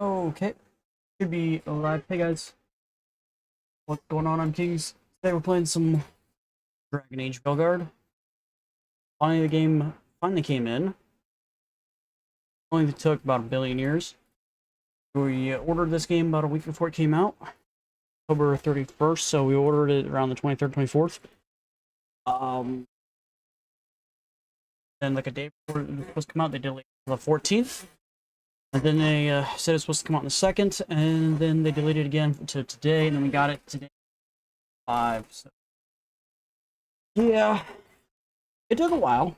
Okay, should be alive. Hey guys, what's going on? I'm Kings. Today we're playing some Dragon Age Veilguard. Finally, the game finally came in. Only took about a billion years. We ordered this game about a week before it came out, October 31st. So we ordered it around the 23rd, 24th. Then like a day before it was supposed to come out, they delayed it to the 14th. And then they said it's supposed to come out on the 2nd, and then they delayed it again to today, and then we got it today, 5. So yeah, it took a while,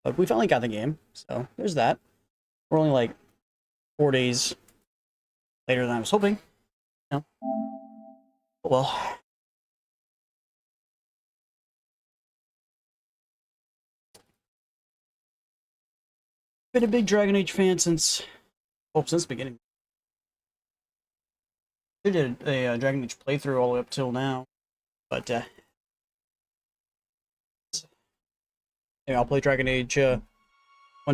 but we finally got the game, so there's that. We're only like 4 days later than I was hoping. No. Well. Been a big Dragon Age fan since the beginning. I did a Dragon Age playthrough all the way up till now, but yeah, I'll play Dragon Age 1,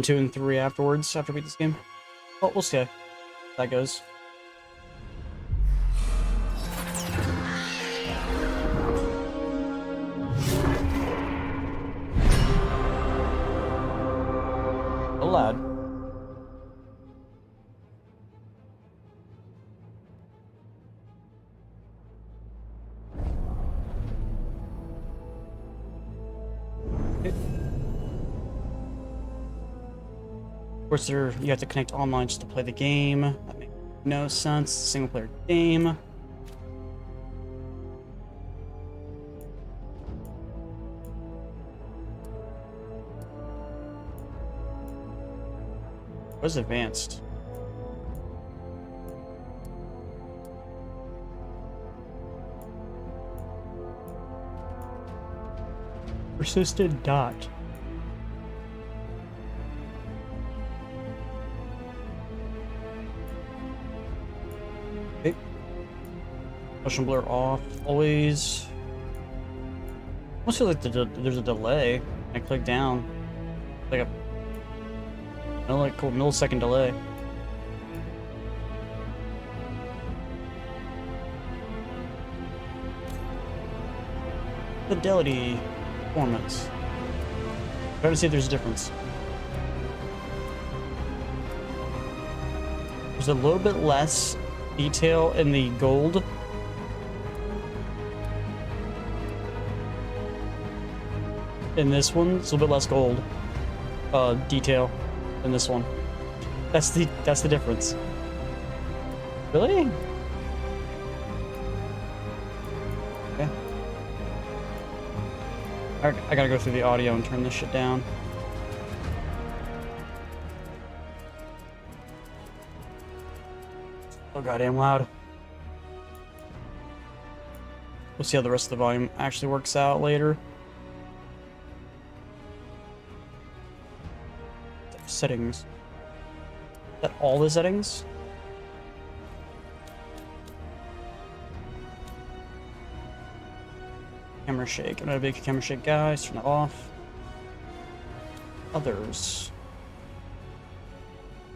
2, and 3 afterwards after I beat this game. Well, we'll see how that goes. Oh, lad. Of course, you have to connect online just to play the game. That makes no sense. It's a single player game. What's advanced? Persistent dot. Okay. Motion blur off. Always. I almost feel like there's a delay. I click down. Like a cool millisecond delay. Fidelity performance. Try to see if there's a difference. There's a little bit less detail in the gold. In this one, it's a little bit less gold detail in this one. That's the difference. Really? Okay. I gotta go through the audio and turn this shit down. So goddamn loud. We'll see how the rest of the volume actually works out later. Settings. Is that all the settings? Camera shake. I'm not a big camera shake guy, so turn that off. Others.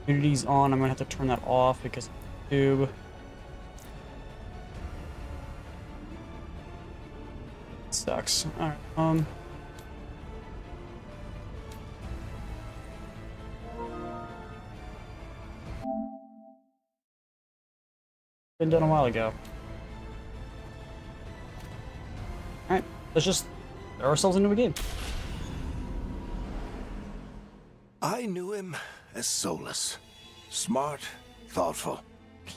Unity's on. I'm gonna have to turn that off because of YouTube. It sucks. Alright, been done a while ago. Alright, let's just throw ourselves into a game. I knew him as Solus. Smart, thoughtful,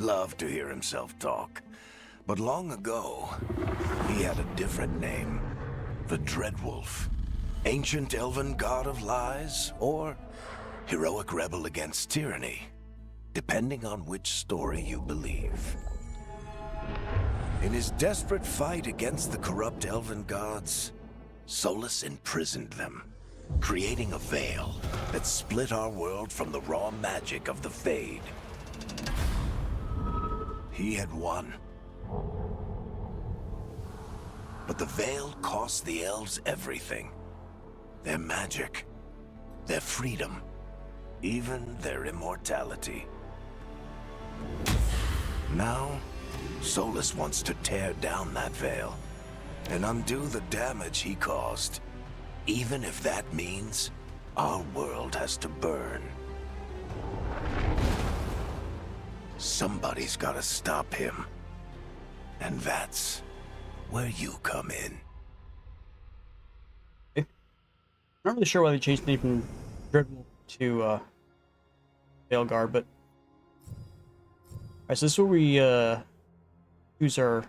loved to hear himself talk. But long ago, he had a different name. The Dreadwolf. Ancient elven god of lies, or heroic rebel against tyranny, depending on which story you believe. In his desperate fight against the corrupt elven gods, Solus imprisoned them, creating a veil that split our world from the raw magic of the Fade. He had won. But the veil cost the elves everything. Their magic, their freedom, even their immortality. Now, Solus wants to tear down that veil and undo the damage he caused, even if that means our world has to burn. Somebody's gotta stop him. And that's where you come in. I'm not really sure why they changed the name from Dreadwolf to Veilguard, but alright, so this is where we choose our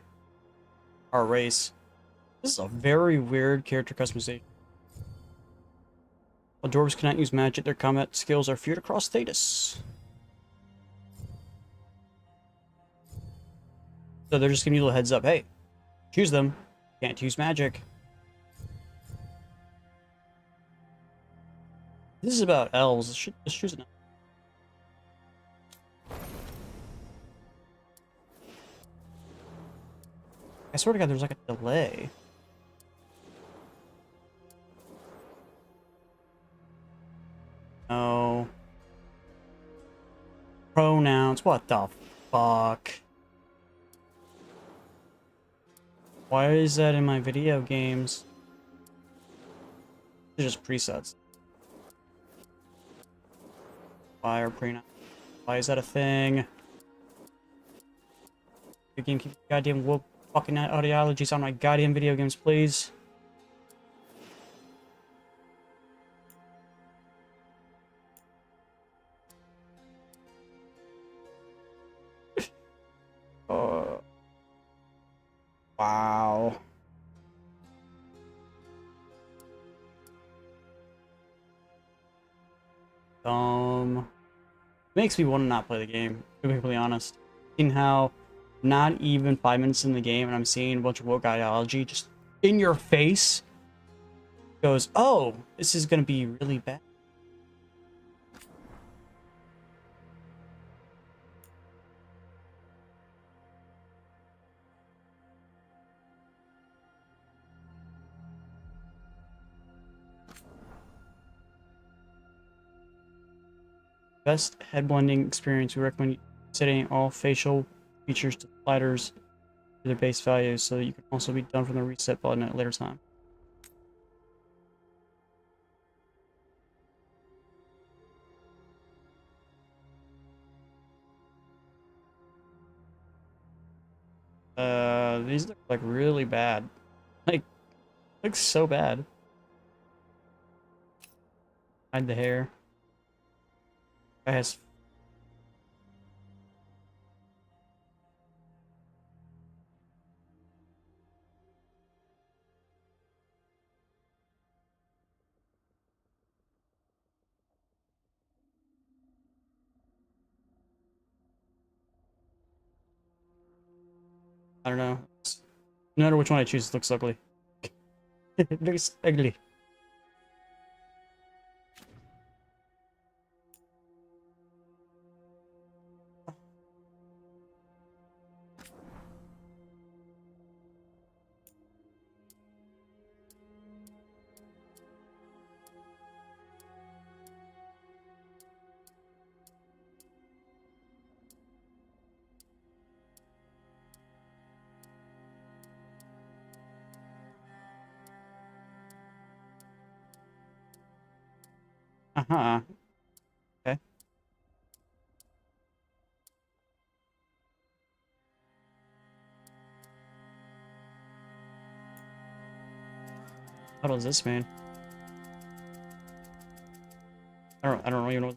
race. This is a very weird character customization. While dwarves cannot use magic, their combat skills are feared across Thetis. So they're just giving you a little heads up. Hey, choose them. Can't use magic. This is about elves. Let's choose it now. I swear to God, there's like a delay. No. Pronouns. What the fuck? Why is that in my video games? They're just presets. Why are pronouns? Why is that a thing? The game keeps goddamn woke fucking ideologies on my goddamn video games, please. Wow. Makes me want to not play the game, to be completely honest. Seeing how not even 5 minutes in the game and I'm seeing a bunch of woke ideology just in your face goes, oh, this is gonna be really bad. Best head blending experience. We recommend setting all facial features to sliders to their base values so that you can also be done from the reset button at a later time. These look like really bad. Like so bad. Hide the hair. Guy has I don't know. No matter which one I choose, it looks ugly. It looks ugly. Uh-huh. Okay. What does this mean? I don't even know. I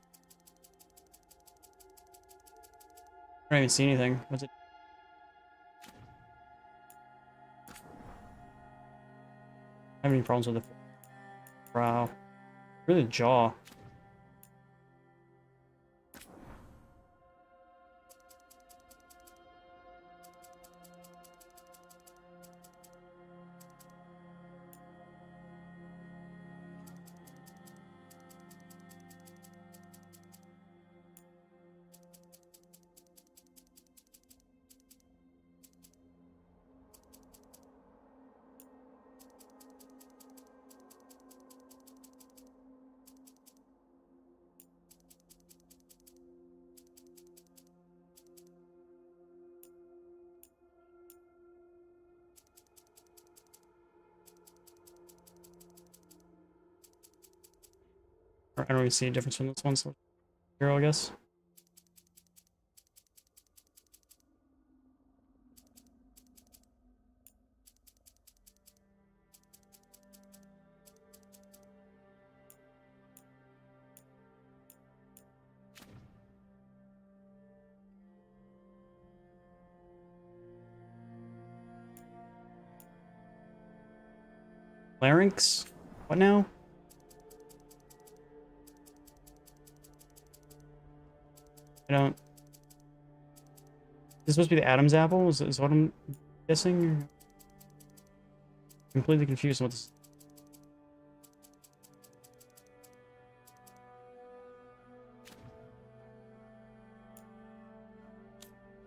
don't even see anything. What's it? I have any problems with the brow? Really the jaw. I don't really see a difference from this one, so hero, I guess. Larynx? What now? I don't... Is this supposed to be the Adam's apple? Is what I'm guessing? Completely confused with this.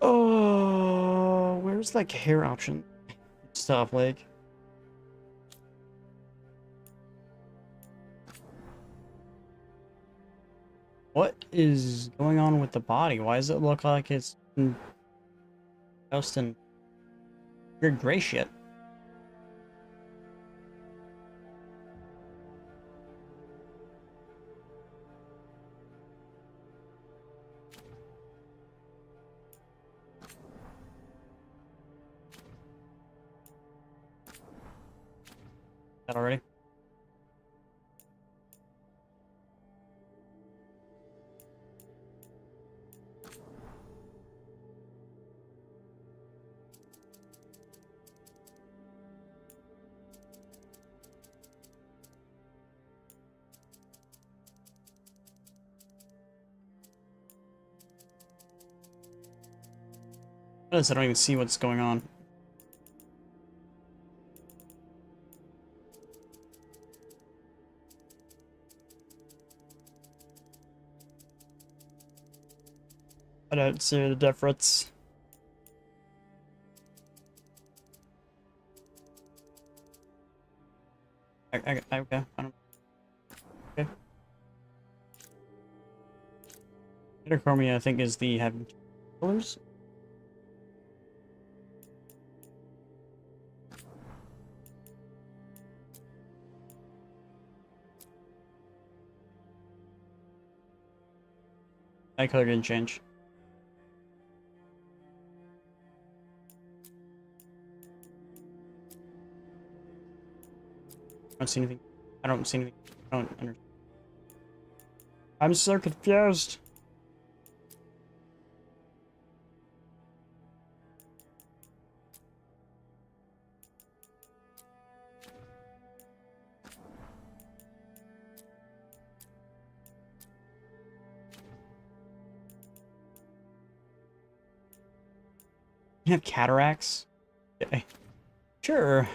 Oh, where's like hair option stuff? Like, what is going on with the body? Why does it look like it's doused in weird gray shit? That already? I don't even see what's going on. I don't see the difference. Okay, I don't. Okay. Heterochromia, I think, is the having colors. My color didn't change. I don't see anything. I don't see anything. I don't understand. I'm so confused. You have cataracts? Okay. Sure.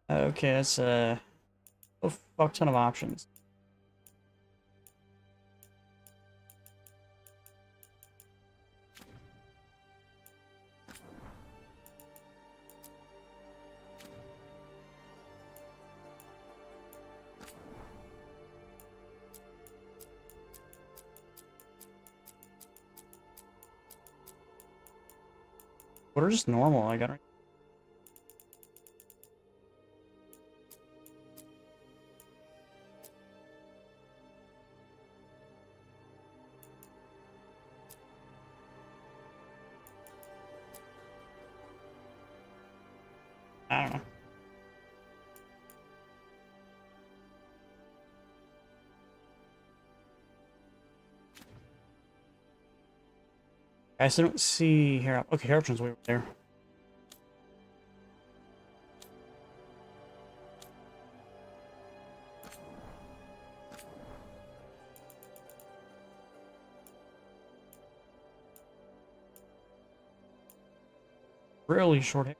Okay, that's a fuck ton of options. What are just normal? I got. I don't know. I still don't see hair. Okay, hair options way over there. Really short hair.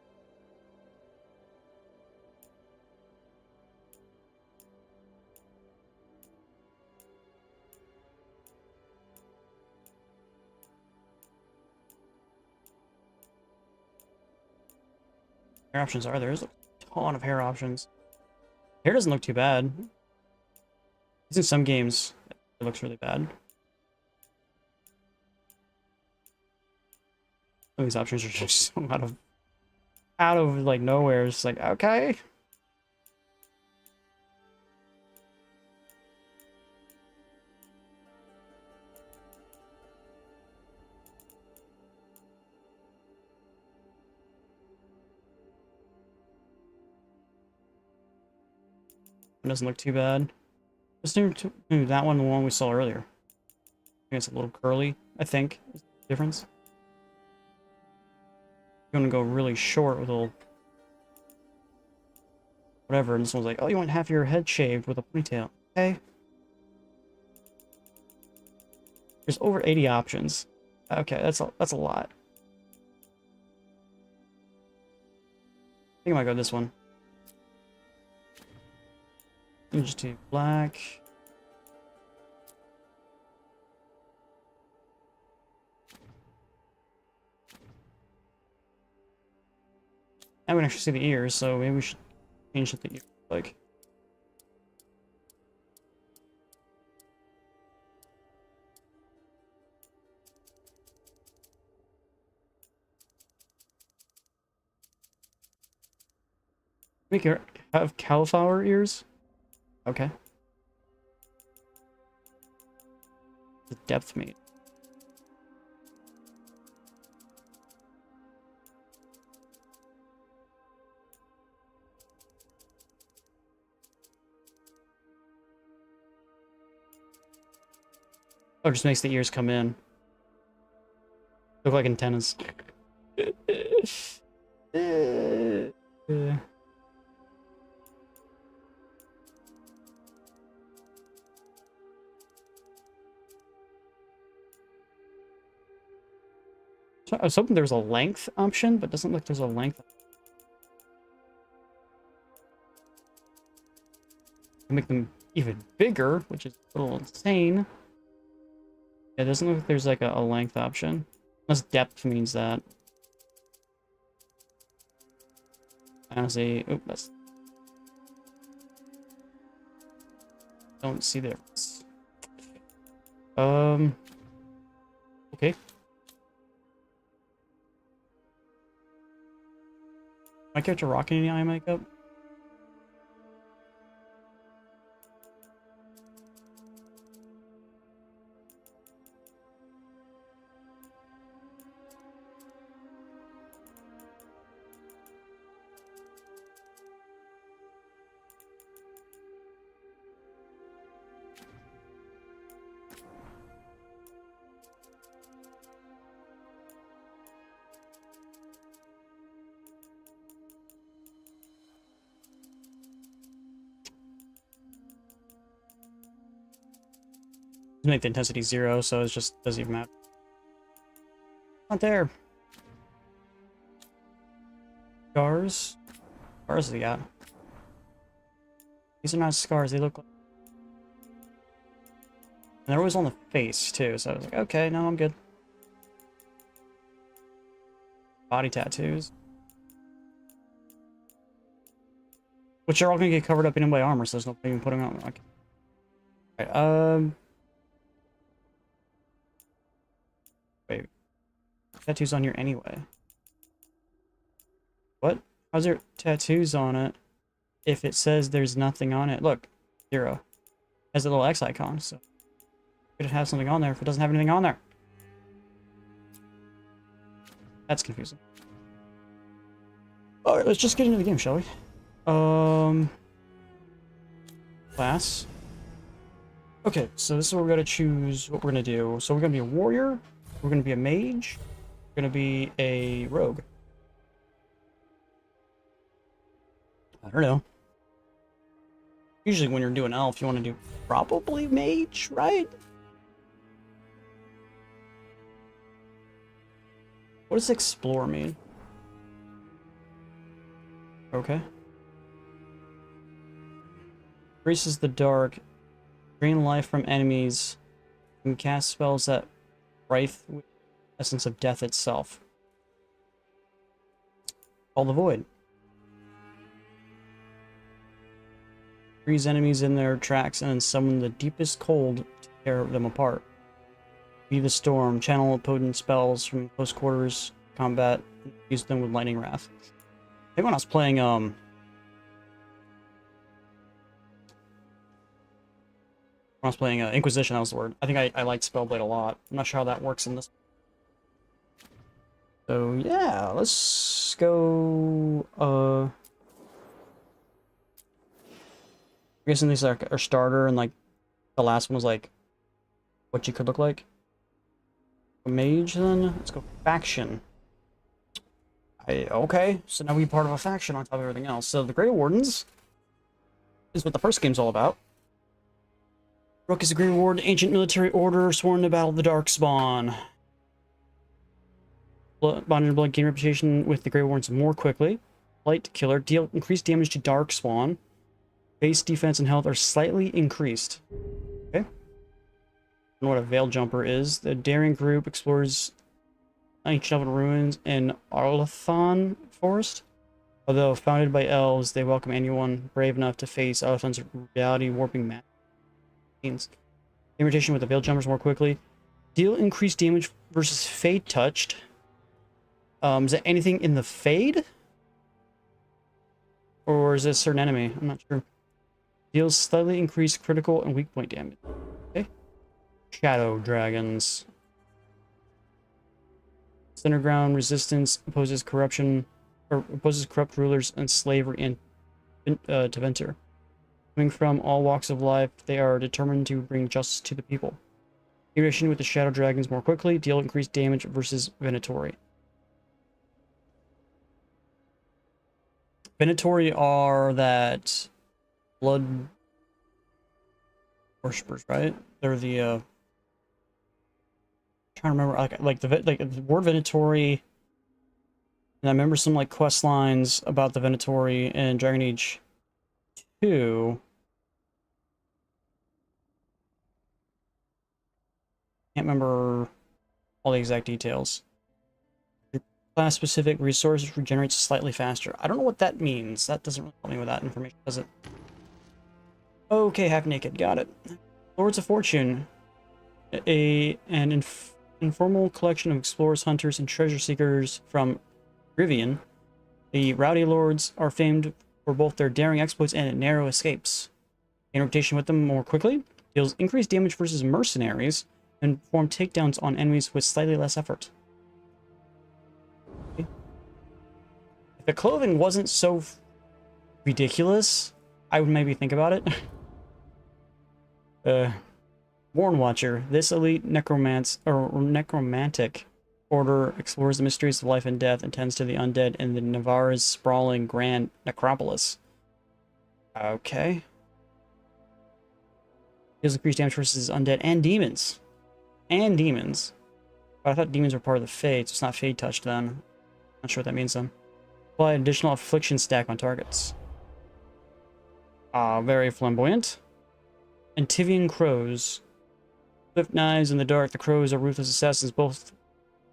Hair options are there. There's a ton of hair options. Hair doesn't look too bad. In some games, it looks really bad. Some of these options are just so out of out of like nowhere. It's like, okay. It doesn't look too bad. Let's do that one, the one we saw earlier. I think it's a little curly, I think, is the difference. You're gonna go really short with a little whatever, and this one's like, oh, you want half your head shaved with a ponytail. Okay. There's over 80 options. Okay, that's a lot. I think I might go this one. Just do black. I can actually see the ears, so maybe we should change what the ears look like. Make it have cauliflower ears? Okay. The depth meat. Oh, it just makes the ears come in. Look like antennas. So I was hoping there was a length option, but it doesn't look like there's a length. Make them even bigger, which is a little insane. Yeah, it doesn't look like there's like a length option. Unless depth means that. Honestly, oop, that's... Don't see the difference. Okay. My character rocking any eye makeup? Make the intensity 0, so it just doesn't even matter. Not there. Scars? Scars we got. These are not scars, they look like... And they're always on the face, too, so I was like, okay, no, I'm good. Body tattoos. Which are all gonna get covered up in by armor, so there's no point in putting on. Okay. Alright, wait. Tattoos on here anyway. What? How's there tattoos on it if it says there's nothing on it? Look, 0. Has a little X icon, so it could have something on there if it doesn't have anything on there. That's confusing. Alright, let's just get into the game, shall we? Class. Okay, so this is where we're gonna choose what we're gonna do. So we're gonna be a warrior, we're gonna be a mage, we're gonna be a rogue. I don't know. Usually when you're doing elf, you want to do probably mage, right? What does explore mean? Okay. Increases the dark, drain life from enemies, and cast spells that rife with the essence of death itself. Call the void. Freeze enemies in their tracks and then summon the deepest cold to tear them apart. Be the storm, channel potent spells from close quarters combat, and use them with lightning wrath. think when I was playing Inquisition, that was the word. I think I liked Spellblade a lot. I'm not sure how that works in this. So yeah, let's go. I'm guessing these are our starter, and like the last one was like what you could look like. A mage, then let's go faction. Okay, so now we're part of a faction on top of everything else. So the Grey Wardens is what the first game's all about. Rook is a Grey Warden, ancient military order sworn to battle the Darkspawn. Bond and Blood gain reputation with the Grey Wardens more quickly. Light killer, deal increased damage to Darkspawn. Base defense and health are slightly increased. Okay. I don't know what a Veil Jumper is. The daring group explores ancient elven ruins in Arlathon Forest. Although founded by elves, they welcome anyone brave enough to face Arlathon's reality warping magic. Imitation with the Veil Jumpers more quickly. Deal increased damage versus Fade Touched. Is that anything in the Fade? Or is it a certain enemy? I'm not sure. Deals slightly increased critical and weak point damage. Okay. Shadow Dragons. Center ground resistance opposes corruption, or opposes corrupt rulers and slavery and to Venter. Coming from all walks of life, they are determined to bring justice to the people. Iteration with the Shadow Dragons more quickly, deal increased damage versus Venatori. Venatori are that blood worshippers, right? They're the trying to remember like the word Venatori, and I remember some like quest lines about the Venatori in Dragon Age 2. Can't remember all the exact details. Your class specific resources regenerates slightly faster. I don't know what that means. That doesn't really help me with that information, does it? Okay, half naked, got it. Lords of Fortune, an informal collection of explorers, hunters, and treasure seekers from Rivian. The Rowdy Lords are famed for both their daring exploits and narrow escapes. Gain rotation with them more quickly, deals increased damage versus mercenaries, and perform takedowns on enemies with slightly less effort. Okay. If the clothing wasn't so ridiculous, I would maybe think about it. Warn Watcher. This elite necromantic order explores the mysteries of life and death and tends to the undead in the Navarre's sprawling grand necropolis. Okay. Deals increased damage versus undead and demons. But I thought demons were part of the Fade, so it's not Fade Touched then. Not sure what that means then. Apply additional affliction stack on targets. Very flamboyant. Antivian Crows. Swift knives in the dark, the crows are ruthless assassins, both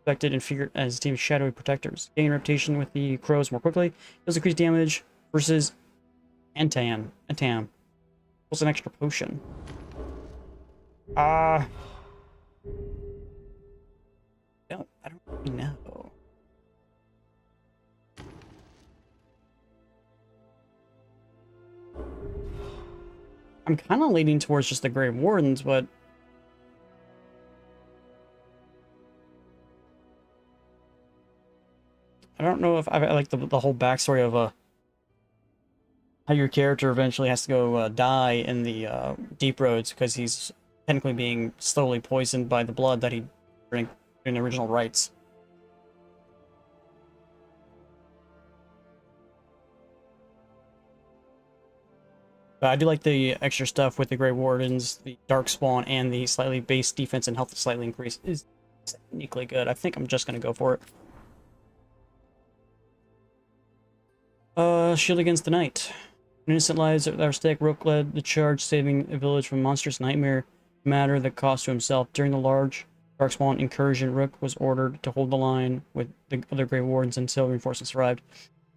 affected and figured as a team of shadowy protectors. Gain reputation with the crows more quickly. Does increase damage versus Antam. What's an extra potion? I don't really know. I'm kind of leaning towards just the Grey Wardens, but I don't know if I like the whole backstory of how your character eventually has to go die in the Deep Roads because he's technically being slowly poisoned by the blood that he drank in the original rites. But I do like the extra stuff with the Grey Wardens, the Darkspawn, and the slightly base defense and health slightly increased is uniquely good. I think I'm just going to go for it. Shield Against the Night. Innocent lives at our stake. Rook led the charge, saving a village from monstrous nightmare, no matter the cost to himself. During the large Darkspawn incursion, Rook was ordered to hold the line with the other Grey Wardens until reinforcements arrived.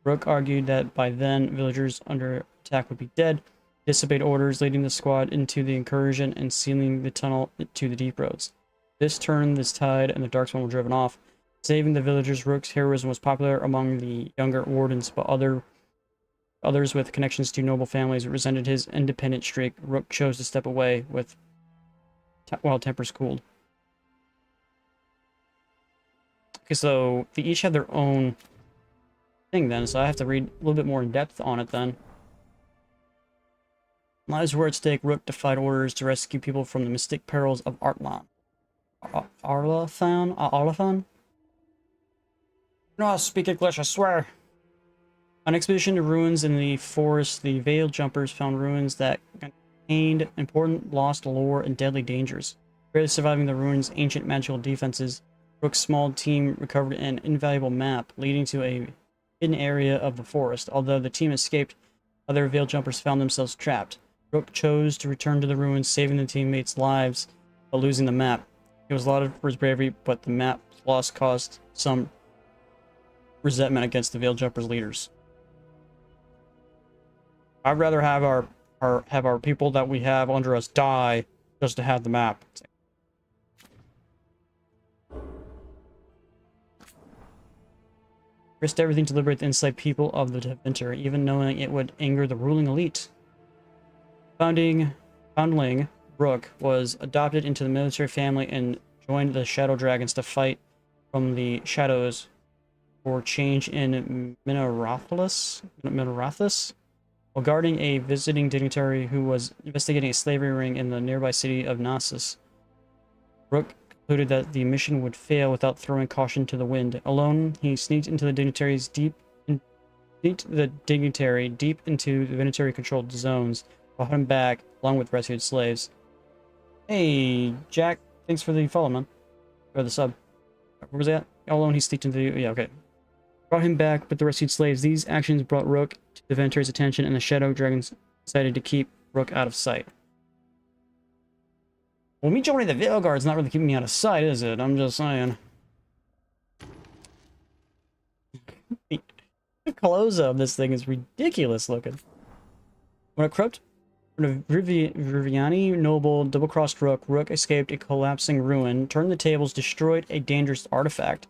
Rook argued that by then, villagers under attack would be dead, disobeyed orders, leading the squad into the incursion and sealing the tunnel to the Deep Roads. This turned this tide, and the Darkspawn were driven off. Saving the villagers, Rook's heroism was popular among the younger wardens, but others with connections to noble families resented his independent streak. Rook chose to step away while tempers cooled. Okay, so they each have their own thing then, so I have to read a little bit more in depth on it then. Lives were at stake. Rook defied orders to rescue people from the mystic perils of Artlan. Arlathan? No, I speak English, I swear. On expedition to ruins in the forest, the Veiled Jumpers found ruins that contained important lost lore and deadly dangers. Barely surviving the ruins' ancient magical defenses, Rook's small team recovered an invaluable map leading to a hidden area of the forest. Although the team escaped, other Veiled Jumpers found themselves trapped. Rook chose to return to the ruins, saving the teammates' lives while losing the map. He was lauded for his bravery, but the map's loss caused some resentment against the Veiled Jumpers' leaders. I'd rather have our people that we have under us die just to have the map. Risked everything to liberate the enslaved people of the Devinter, even knowing it would anger the ruling elite. Foundling Rook was adopted into the military family and joined the Shadow Dragons to fight from the shadows for change in Minarathus, while guarding a visiting dignitary who was investigating a slavery ring in the nearby city of Nasus. Rook concluded that the mission would fail without throwing caution to the wind. Alone, he sneaked the dignitary deep into the Divinity-controlled zones, brought him back along with rescued slaves. Hey, Jack, thanks for the follow, man. Or the sub. Where was that? Alone, he sneaked into the... Yeah, okay. Brought him back with the rescued slaves. These actions brought Rook to the Divinitary's attention, and the Shadow Dragons decided to keep Rook out of sight. Well, me joining the Veilguard's not really keeping me out of sight, is it? I'm just saying. The close of this thing is ridiculous looking. When a corrupt Riviani noble double-crossed Rook, Rook escaped a collapsing ruin, turned the tables, destroyed a dangerous artifact.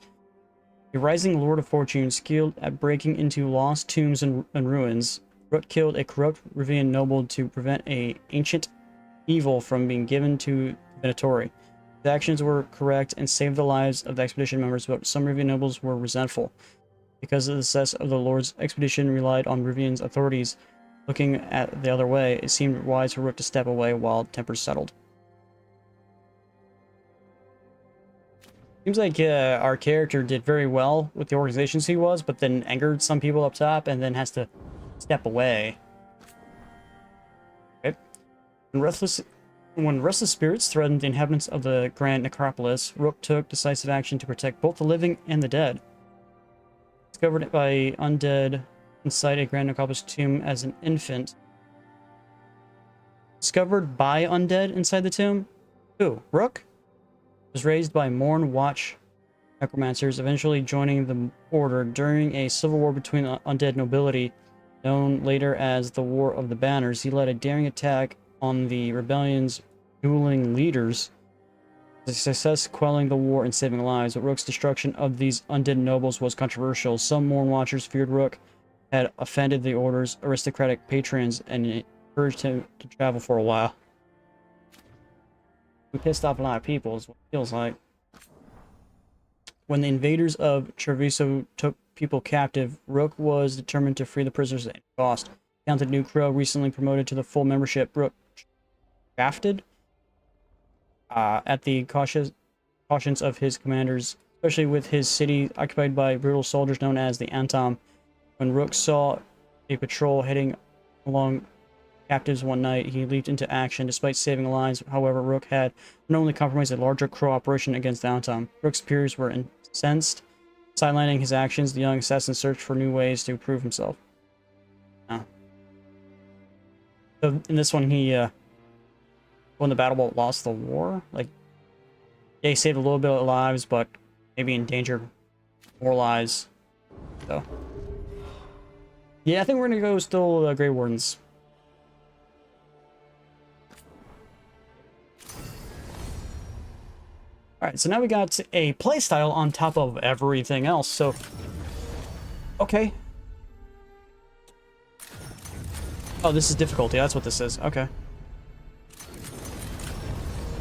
A rising Lord of Fortune, skilled at breaking into lost tombs and ruins, Rook killed a corrupt Rivian noble to prevent an ancient evil from being given to Venatori. His actions were correct and saved the lives of the expedition members, but some Rivian nobles were resentful. Because of the success of the Lord's expedition relied on Rivian's authorities looking at the other way, it seemed wise for Rook to step away while tempers settled. Seems like our character did very well with the organizations he was, but then angered some people up top and then has to step away. Okay. When restless spirits threatened the inhabitants of the Grand Necropolis, Rook took decisive action to protect both the living and the dead. Discovered by undead inside a Grand Necropolis tomb as an infant. Discovered by undead inside the tomb? Who? Rook? Was raised by Morn Watch necromancers, eventually joining the Order during a civil war between undead nobility, known later as the War of the Banners. He led a daring attack on the rebellion's dueling leaders, the success quelling the war and saving lives, but Rook's destruction of these undead nobles was controversial. Some Morn Watchers feared Rook had offended the Order's aristocratic patrons and encouraged him to travel for a while. We pissed off a lot of people, is what it feels like. When the invaders of Treviso took people captive, Rook was determined to free the prisoners at any cost. Counted New Crow, recently promoted to the full membership, Rook drafted at the cautions of his commanders, especially with his city occupied by brutal soldiers known as the Antom. When Rook saw a patrol heading along captives one night, he leaped into action. Despite saving lives, however, Rook had not only compromised a larger Crow operation against the Antom. Rook's peers were incensed, sidelining his actions. The young assassin searched for new ways to prove himself. Oh. So in this one, he won the battle but lost the war. Like, yeah, he saved a little bit of lives, but maybe endangered more lives. So yeah, I think we're gonna go still Grey Wardens. Alright, so now we got a playstyle on top of everything else, so... Okay. Oh, this is difficulty, that's what this is. Okay.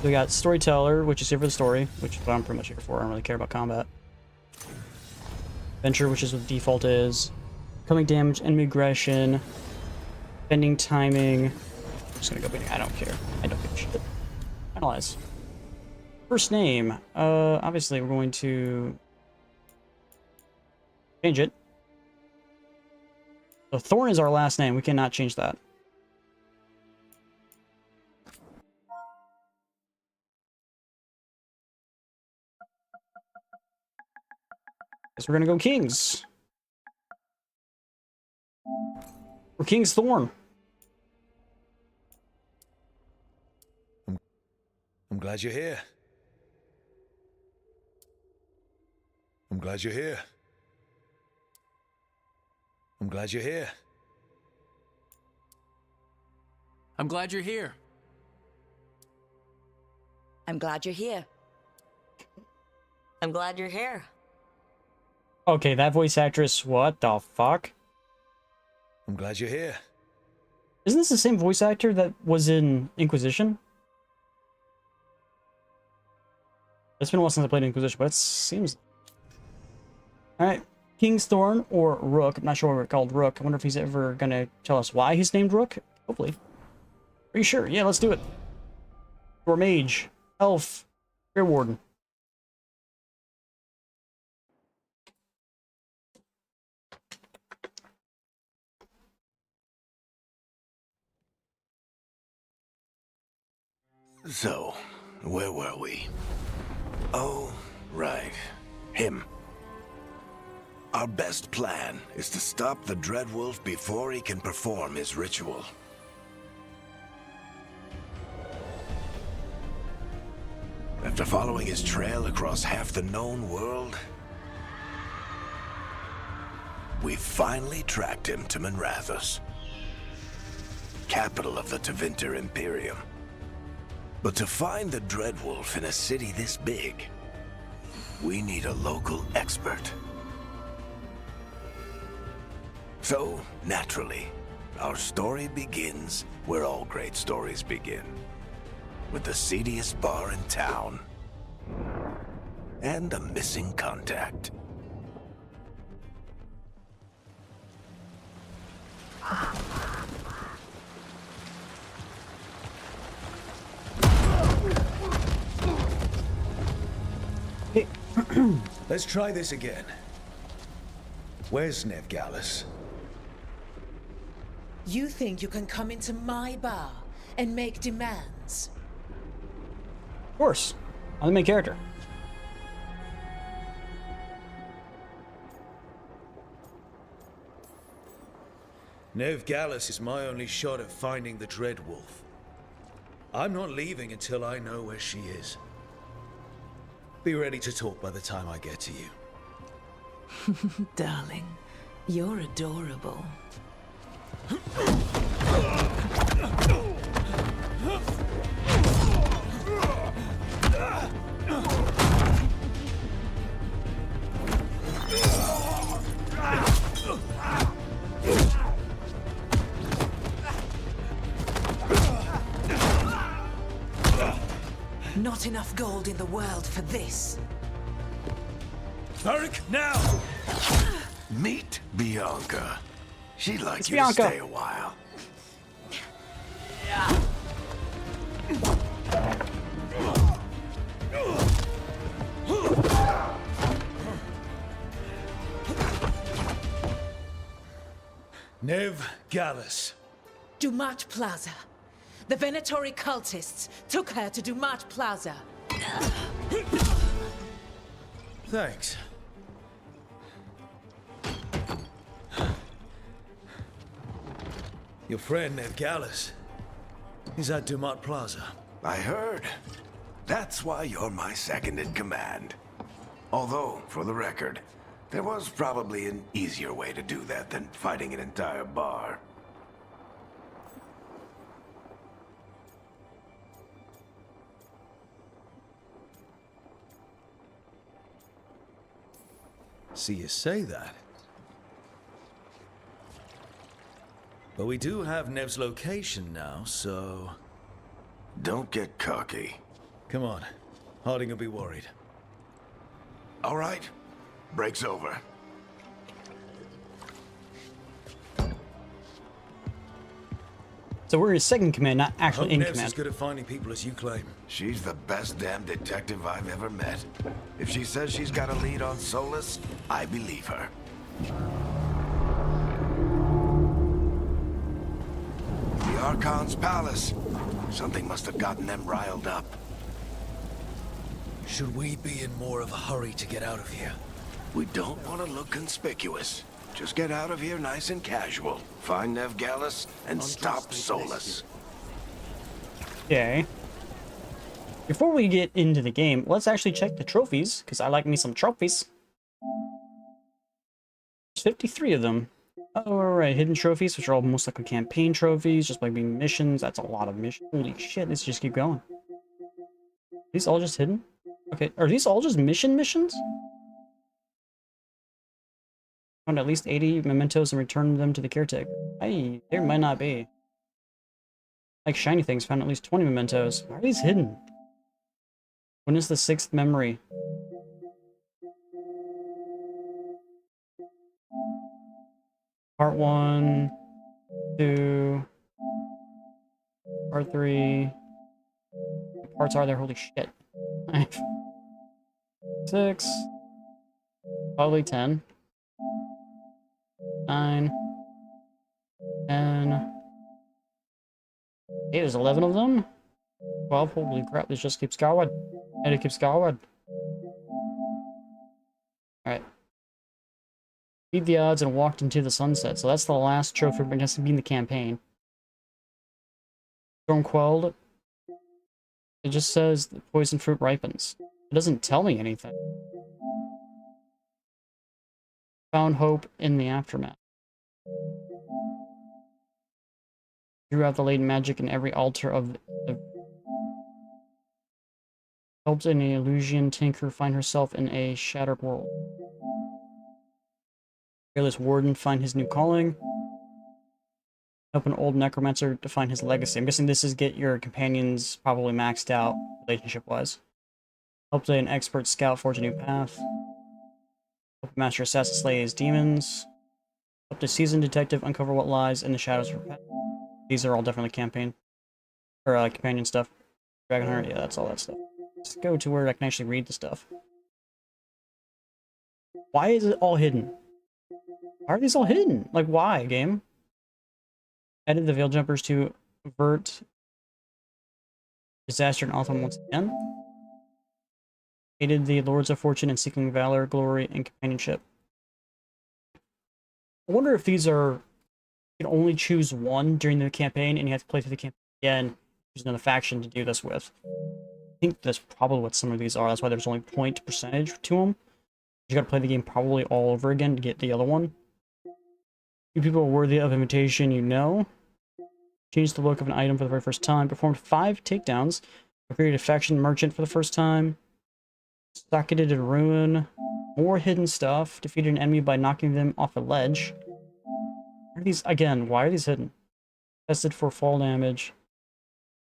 We got Storyteller, which is here for the story, which is what I'm pretty much here for. I don't really care about combat. Adventure, which is what the default is. Coming damage, enemy aggression. Bending timing. I'm just gonna go bending. I don't care. I don't give a shit. Analyze. First name. Obviously we're going to change it. So Thorn is our last name. We cannot change that. Guess we're gonna go Kings. We're King's Thorn. I'm glad you're here. I'm glad you're here. I'm glad you're here. I'm glad you're here. I'm glad you're here. I'm glad you're here. Okay, that voice actress, what the fuck? I'm glad you're here. Isn't this the same voice actor that was in Inquisition? It's been a while since I played Inquisition, but it seems... Alright, King's Thorn or Rook. I'm not sure what we're called Rook. I wonder if he's ever gonna tell us why he's named Rook. Hopefully. Are you sure? Yeah, let's do it. Or Mage. Elf. Fair Warden. So, where were we? Oh, right. Him. Our best plan is to stop the Dreadwolf before he can perform his ritual. After following his trail across half the known world, we finally tracked him to Minrathous, capital of the Tevinter Imperium. But to find the Dreadwolf in a city this big, we need a local expert. So, naturally, our story begins where all great stories begin. With the seediest bar in town. And a missing contact. Let's try this again. Where's Nev Gallus? You think you can come into my bar and make demands? Of course. I'm the main character. Nev Gallus is my only shot at finding the Dreadwolf. I'm not leaving until I know where she is. Be ready to talk by the time I get to you. Darling, you're adorable. Not enough gold in the world for this. Varric, now! Meet Bianca. She'd like It's you Bianca. to stay a while. Nev Gallus. Dumat Plaza. The Venatori cultists took her to Dumat Plaza. Thanks. Your friend Nev Gallus is at Dumat Plaza. I heard. That's why you're my second in command. Although, for the record, there was probably an easier way to do that than fighting an entire bar. See you say that. But we do have Nev's location now, so... Don't get cocky. Come on. Harding will be worried. All right. Break's over. So we're his second command, not I actually hope in Nev's command. as good at finding people as you claim. She's the best damn detective I've ever met. If she says she's got a lead on Solus, I believe her. The Archon's palace. Something must have gotten them riled up. Should we be in more of a hurry to get out of here? We don't want to look conspicuous. Just get out of here nice and casual. Find Nev Gallus and stop Solus. Okay. Before we get into the game, let's actually check the trophies, because I like me some trophies. There's 53 of them. Oh, alright, hidden trophies, which are all most likely campaign trophies, just by being missions. That's a lot of missions. Holy shit, let's just keep going. Are these all just hidden? Okay, are these all just missions? Found at least 80 mementos and returned them to the caretaker. Hey, there might not be. Like shiny things, found at least 20 mementos. Why are these hidden? When is the 6th memory? Part 1, 2, Part 3. What parts are there? Holy shit. 6. Probably 10. 9. 10. Hey, there's 11 of them? 12. Holy crap, this just keeps going. And it keeps going. Alright. Beat the odds and walked into the sunset. So that's the last trophy that has to be in the campaign. Storm quelled. It just says the poison fruit ripens. It doesn't tell me anything. Found hope in the aftermath. Drew out the latent magic in every altar of the... Helped an Illusion tinker find herself in a shattered world. Fearless Warden find his new calling. Help an old necromancer to find his legacy. I'm guessing this is get your companions probably maxed out relationship-wise. Helped an expert scout forge a new path. Help a master assassin slay his demons. Helped a seasoned detective uncover what lies in the shadows of her past. These are all definitely campaign or companion stuff. Dragon Hunter, yeah, that's all that stuff. Let's go to where I can actually read the stuff. Why is it all hidden? Why are these all hidden? Like, why, game? Added the Veil Jumpers to avert disaster in Altham once again. Aided the Lords of Fortune in seeking valor, glory, and companionship. I wonder if these are... You can only choose one during the campaign, and you have to play through the campaign again. Choose another faction to do this with. I think that's probably what some of these are. That's why there's only point percentage to them. You gotta play the game probably all over again to get the other one. Few people are worthy of invitation, you know. Changed the look of an item for the very first time. Performed 5 takedowns. Created a faction merchant for the first time. Socketed a ruin. More hidden stuff. Defeated an enemy by knocking them off a ledge. Why are these, again, why are these hidden? Tested for fall damage.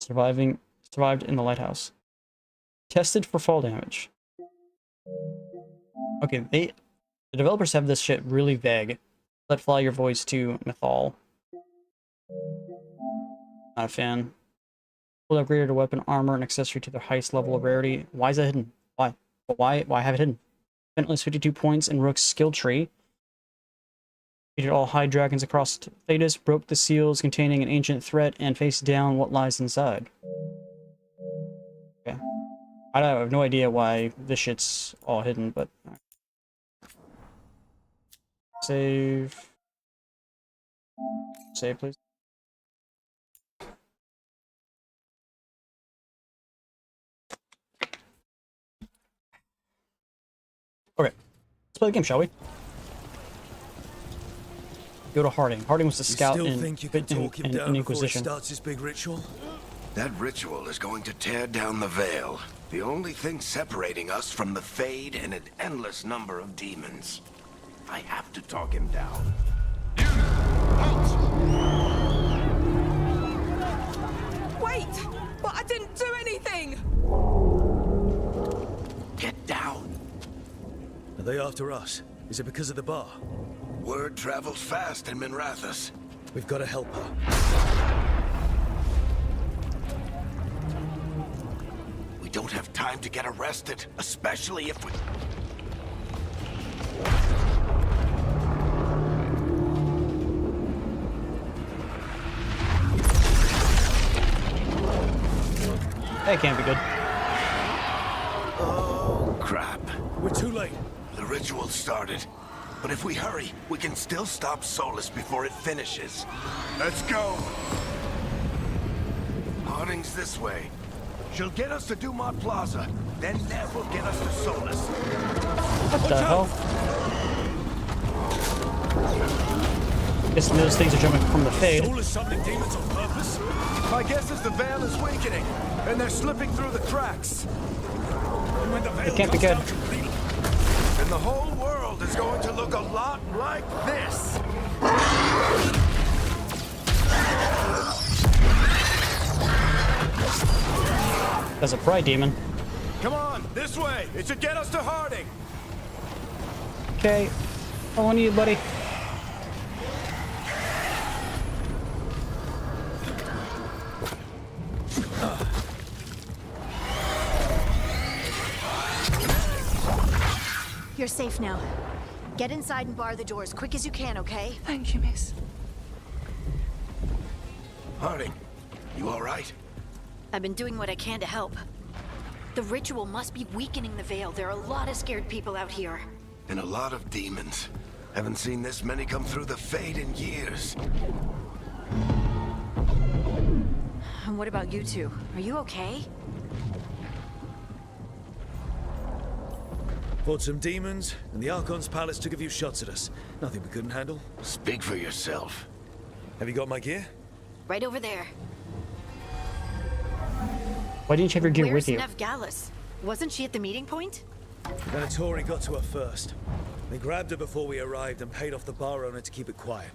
Survived in the lighthouse. Tested for fall damage. Okay, the developers have this shit really vague. Let fly your voice to Mythal. Not a fan. Will upgraded a weapon, armor, and accessory to their highest level of rarity. Why is that hidden? Why? But why have it hidden? Spent at least 52 points in Rook's skill tree. Defeated all high dragons across Thetis, broke the seals containing an ancient threat, and faced down what lies inside. Okay. I have no idea why this shit's all hidden, but... Save. Save, please. Okay. Let's play the game, shall we? Go to Harding. Harding was the scout you still in, think you can talk him down in before he Inquisition. starts his big ritual? That ritual is going to tear down the veil. The only thing separating us from the Fade and an endless number of demons. I have to talk him down. Wait! But I didn't do anything! Get down. Are they after us? Is it because of the bar? Word travels fast in Minrathous. We've got to help her. We don't have time to get arrested, especially if we... That can't be good. Oh, crap. We're too late. The ritual started. But if we hurry, we can still stop Solus before it finishes. Let's go! Harding's this way. She'll get us to Dumont Plaza. Then Nev will get us to Solus. What the hell? Guess those things are jumping from the fade. Solus summoning demons on purpose? My guess is the veil is weakening, and they're slipping through the cracks. And when the veil It can't be comes good. down completely, And the whole world is going to look a lot like this. That's a pride demon. Come on, this way. It should get us to Harding. Okay. Following you, buddy. You're safe now. Get inside and bar the door as quick as you can, okay? Thank you, miss. Harding, you all right? I've been doing what I can to help. The ritual must be weakening the veil. There are a lot of scared people out here. And a lot of demons. Haven't seen this many come through the Fade in years. And what about you two? Are you okay? fought some demons, and the Archon's palace took a few shots at us. Nothing we couldn't handle. Speak for yourself. Have you got my gear? Right over there. Why didn't you have your gear Where's with you? Nev Gallus? Wasn't she at the meeting point? Venatori got to her first. They grabbed her before we arrived and paid off the bar owner to keep it quiet.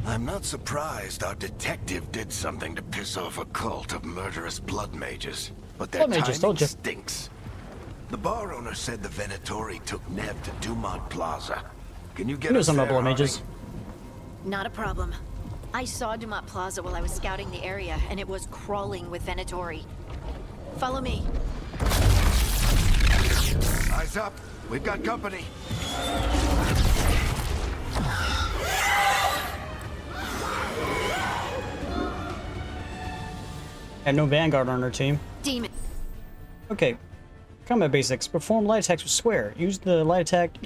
I'm not surprised our detective did something to piss off a cult of murderous blood mages. But their Blood mages, timing told ya. stinks. The bar owner said the Venatori took Nev to Dumont Plaza. Can you get You know us something there, about blood mages. Harding? Not a problem. I saw Dumont Plaza while I was scouting the area, and it was crawling with Venatori. Follow me. Eyes up. We've got company. And no Vanguard on our team. Demon. Okay. Combat basics. Perform light attacks with square. Use the light attack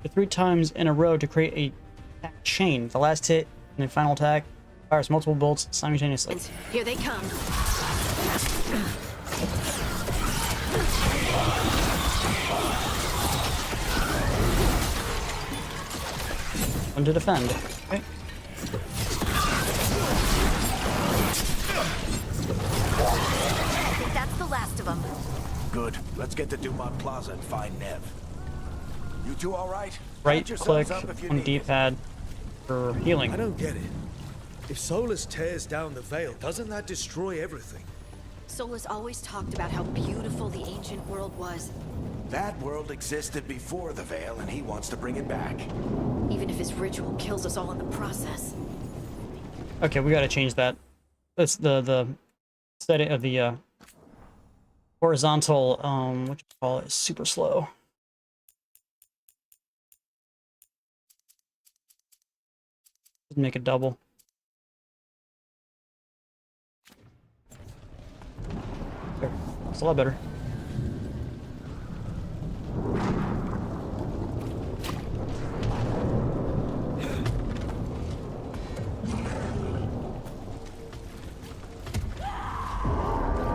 3 times in a row to create a attack chain. The last hit and the final attack fires multiple bolts simultaneously. Here they come. One to defend. Okay. I think that's the last of them. Good. Let's get to Dumont Plaza and find Nev. You two all right? Right Patch yourselves click up if you on need it. D-pad for healing. I don't get it. If Solus tears down the veil, doesn't that destroy everything? Solus always talked about how beautiful the ancient world was, That world existed before the Veil, and he wants to bring it back. even if his ritual kills us all in the process. Okay, we gotta change that. That's the setting of the horizontal what you call it, super slow. Make it double. There. It's a lot better.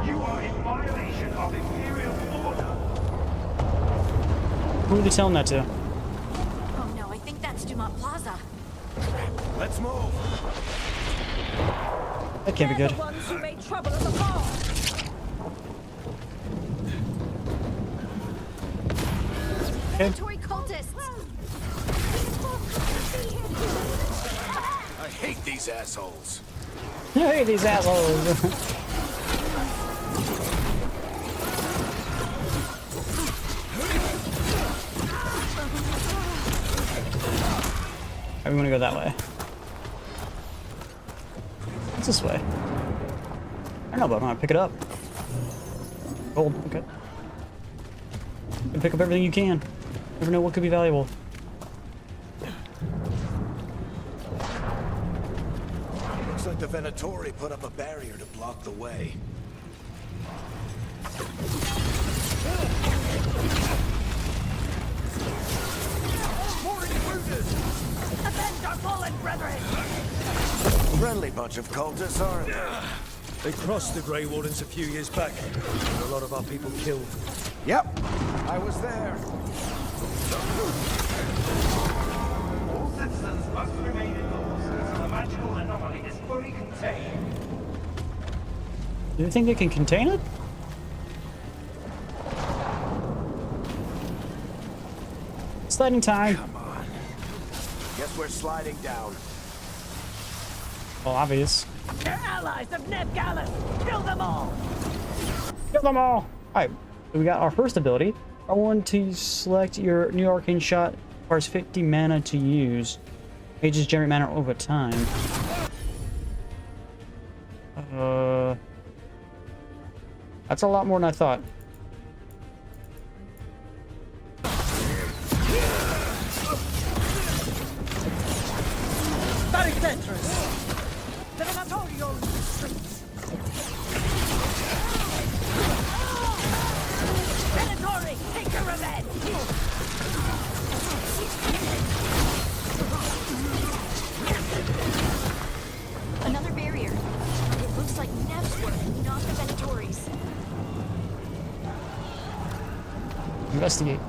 You are in violation of Imperial order. Who are they telling that to? Oh no, I think that's Dumont Plaza. Let's move. That can't be good. The ones who made trouble at the bar. Okay. Venatori cultists! these assholes. Hey, these assholes! Alright, we want to go that way. What's this way? I don't know, but I'm gonna pick it up. Gold, okay. And pick up everything you can. Never know what could be valuable. Looks like the Venatori put up a barrier to block the way. Avenge our fallen brethren! Friendly bunch of cultists, aren't they? They crossed the Grey Wardens a few years back. And a lot of our people killed. Yep, I was there. All citizens must remain indoors until the magical anomaly is fully contained. Do you think they can contain it? Sliding time. Come on. Guess we're sliding down. Well, obvious. They're allies of Ned Gallus! Kill them all! Kill them all! Alright, we got our first ability. I want to select your new arcane shot. Requires 50 mana to use. Mages generate mana over time. That's a lot more than I thought. Very dangerous. The Venatorial streets. Venatori, take your revenge! Another barrier. It looks like Nev's work, not the Venatori's. Investigate.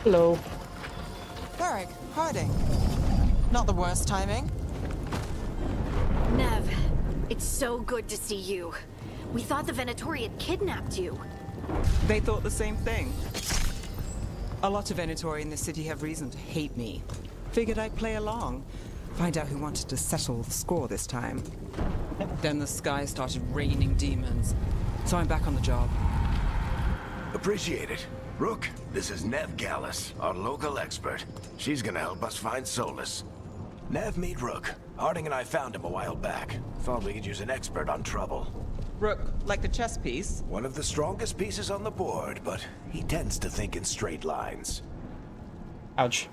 Hello. Varric, Harding. Not the worst timing. Nev, it's so good to see you. We thought the Venatori had kidnapped you. They thought the same thing. A lot of Venatori in this city have reason to hate me. Figured I'd play along. Find out who wanted to settle the score this time. Then the sky started raining demons. So I'm back on the job. Appreciate it. Rook, this is Nev Gallus, our local expert. She's gonna help us find Solus. Nev, meet Rook. Harding and I found him a while back. Thought we could use an expert on trouble. Rook, like the chess piece? One of the strongest pieces on the board, but he tends to think in straight lines. Ouch.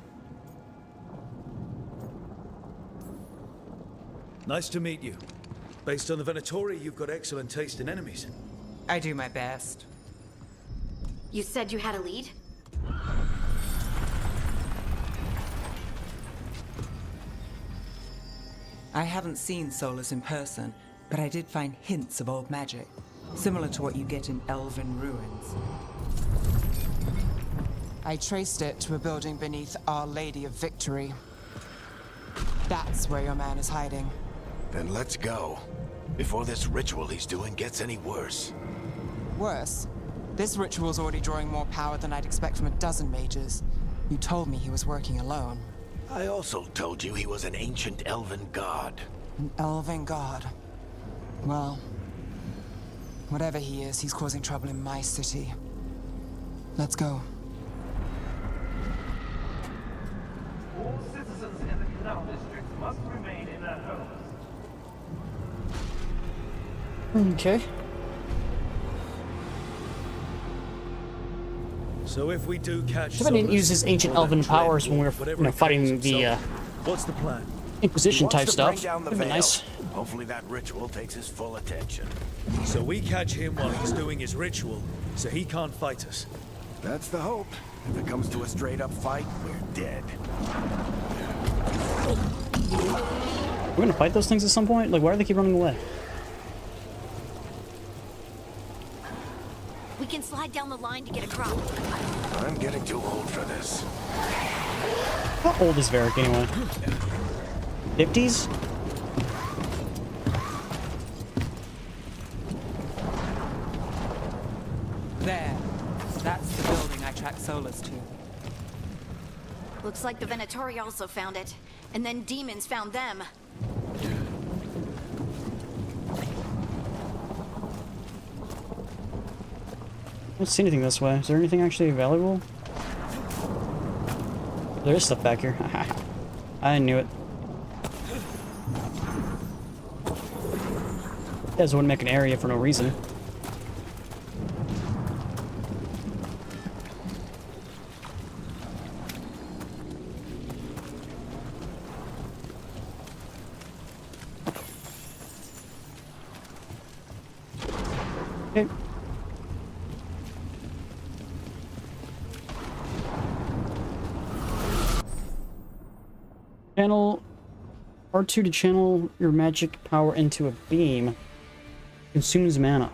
Nice to meet you. Based on the Venatori, you've got excellent taste in enemies. I do my best. You said you had a lead? I haven't seen Solus in person, but I did find hints of old magic, similar to what you get in elven ruins. I traced it to a building beneath Our Lady of Victory. That's where your man is hiding. Then let's go. Before this ritual he's doing gets any worse. Worse, this ritual's already drawing more power than I'd expect from a dozen mages. You told me he was working alone. I also told you he was an ancient elven god. An elven god. Well, whatever he is, he's causing trouble in my city. Let's go. All citizens in the Canal District must remain in their homes. Okay. So if we do catch If I didn't Solus, use his ancient or elven that powers when we were, whatever you know, he calls fighting the himself, what's the plan? Inquisition type He wants stuff. to bring down the That'd be veil. nice. Hopefully that ritual takes his full attention. So we catch him while he's doing his ritual, so he can't fight us. That's the hope. If it comes to a straight-up fight, we're dead. We're gonna fight those things at some point? Like, why do they keep running away? We can slide down the line to get across. I'm getting too old for this. How old is Varric anyway? 50s? There. That's the building. Solus too. Looks like the Venatori also found it. And then demons found them. I don't see anything this way. Is there anything actually valuable? There is stuff back here. I knew it. You guys wouldn't make an area for no reason. Okay. Channel R2 to channel your magic power into a beam. Consumes mana.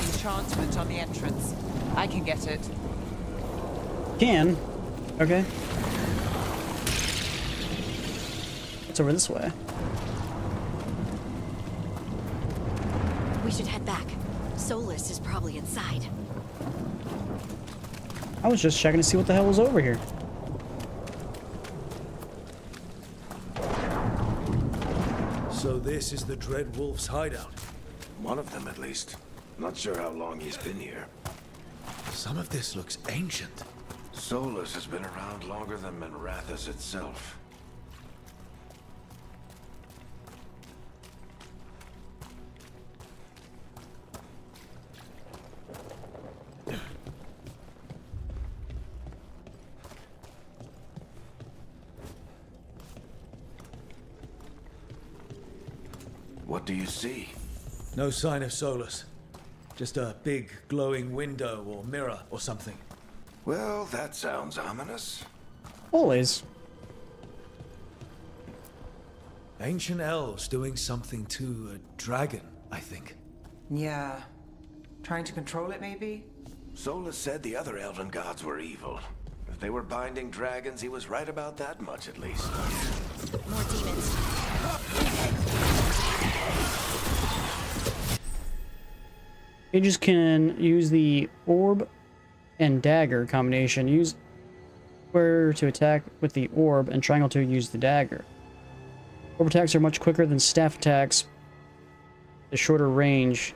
Enchantment on the entrance. I can get it. Can. Okay. It's over this way. We should head back. Solus is probably inside. I was just checking to see what the hell was over here. So this is the Dread Wolf's hideout. One of them, at least. Not sure how long he's been here. Some of this looks ancient. Solus has been around longer than Minrathous itself. What do you see? No sign of Solus. Just a big glowing window or mirror or something. Well, that sounds ominous. Always. Ancient elves doing something to a dragon, I think. Yeah. Trying to control it, maybe? Solus said the other elven gods were evil. If they were binding dragons, he was right about that much, at least. More demons. Mages can use the orb and dagger combination. Use square to attack with the orb and triangle to use the dagger. Orb attacks are much quicker than staff attacks. The shorter range.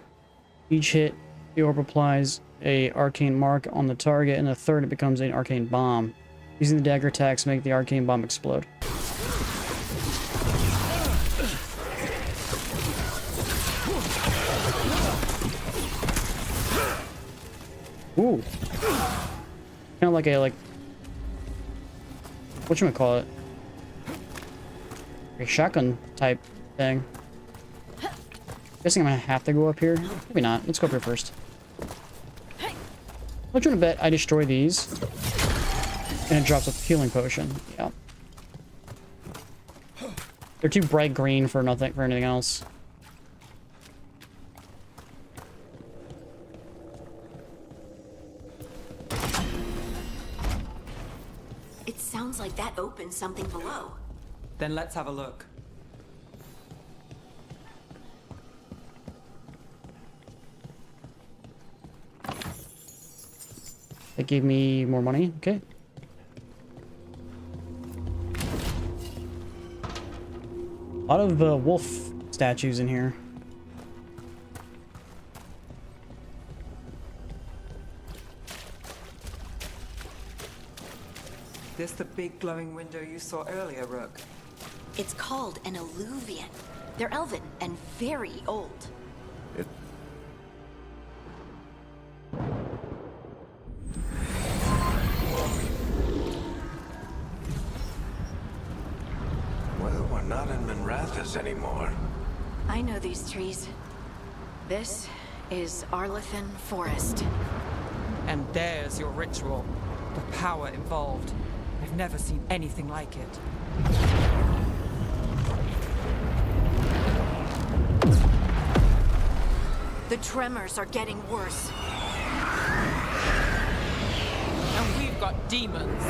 Each hit, the orb applies a arcane mark on the target, and a third it becomes an arcane bomb. Using the dagger attacks make the arcane bomb explode. Ooh. Kind of like a, whatchamacallit? A shotgun type thing. Guessing I'm gonna have to go up here. Maybe not. Let's go up here first. I'm trying to bet I destroy these. And it drops a healing potion. Yeah. They're too bright green for nothing, for anything else. It sounds like that opened something below. Then let's have a look. That gave me more money. Okay. A lot of wolf statues in here. This the big glowing window you saw earlier, Rook? It's called an alluvian. They're elven and very old. Well, we're not in Minrathous anymore. I know these trees. This is Arlethan Forest. And there's your ritual. The power involved. I've never seen anything like it. The tremors are getting worse. And we've got demons.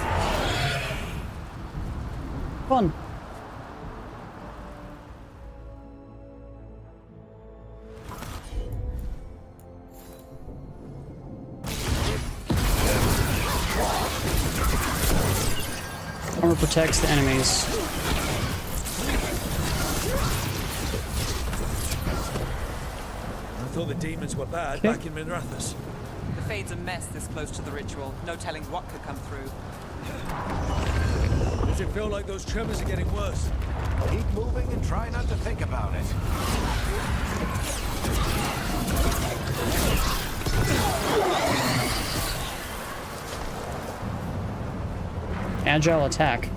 Fun. Armor protects the enemies. I thought the demons were bad back in Minrathous. The Fade's a mess this close to the ritual. No telling what could come through. Does it feel like those tremors are getting worse? Keep moving and try not to think about it. Agile attack.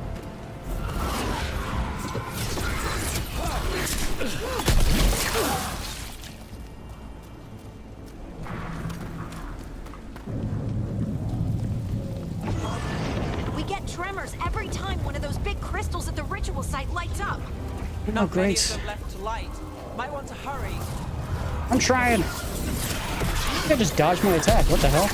We get tremors every time one of those big crystals at the ritual site lights up. Oh, Not many great. of them left to light. Might want to hurry. I'm trying. I just dodged my attack. What the hell?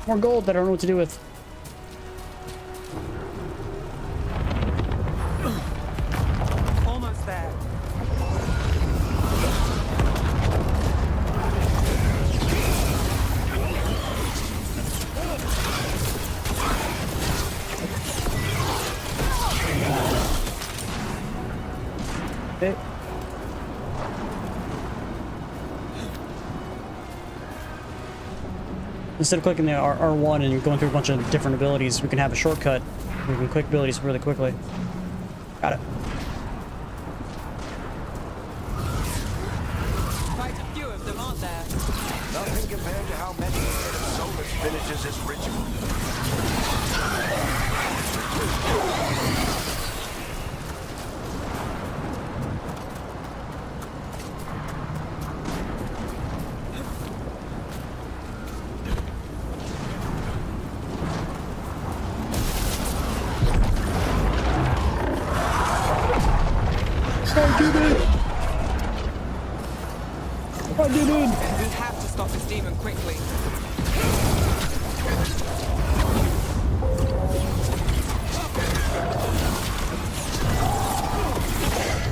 More gold that I don't know what to do with. Almost there. Okay. Instead of clicking the R1 and going through a bunch of different abilities, we can have a shortcut. We can click abilities really quickly. Got it. Quite a few of them, aren't there? Nothing compared to how many Solus finishes his ritual. I did it! We have to stop this demon quickly.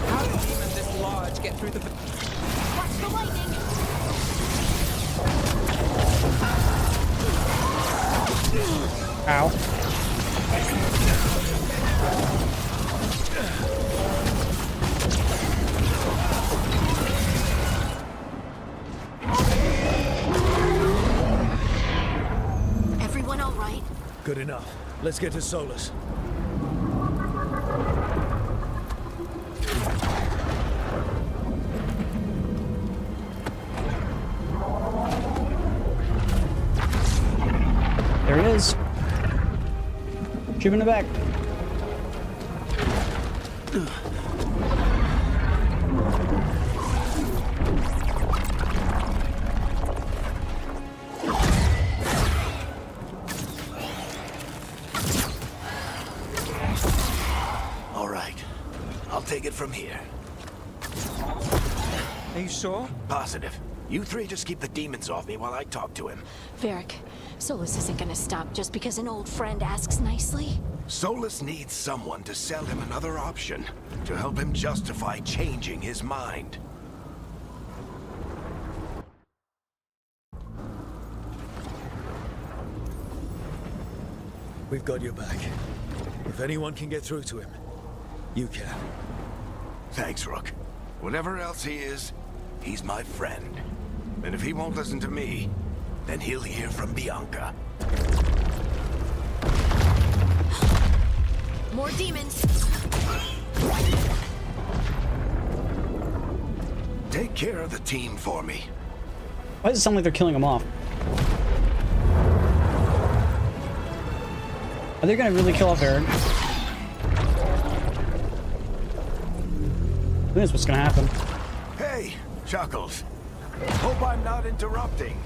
How did a demon this large get through the... Watch the lightning. Ow. Everyone all right? Good enough. Let's get to Solus. There he is. Shoot him in the back. All right. I'll take it from here. Are you sure? Positive. You three just keep the demons off me while I talk to him. Varric, Solus isn't gonna stop just because an old friend asks nicely. Solus needs someone to sell him another option, to help him justify changing his mind. We've got your back. If anyone can get through to him, you can. Thanks, Rook. Whatever else he is, he's my friend. And if he won't listen to me, then he'll hear from Bianca. More demons. Take care of the team for me. Why does it sound like they're killing him off? Are they gonna really kill off Eric? I think that's what's gonna happen. Hey, Chuckles. Hope I'm not interrupting.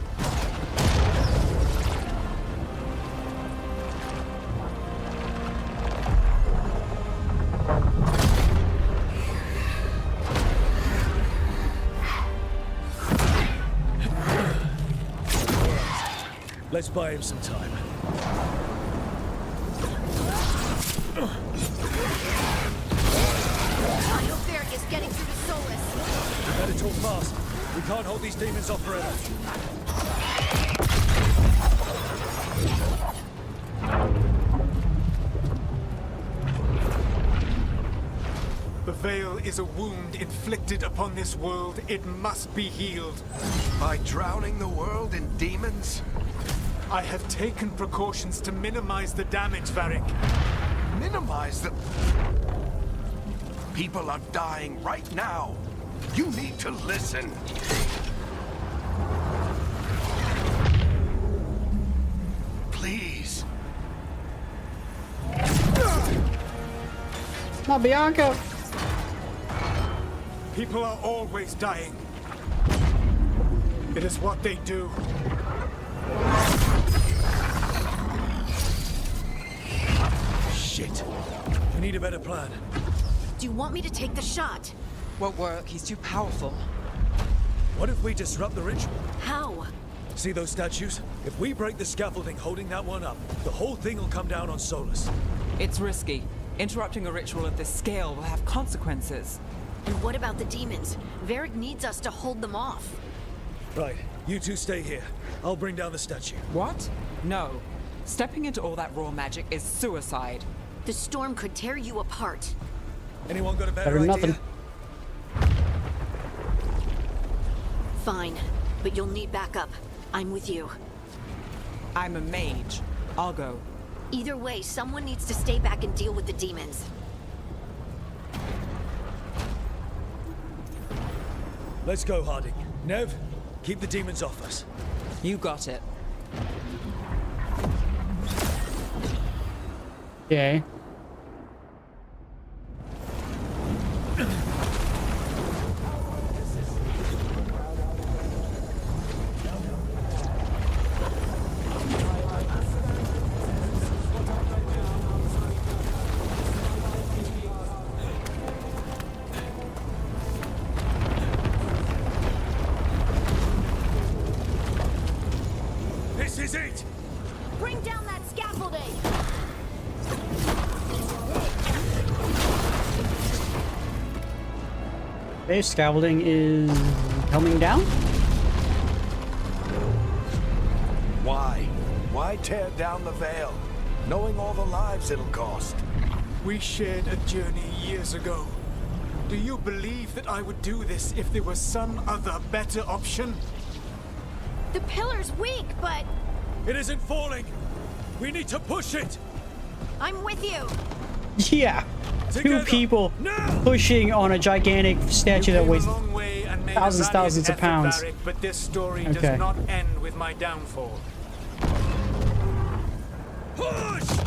Let's buy him some time. I hope Varric is getting through to Solus. We better talk fast. We can't hold these demons off forever. The Veil is a wound inflicted upon this world. It must be healed. By drowning the world in demons? I have taken precautions to minimize the damage, Varric. Minimize the... People are dying right now. You need to listen. Please. Not Bianca. People are always dying. It is what they do. Shit. We need a better plan. Do you want me to take the shot? Won't work. He's too powerful. What if we disrupt the ritual? How? See those statues? If we break the scaffolding holding that one up, the whole thing will come down on Solus. It's risky. Interrupting a ritual of this scale will have consequences. And what about the demons? Varric needs us to hold them off. Right, you two stay here. I'll bring down the statue. What? No. Stepping into all that raw magic is suicide. The storm could tear you apart. Anyone got a better Better idea? nothing. Fine, but you'll need backup. I'm with you. I'm a mage. I'll go. Either way, someone needs to stay back and deal with the demons. Let's go, Harding. Nev, keep the demons off us. You got it. Okay. This is it! Bring down that scaffolding! Okay, scaffolding is coming down. Why? Why tear down the Veil, knowing all the lives it'll cost? We shared a journey years ago. Do you believe that I would do this if there was some other better option? The pillar's weak, but It isn't falling! We need to push it! I'm with you. Yeah. Two Together. people Now! pushing on a gigantic statue You that came weighs a long way and made a thousands valiant of effort, pounds. Varric, but this story Okay. does not end with my downfall. Push!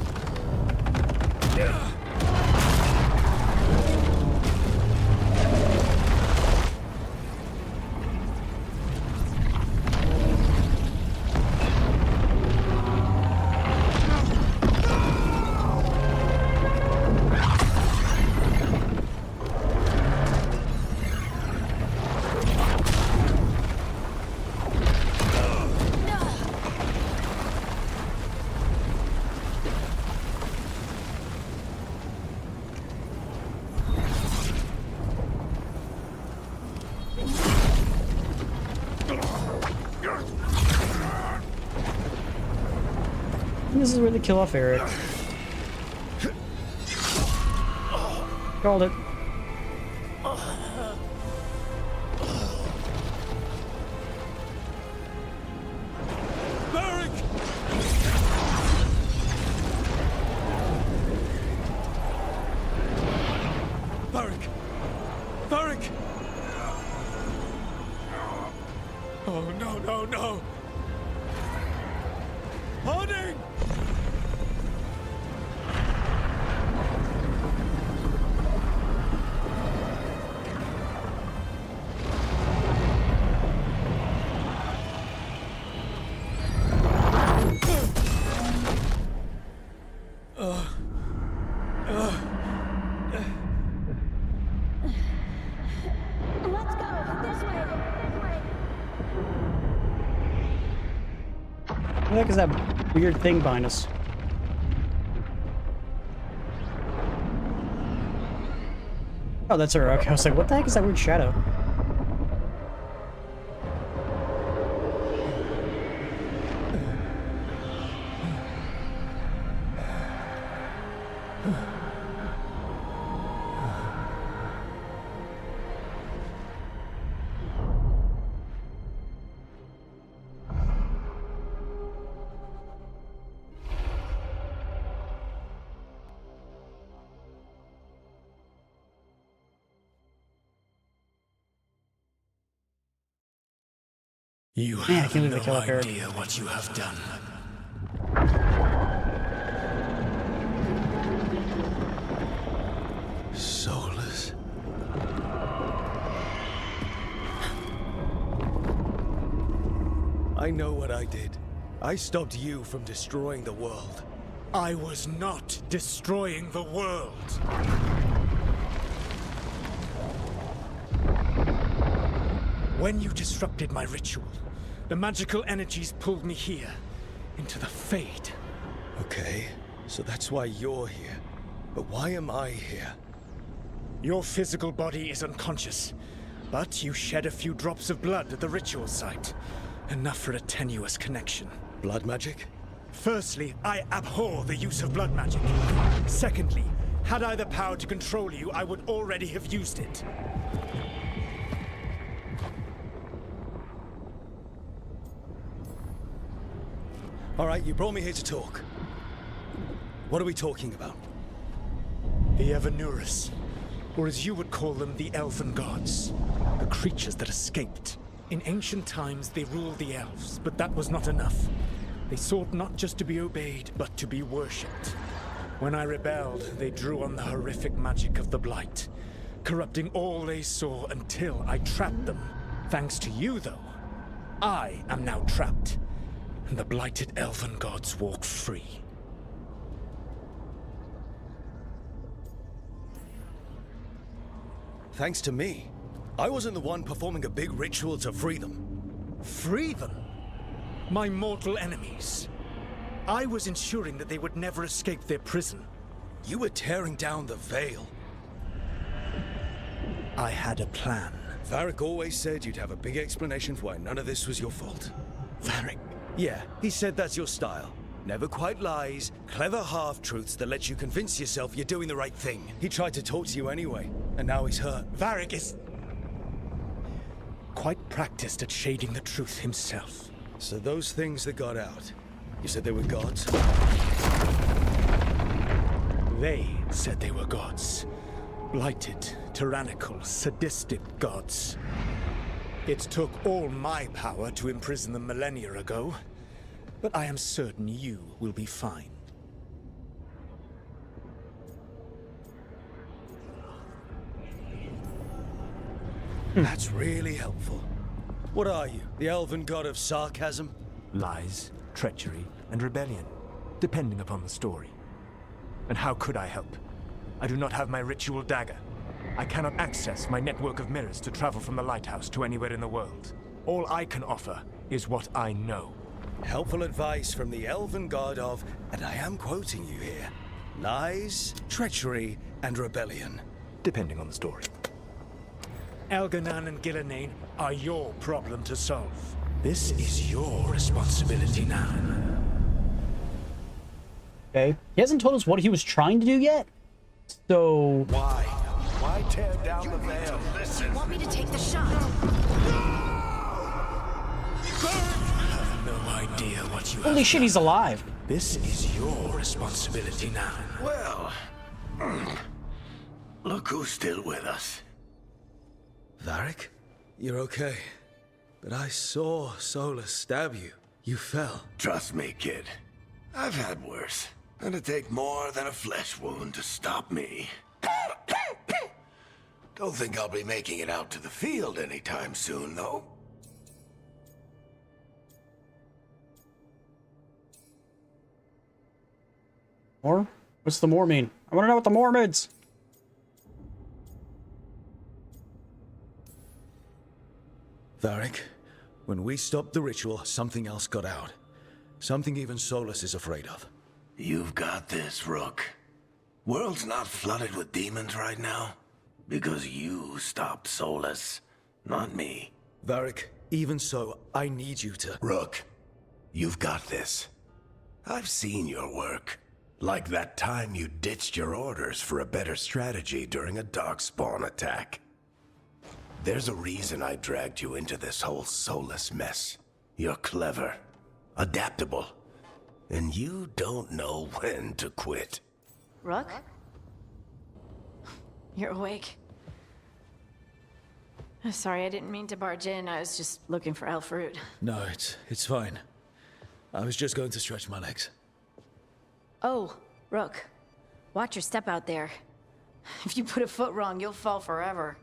This is where they kill off Eric. Called it. Varric! Varric! Varric! Oh, no, no, no! Harding! Let's go this way. What the heck is that weird thing behind us? Oh, that's her. Okay, I was like, what the heck is that weird shadow? You Man, I have can't believe they no killed off Eric. idea what you have done. Soulless. I know what I did. I stopped you from destroying the world. I was not destroying the world. When you disrupted my ritual, the magical energies pulled me here, into the Fade. Okay, so that's why you're here. But why am I here? Your physical body is unconscious, but you shed a few drops of blood at the ritual site. Enough for a tenuous connection. Blood magic? Firstly, I abhor the use of blood magic. Secondly, had I the power to control you, I would already have used it. All right, you brought me here to talk. What are we talking about? The Evanurus, or as you would call them, the Elven Gods. The creatures that escaped. In ancient times, they ruled the elves, but that was not enough. They sought not just to be obeyed, but to be worshipped. When I rebelled, they drew on the horrific magic of the Blight, corrupting all they saw until I trapped them. Thanks to you, though, I am now trapped, and the blighted Elven Gods walk free. Thanks to me. I wasn't the one performing a big ritual to free them. Free them? My mortal enemies. I was ensuring that they would never escape their prison. You were tearing down the Veil. I had a plan. Varric always said you'd have a big explanation for why none of this was your fault. Varric? Yeah, he said that's your style. Never quite lies, clever half-truths that let you convince yourself you're doing the right thing. He tried to talk to you anyway, and now he's hurt. Varric is quite practiced at shading the truth himself. So those things that got out, you said they were gods? They said they were gods. Blighted, tyrannical, sadistic gods. It took all my power to imprison them millennia ago, but I am certain you will be fine. That's really helpful. What are you, the elven god of sarcasm? Lies, treachery, and rebellion, depending upon the story. And how could I help? I do not have my ritual dagger. I cannot access my network of mirrors to travel from the lighthouse to anywhere in the world. All I can offer is what I know. Helpful advice from the elven god of, and I am quoting you here, lies, treachery, and rebellion. Depending on the story. Elganan and Gillenane are your problem to solve. This is your responsibility now. Okay. He hasn't told us what he was trying to do yet. So... Why? Why tear down the veil? You want me to take the shot? I have no idea what you Holy have shit, done. he's alive. This is your responsibility now. Well, look who's still with us. Varric? You're okay. But I saw Solus stab you. You fell. Trust me, kid. I've had worse. It'd take more than a flesh wound to stop me. Don't think I'll be making it out to the field anytime soon, though. More? What's the more mean? I want to know what the Mormons. Varric, when we stopped the ritual, something else got out. Something even Solus is afraid of. You've got this, Rook. World's not flooded with demons right now. Because you stopped Solus, not me. Varric, even so, I need you to... Rook, you've got this. I've seen your work. Like that time you ditched your orders for a better strategy during a darkspawn attack. There's a reason I dragged you into this whole Solus mess. You're clever, adaptable, and you don't know when to quit. Rook? You're awake. Sorry, I didn't mean to barge in. I was just looking for elf fruit. No, it's fine. I was just going to stretch my legs. Oh, Rook. Watch your step out there. If you put a foot wrong, you'll fall forever.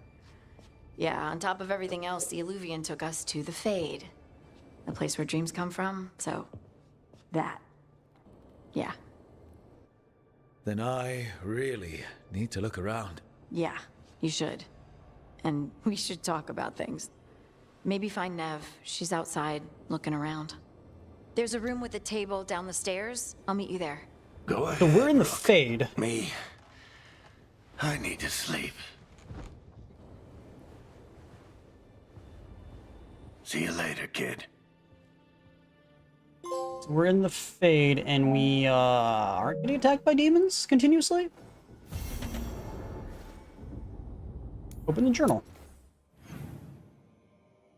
Yeah, on top of everything else, the Illuvian took us to the Fade. The place where dreams come from, so... that. Yeah. Then I really need to look around. Yeah, you should. And we should talk about things. Maybe find Nev. She's outside, looking around. There's a room with a table down the stairs. I'll meet you there. Go ahead. So we're in the Fade. Me, I need to sleep. See you later, kid. So we're in the Fade, and we aren't getting attacked by demons continuously. Open the journal.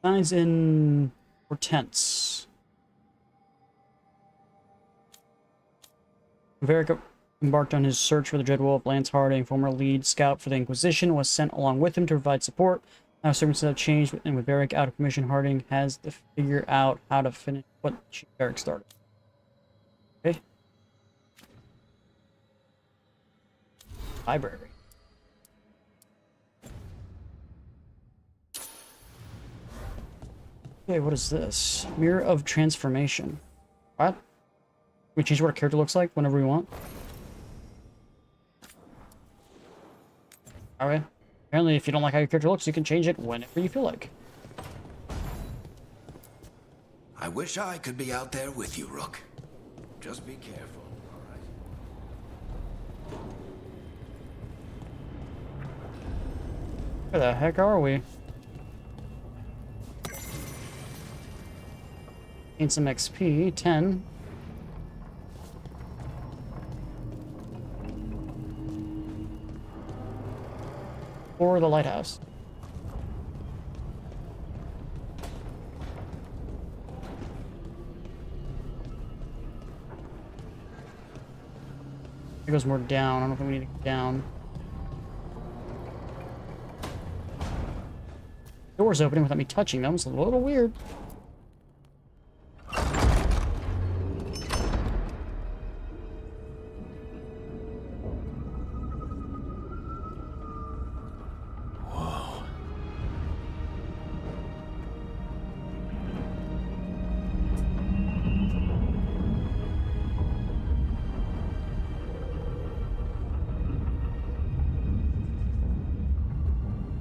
Signs in Hortense. Varric embarked on his search for the Dreadwolf. Lance Harding, former lead scout for the Inquisition, was sent along with him to provide support. Now circumstances have changed, and with Varric out of commission, Harding has to figure out how to finish what Varric started. Okay. Library. Okay, what is this? Mirror of Transformation. What? We change what our character looks like whenever we want? Alright. Apparently, if you don't like how your character looks, you can change it whenever you feel like. I wish I could be out there with you, Rook. Just be careful, all right? Where the heck are we? Gain some XP, 10. Or the lighthouse. It goes more down. I don't think we need to go down. Doors opening without me touching them. It's a little weird.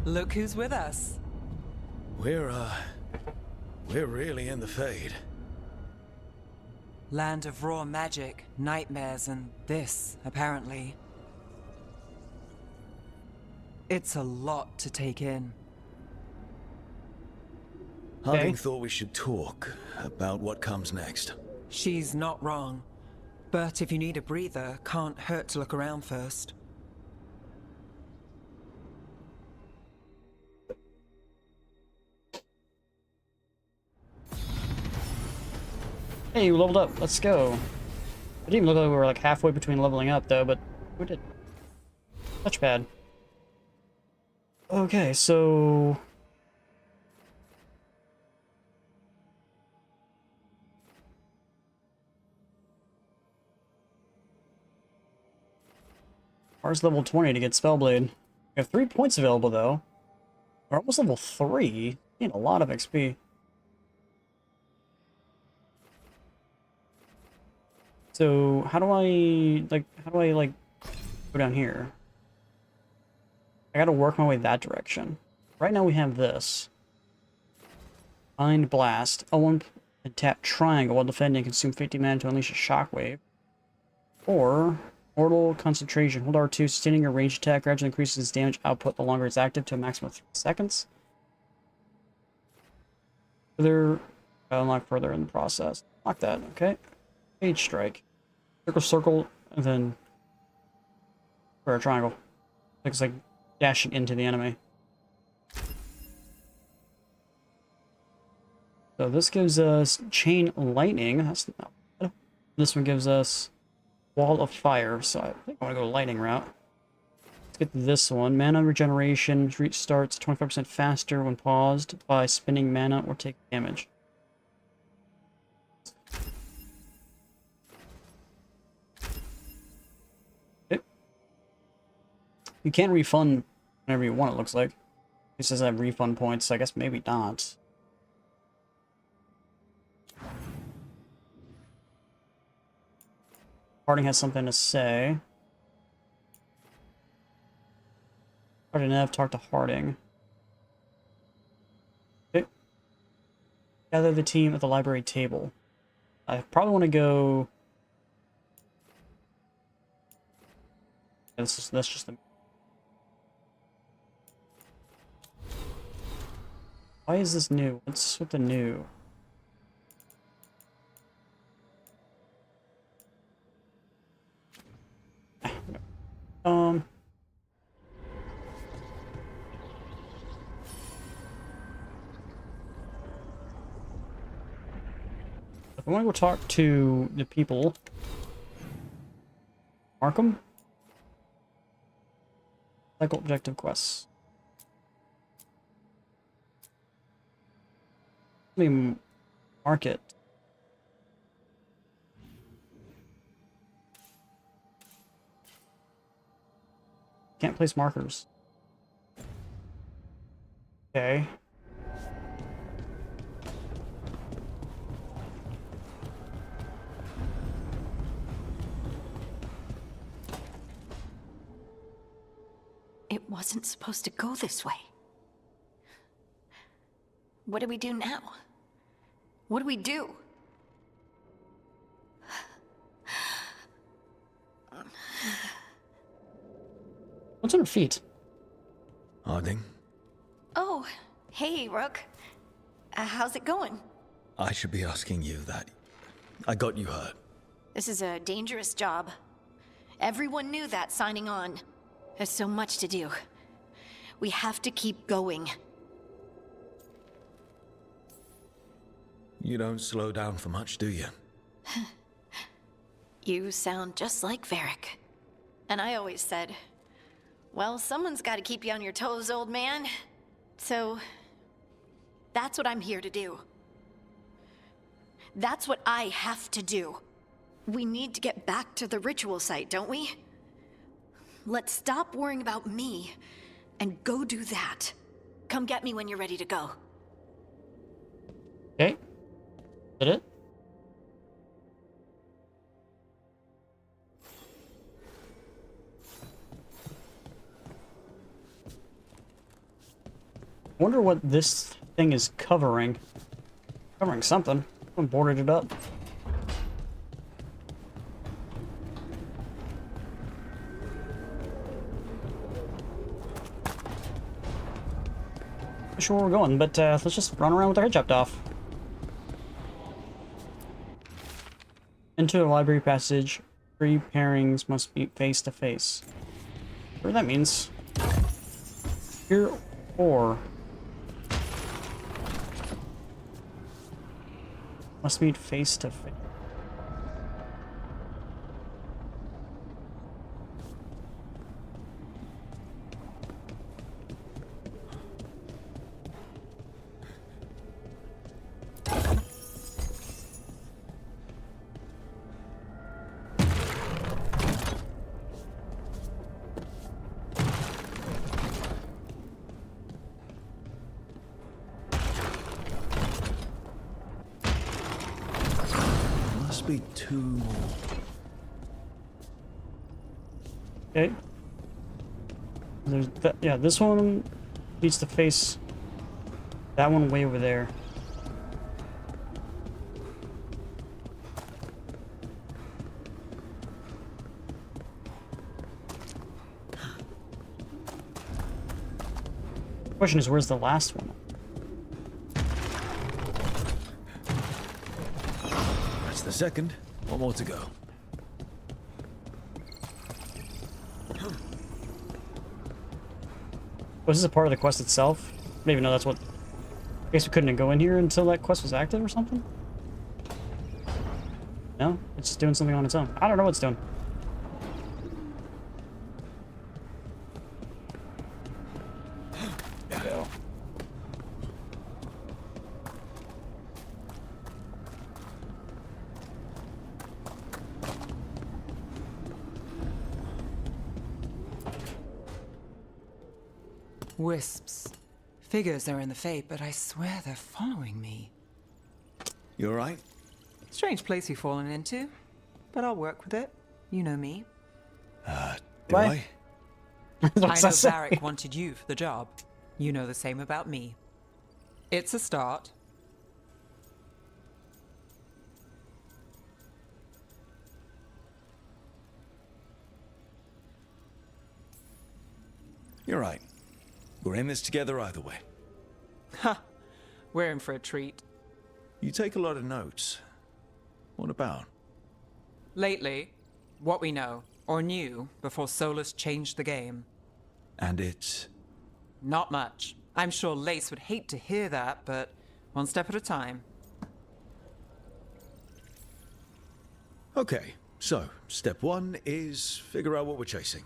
Look who's with us. We're really in the Fade. Land of raw magic, nightmares, and this, apparently. It's a lot to take in. Harding thought we should talk about what comes next. She's not wrong. But if you need a breather, can't hurt to look around first. Hey, we leveled up. Let's go. It didn't even look like we were like halfway between leveling up though, but we did. Touchpad. Okay, so... Ours level 20 to get Spellblade. We have 3 points available though. We're almost level 3. Need a lot of XP. So how do I Go down here. I gotta work my way that direction. Right now we have this. Mind Blast. L1 and tap triangle while defending. Consume 50 mana to unleash a shockwave. Or Mortal Concentration. Hold R2, sustaining your range attack gradually increases its damage output the longer it's active to a maximum of 3 seconds. Further, unlock further in the process. Lock that, okay. Page Strike. Circle, circle, and then for a triangle. Looks like dashing into the enemy. So this gives us Chain Lightning. That's not bad. This one gives us Wall of Fire. So I think I want to go lightning route. Let's get this one. Mana regeneration restarts 25% faster when paused by spending mana or take damage. You can refund whenever you want, it looks like. It says I have refund points, so I guess maybe not. Harding has something to say. Harding Nev, talk to Harding. Okay. Gather the team at the library table. I probably want to go... That's just the... Why is this new? What's with the new? If I want to go talk to the people, Markham? Cycle objective quests. Let me mark it. Can't place markers. Okay. It wasn't supposed to go this way. What do we do now? What do we do? What's on her feet? Harding, Oh, hey, Rook. How's it going? I should be asking you that. I got you hurt. This is a dangerous job. Everyone knew that signing on. There's so much to do. We have to keep going. You don't slow down for much, do you? You sound just like Varric. And I always said, well, someone's got to keep you on your toes, old man. So, that's what I'm here to do. That's what I have to do. We need to get back to the ritual site, don't we? Let's stop worrying about me and go do that. Come get me when you're ready to go. Okay. Did it? I wonder what this thing is covering. Covering something. Someone boarded it up. Not sure where we're going, but let's just run around with our head chopped off. Into the library passage. 3 pairings must be face to face. Whatever that means. Here or must meet face to face. Must be 2 more. Okay. There's that, yeah, this one needs to face that one way over there. Question is, where's the last one? That's the second. One more to go. Was this a part of the quest itself? I don't even know that's what... I guess we couldn't go in here until that quest was active or something? No? It's just doing something on its own. I don't know what it's doing. There we go. Wisps. Figures are in the Fate, but I swear they're following me. You alright? Strange place you've fallen into, but I'll work with it. You know me. Do I? I know What's that say? Varric wanted you for the job. You know the same about me. It's a start. You're right. We're in this together either way. Ha! We're in for a treat. You take a lot of notes. What about? Lately, what we know, or knew, before Solus changed the game. And it's... Not much. I'm sure Lace would hate to hear that, but one step at a time. Okay, so step one is figure out what we're chasing.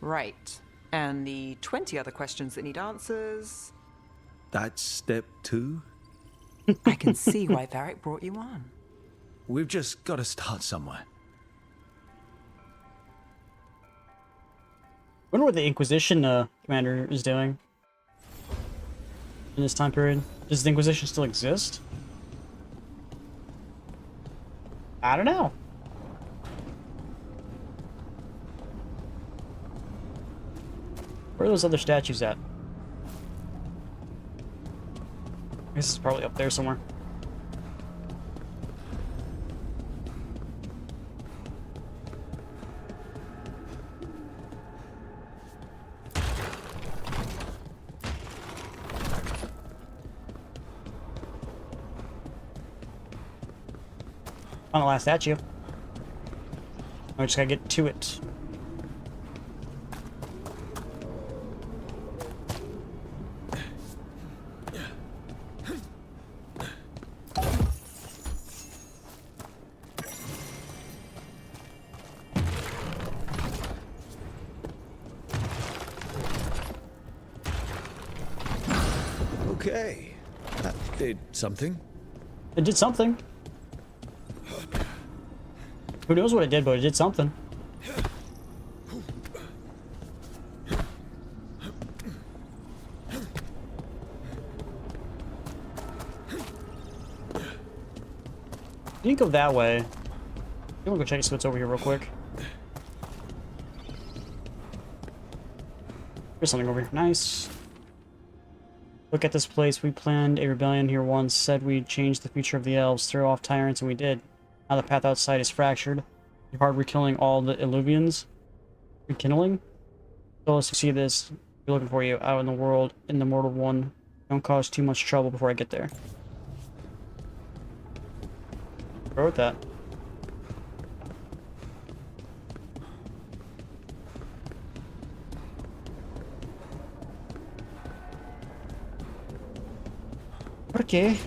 Right. And the 20 other questions that need answers... That's step two? I can see why Varric brought you on. We've just got to start somewhere. Wonder what the Inquisition commander is doing in this time period. Does the Inquisition still exist? I don't know. Where are those other statues at? I guess it's probably up there somewhere. On the last statue. I just gotta get to it. Okay, that did something. It did something. Who knows what it did, but it did something. You can go that way. You want to go check what's over here real quick. There's something over here. Nice. Look at this place. We planned a rebellion here once, said we'd change the future of the elves, throw off tyrants, and we did. Now the path outside is fractured. You're hard rekilling all the Illuvians. Rekindling? So let's see this. We're looking for you out in the world, in the mortal one. Don't cause too much trouble before I get there. I wrote that. Okay.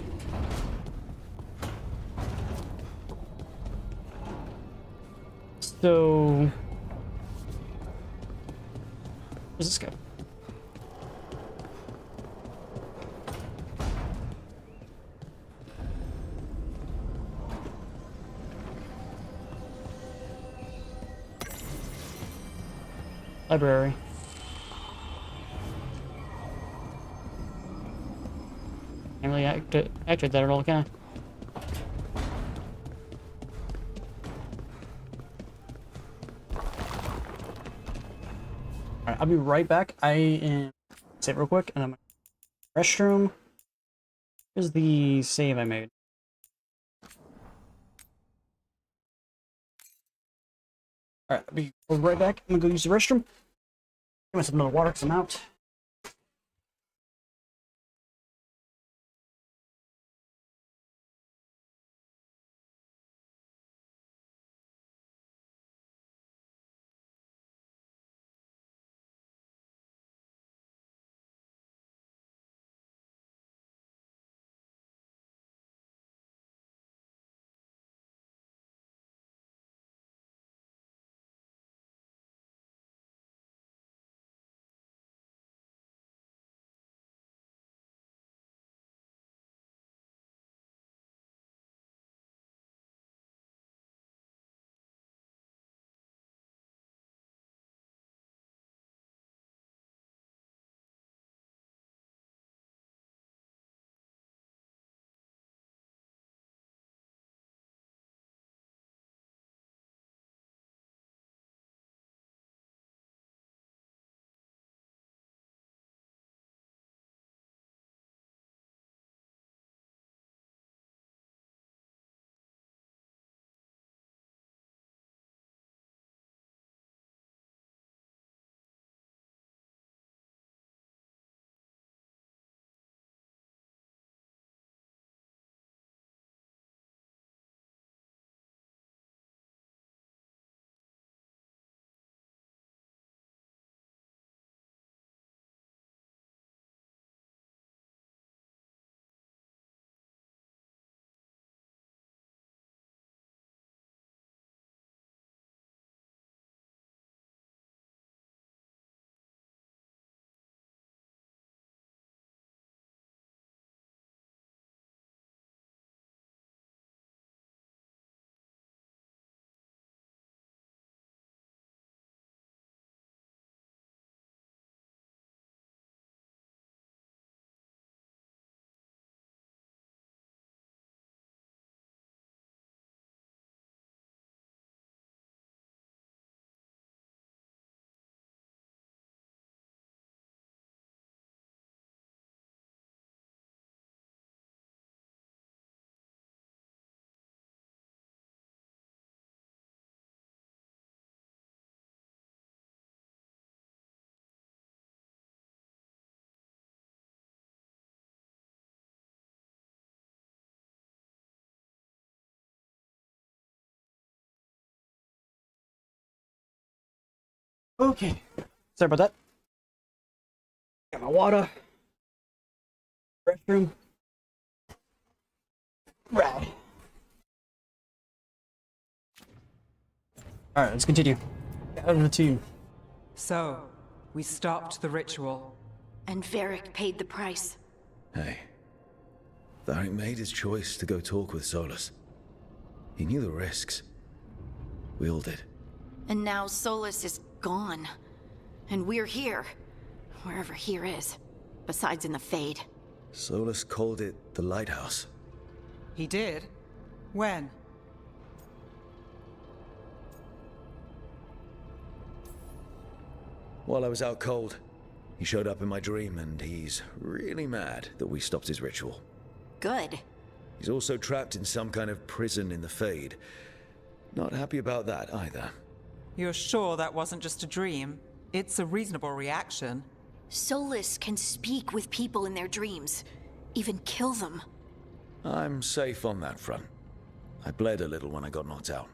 So... Where's this go? Library. Can't really activate that at all, can I? Alright, I'll be right back. I am save real quick, and I'm restroom. Here's the save I made. Alright, I'll be right back. I'm gonna go use the restroom. Give myself another water because I'm out. Okay. Sorry about that. Got my water. Restroom. Right. Alright, let's continue. Out of the team. So, we stopped the ritual. And Varric paid the price. Hey. Varric made his choice to go talk with Solus. He knew the risks. We all did. And now Solus is gone. And we're here. Wherever here is. Besides in the Fade. Solus called it the Lighthouse. He did? When? While I was out cold, he showed up in my dream, and he's really mad that we stopped his ritual. Good. He's also trapped in some kind of prison in the Fade. Not happy about that either. You're sure that wasn't just a dream? It's a reasonable reaction. Solus can speak with people in their dreams. Even kill them. I'm safe on that front. I bled a little when I got knocked out.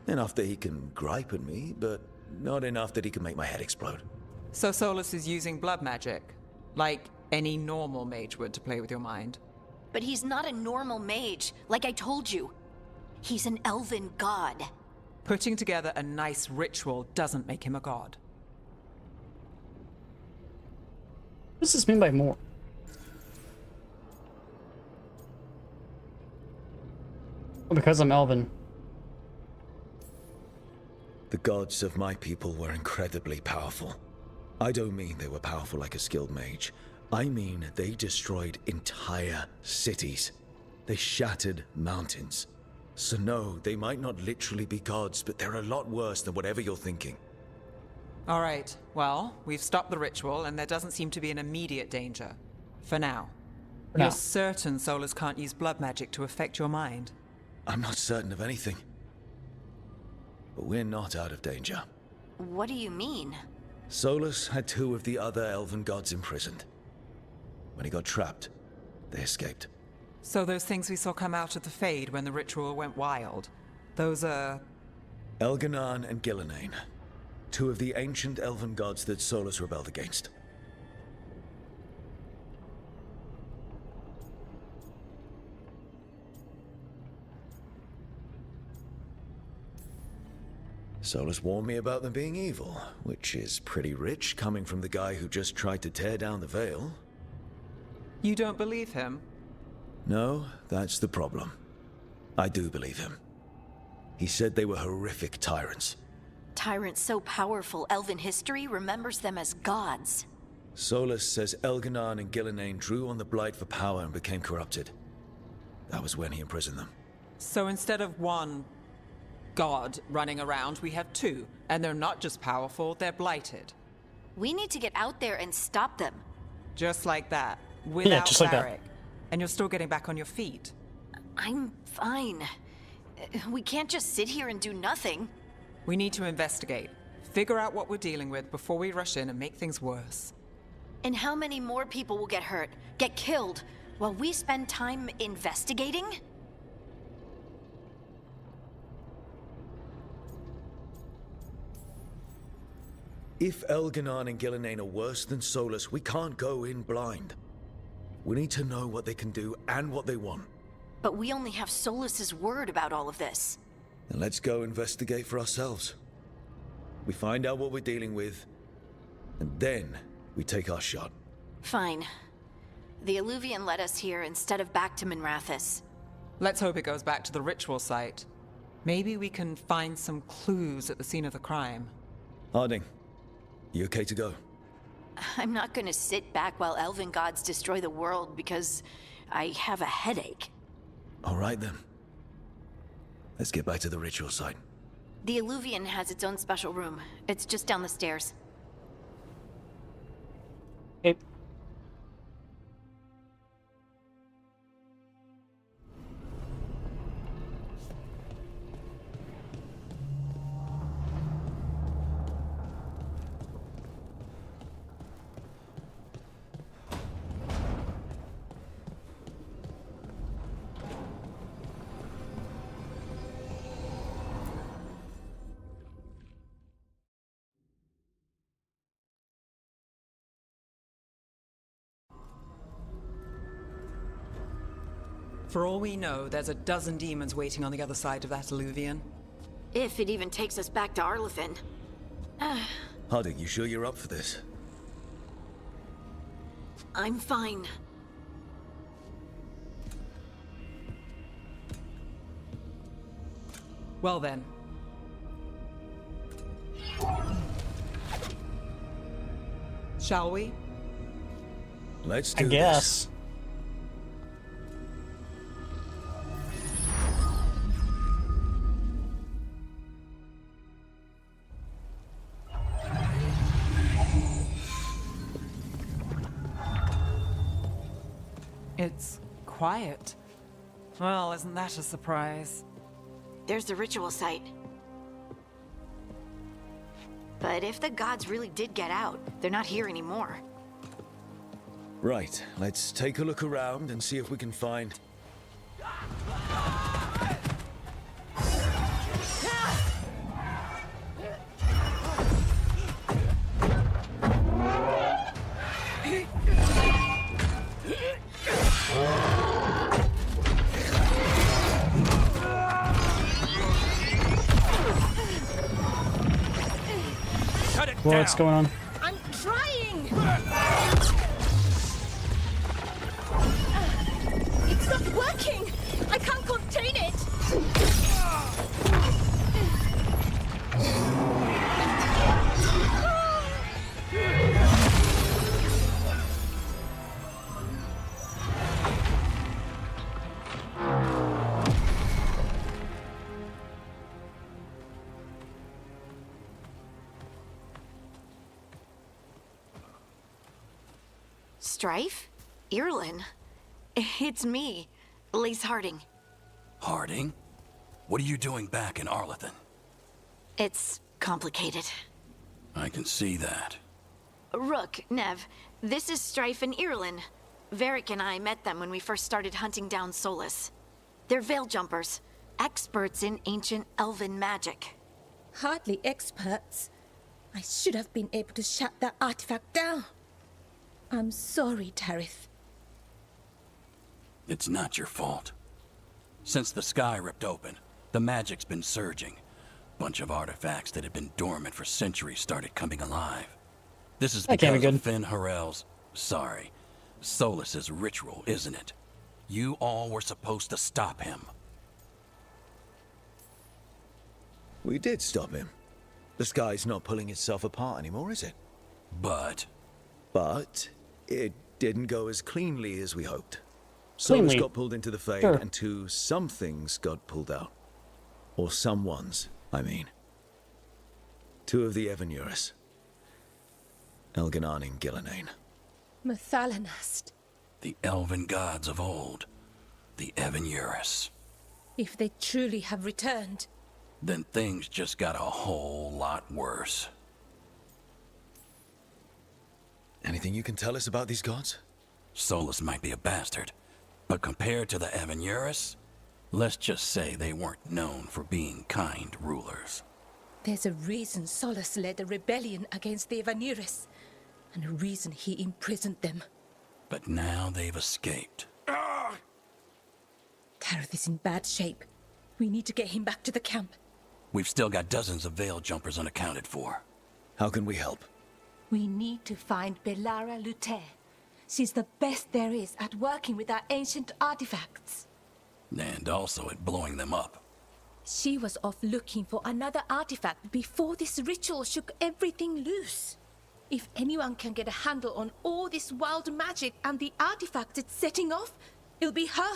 Enough that he can gripe at me, but not enough that he can make my head explode. So Solus is using blood magic? Like any normal mage would to play with your mind? But he's not a normal mage, like I told you. He's an elven god. Putting together a nice ritual doesn't make him a god. What does this mean by more? Oh, because I'm elven. The gods of my people were incredibly powerful. I don't mean they were powerful like a skilled mage. I mean they destroyed entire cities. They shattered mountains. So no, they might not literally be gods, but they're a lot worse than whatever you're thinking. All right, well, we've stopped the ritual, and there doesn't seem to be an immediate danger. For now. now. You're certain Solus can't use blood magic to affect your mind? I'm not certain of anything. But we're not out of danger. What do you mean? Solus had 2 of the other elven gods imprisoned. When he got trapped, they escaped. So those things we saw come out of the Fade when the ritual went wild, those are... Elganan and Gillenane, 2 of the ancient elven gods that Solus rebelled against. Solus warned me about them being evil, which is pretty rich coming from the guy who just tried to tear down the veil. You don't believe him? No, that's the problem. I do believe him. He said they were horrific tyrants. Tyrants so powerful, elven history remembers them as gods. Solus says Elganan and Gillenane drew on the Blight for power and became corrupted. That was when he imprisoned them. So instead of one god running around, we have 2. And they're not just powerful, they're blighted. We need to get out there and stop them. Just like that. Without just like that. Varric. And you're still getting back on your feet. I'm fine. We can't just sit here and do nothing. We need to investigate. Figure out what we're dealing with before we rush in and make things worse. And how many more people will get hurt, get killed, while we spend time investigating? If Elganan and Gillenane are worse than Solus, we can't go in blind. We need to know what they can do and what they want. But we only have Solus's word about all of this. Then let's go investigate for ourselves. We find out what we're dealing with, and then we take our shot. Fine. The Illuvian led us here instead of back to Minrathous. Let's hope it goes back to the ritual site. Maybe we can find some clues at the scene of the crime. Harding, you okay to go? I'm not gonna sit back while elven gods destroy the world because I have a headache. All right then. Let's get back to the ritual site. The Illuvian has its own special room. It's just down the stairs. Okay. For all we know, there's a dozen demons waiting on the other side of that Illuvian. If it even takes us back to Arlefin. Harding, you sure you're up for this? I'm fine. Well then. Shall we? Let's do I guess. It's quiet. Well, isn't that a surprise? There's the ritual site. But if the gods really did get out, they're not here anymore. Right, let's take a look around and see if we can find... What's going on? I'm trying! It's not working! I can't contain it! Strife? Irlin? It's me, Elise Harding. Harding? What are you doing back in Arlington? It's complicated. I can see that. Rook, Nev, this is Strife and Irlin. Varric and I met them when we first started hunting down Solus. They're veil jumpers, experts in ancient elven magic. Hardly experts. I should have been able to shut that artifact down. I'm sorry, Tarith. It's not your fault. Since the sky ripped open, the magic's been surging. Bunch of artifacts that had been dormant for centuries started coming alive. This is That can't be because of good. Finn Harel's... Sorry. Solus's ritual, isn't it? You all were supposed to stop him. We did stop him. The sky's not pulling itself apart anymore, is it? But it didn't go as cleanly as we hoped. Solus Cleanly. got pulled into the Fade, Sure. and some things got pulled out. Or someone's, I mean. 2 of the Evanurus. Elganan and Gillenane. Mathalanast. the elven gods of old, the Evanurus. If they truly have returned. Then things just got a whole lot worse. Anything you can tell us about these gods? Solus might be a bastard, but compared to the Evanurus, let's just say they weren't known for being kind rulers. There's a reason Solus led a rebellion against the Evanurus, and a reason he imprisoned them. But now they've escaped. Tareth is in bad shape. We need to get him back to the camp. We've still got dozens of veil jumpers unaccounted for. How can we help? We need to find Belara Luther. She's the best there is at working with our ancient artifacts. And also at blowing them up. She was off looking for another artifact before this ritual shook everything loose. If anyone can get a handle on all this wild magic and the artifacts it's setting off, it'll be her.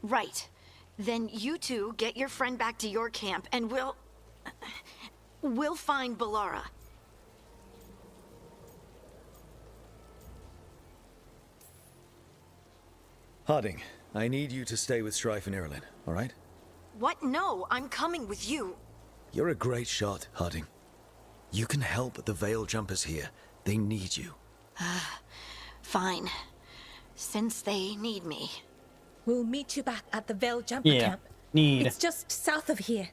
Right. Then you two get your friend back to your camp and we'll find Belara. Harding, I need you to stay with Strife and Irilyn, all right? What? No, I'm coming with you. You're a great shot, Harding. You can help the Veil Jumpers here. They need you. Fine. Since they need me. We'll meet you back at the Veil Jumper camp. Need. It's just south of here.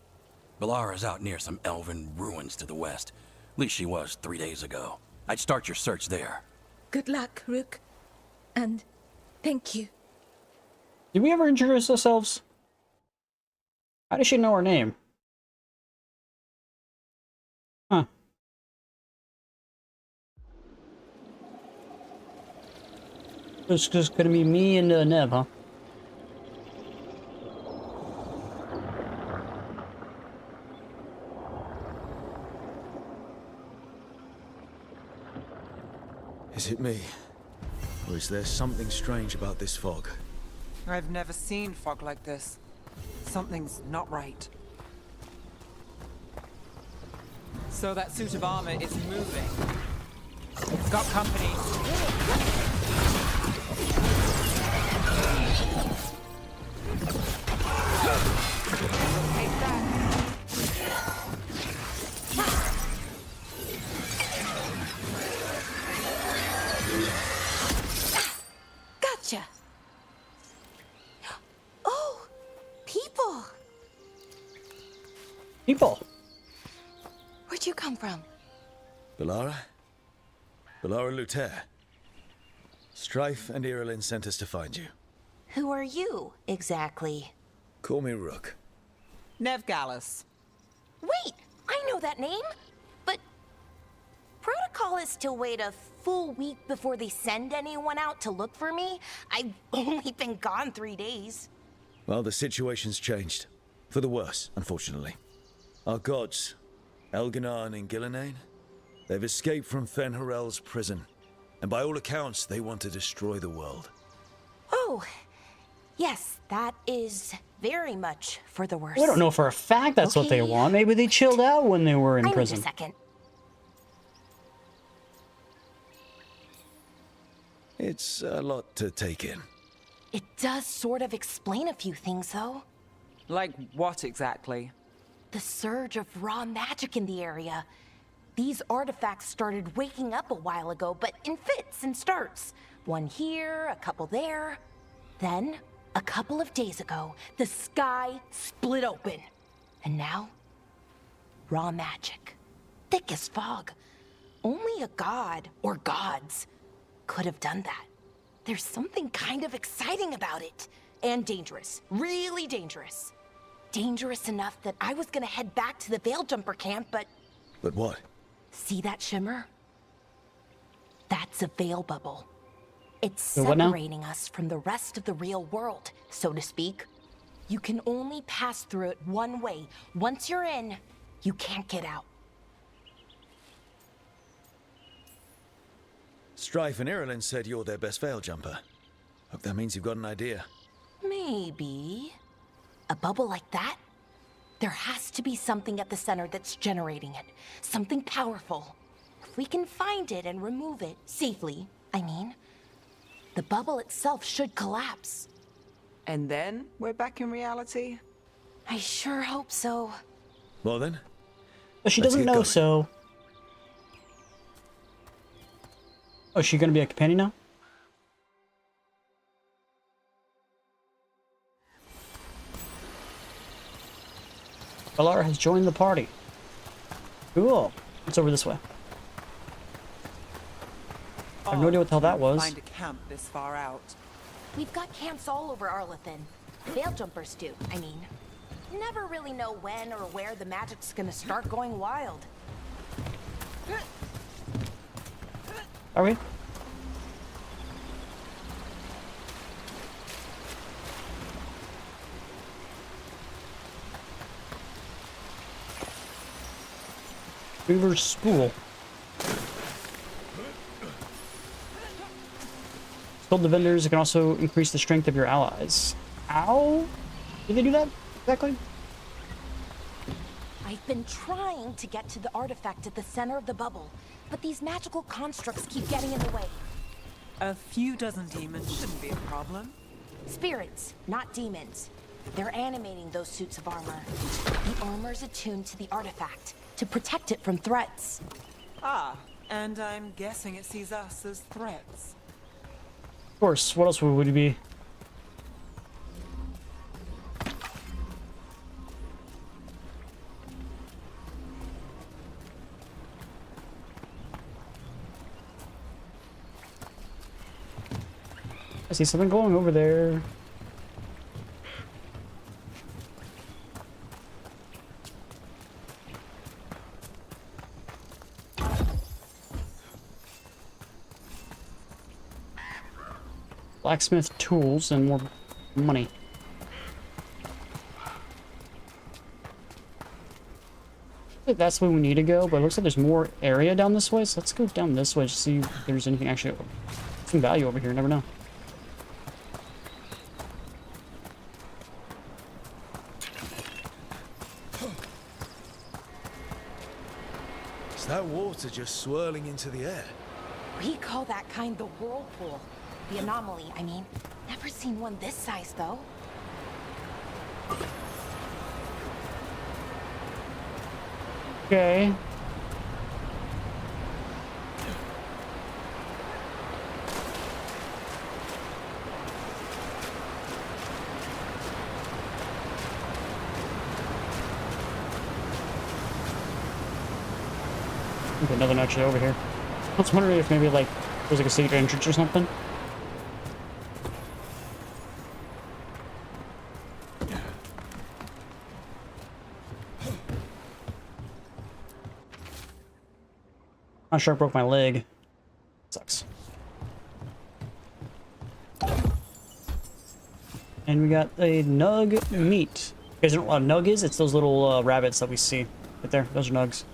Belara's out near some elven ruins to the west. At least she was 3 days ago. I'd start your search there. Good luck, Rook. And thank you. Did we ever introduce ourselves? How does she know our name? Huh. It's just gonna be me and Neb, huh? Is it me? Or is there something strange about this fog? I've never seen fog like this. Something's not right. So that suit of armor is moving. It's got company. Take that. Gotcha. Oh, people. People. Where'd you come from? Belara? Belara Luther. Strife and Irilyn sent us to find you. Who are you, exactly? Call me Rook. Nev Gallus. Wait, I know that name. But protocol is to wait a full week before they send anyone out to look for me. I've only been gone 3 days. Well, the situation's changed. For the worse, unfortunately. Our gods, Elganan and Gillenane, they've escaped from Fen'Harel's prison. And by all accounts, they want to destroy the world. Oh, yes, that is very much for the worse. We don't know for a fact that's what they Okay. want. Maybe they chilled out when they were in I prison. need a second. It's a lot to take in. It does sort of explain a few things, though. Like what exactly? The surge of raw magic in the area. These artifacts started waking up a while ago, but in fits and starts. One here, a couple there. Then, a couple of days ago, the sky split open. And now, raw magic. Thick as fog. Only a god, or gods, could have done that. There's something kind of exciting about it. And dangerous. Really dangerous. Dangerous enough that I was gonna head back to the Veil Jumper camp, but... But what? See that shimmer? That's a veil bubble. It's So what now? separating us from the rest of the real world, so to speak. You can only pass through it one way. Once you're in, you can't get out. Strife and Irulan said you're their best veil jumper. Hope that means you've got an idea. Maybe. A bubble like that? There has to be something at the center that's generating it. Something powerful. If we can find it and remove it, safely, I mean, the bubble itself should collapse. And then we're back in reality? I sure hope so. Well then, But she Let's doesn't get know, going. so... Oh, is she gonna be a companion now? Valar has joined the party. Cool. It's over this way. I have no idea what the hell that was. Find a camp this far out. We've got camps all over Arlathan. Veil jumpers do, I mean. Never really know when or where the magic's gonna start going wild. Are we? Weaver's Spool. Told the vendors it can also increase the strength of your allies. How did they do that exactly? I've been trying to get to the artifact at the center of the bubble, but these magical constructs keep getting in the way. A few dozen demons shouldn't be a problem. Spirits, not demons. They're animating those suits of armor. The armor's attuned to the artifact to protect it from threats. Ah, and I'm guessing it sees us as threats. Of course, what else would it be? I see something going over there. Blacksmith tools and more money. I think that's where we need to go, but it looks like there's more area down this way, so let's go down this way to see if there's anything actually some value over here. Never know. Is that water just swirling into the air? We call that kind the whirlpool. The anomaly, I mean. Never seen one this size, though. Okay. Okay, nothing actually over here. I was wondering if maybe like there's like a secret entrance or something. Not sure I broke my leg. Sucks. And we got a nug meat. You guys know what a nug is? It's those little rabbits that we see right there. Those are nugs.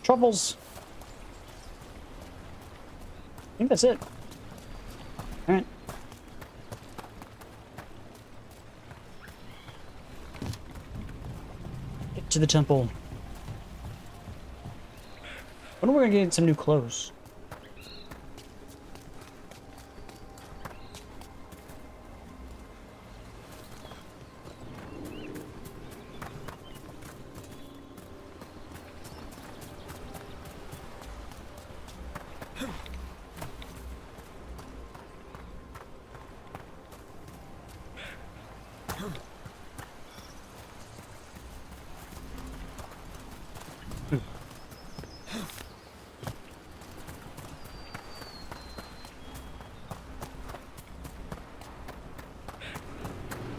Troubles. I think that's it. All right. to the temple. When are we gonna get some new clothes?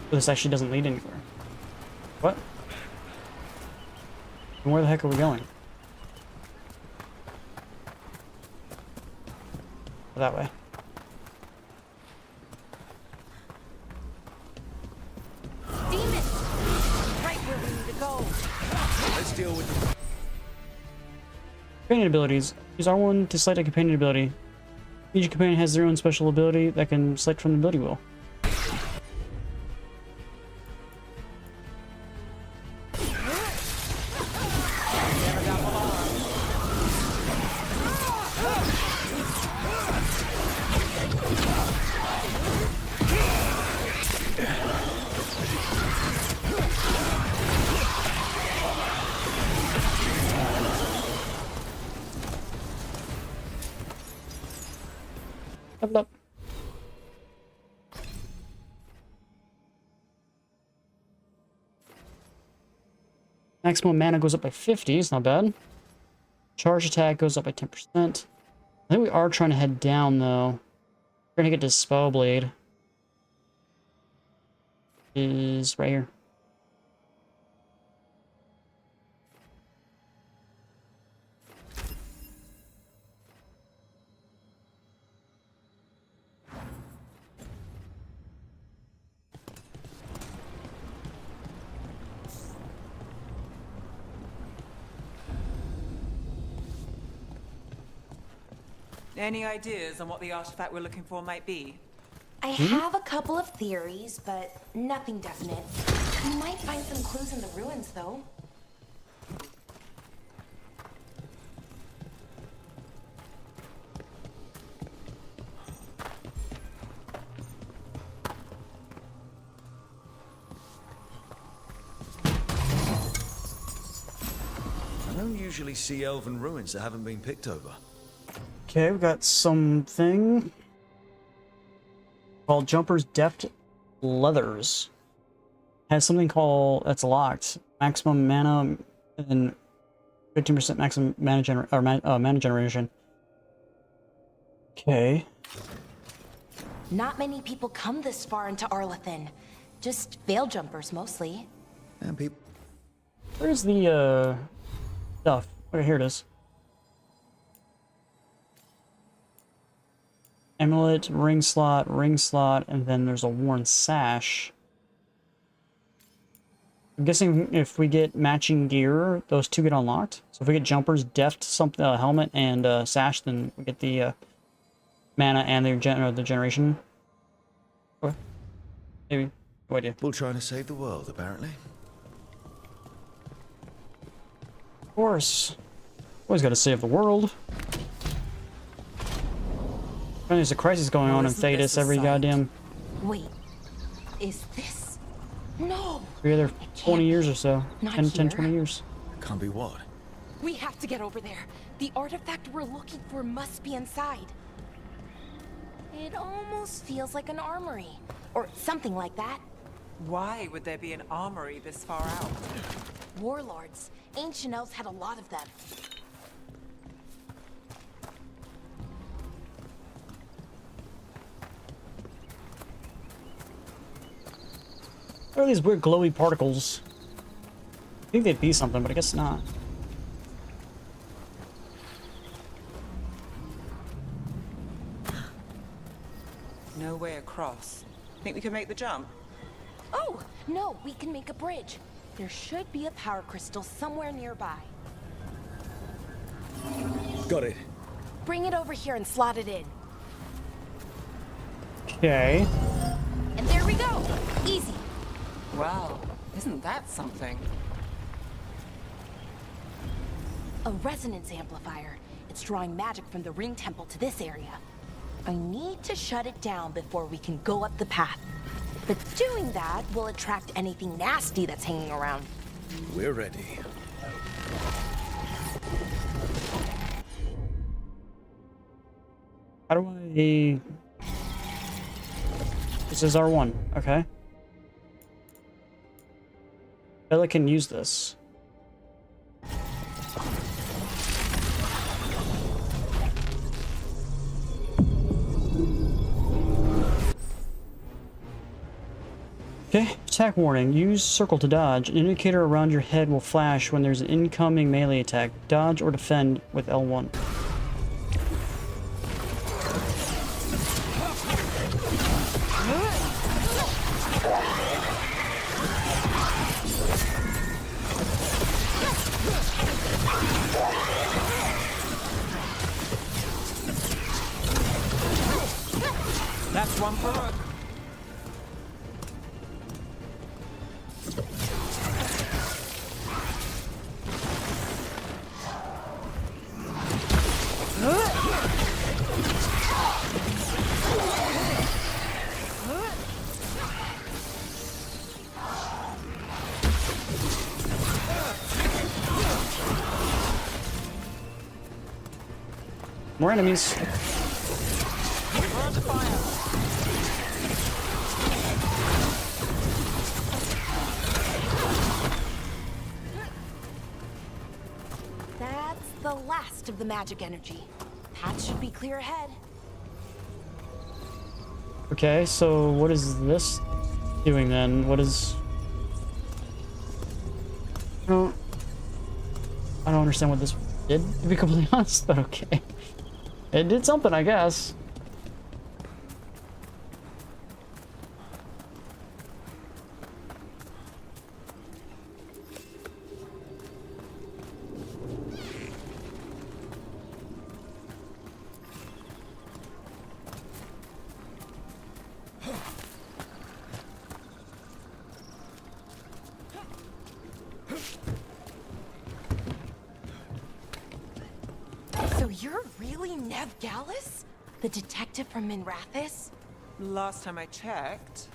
This actually doesn't lead anywhere. What? And where the heck are we going? That way. Demons! Right where we need to go. Let's deal with them. Companion abilities. Use R1 to select a companion ability. Each companion has their own special ability that can select from the ability wheel. Level up. Maximum mana goes up by 50, it's not bad. Charge attack goes up by 10%. I think we are trying to head down though. We're gonna get to Spellblade. Is right here. Any ideas on what the artifact we're looking for might be? I have a couple of theories, but nothing definite. We might find some clues in the ruins, though. I don't usually see elven ruins that haven't been picked over. Okay, we got something called Jumper's Deft Leathers. Has something called that's locked. Maximum mana and 15% maximum mana mana generation. Okay. Not many people come this far into Arlathan. Just veil jumpers, mostly. And people. Where's the stuff? Okay, here it is. Amulet, ring slot, and then there's a worn sash. I'm guessing if we get matching gear, those two get unlocked. So if we get jumpers, deft, something, helmet, and sash, then we get the mana and the generation. Okay. Maybe. No idea. People trying to save the world, apparently. Of course. Always got to save the world. There's a crisis going on in Thetis every goddamn... Wait, is this? No! every other 20 years or so. Not 10, here. 20 years. Can't be what? We have to get over there. The artifact we're looking for must be inside. It almost feels like an armory. Or something like that. Why would there be an armory this far out? Warlords. Ancient elves had a lot of them. What are these weird glowy particles? I think they'd be something, but I guess not. No way across. Think we can make the jump? Oh, no, we can make a bridge. There should be a power crystal somewhere nearby. Got it. Bring it over here and slot it in. Okay. And there we go. Easy. Wow, isn't that something? A resonance amplifier. It's drawing magic from the ring temple to this area. I need to shut it down before we can go up the path. But doing that will attract anything nasty that's hanging around. We're ready. How do I... This is R1, okay. Bella can use this. Okay, attack warning. Use circle to dodge. An indicator around your head will flash when there's an incoming melee attack. Dodge or defend with L1. That's one for Rook. More enemies. That's the last of the magic energy. Path should be clear ahead. Okay, so what is this doing then? What is... I don't understand what this did, to be completely honest, but okay. It did something, I guess. So you're really Nev Gallus? The detective from Minrathis? Last time I checked.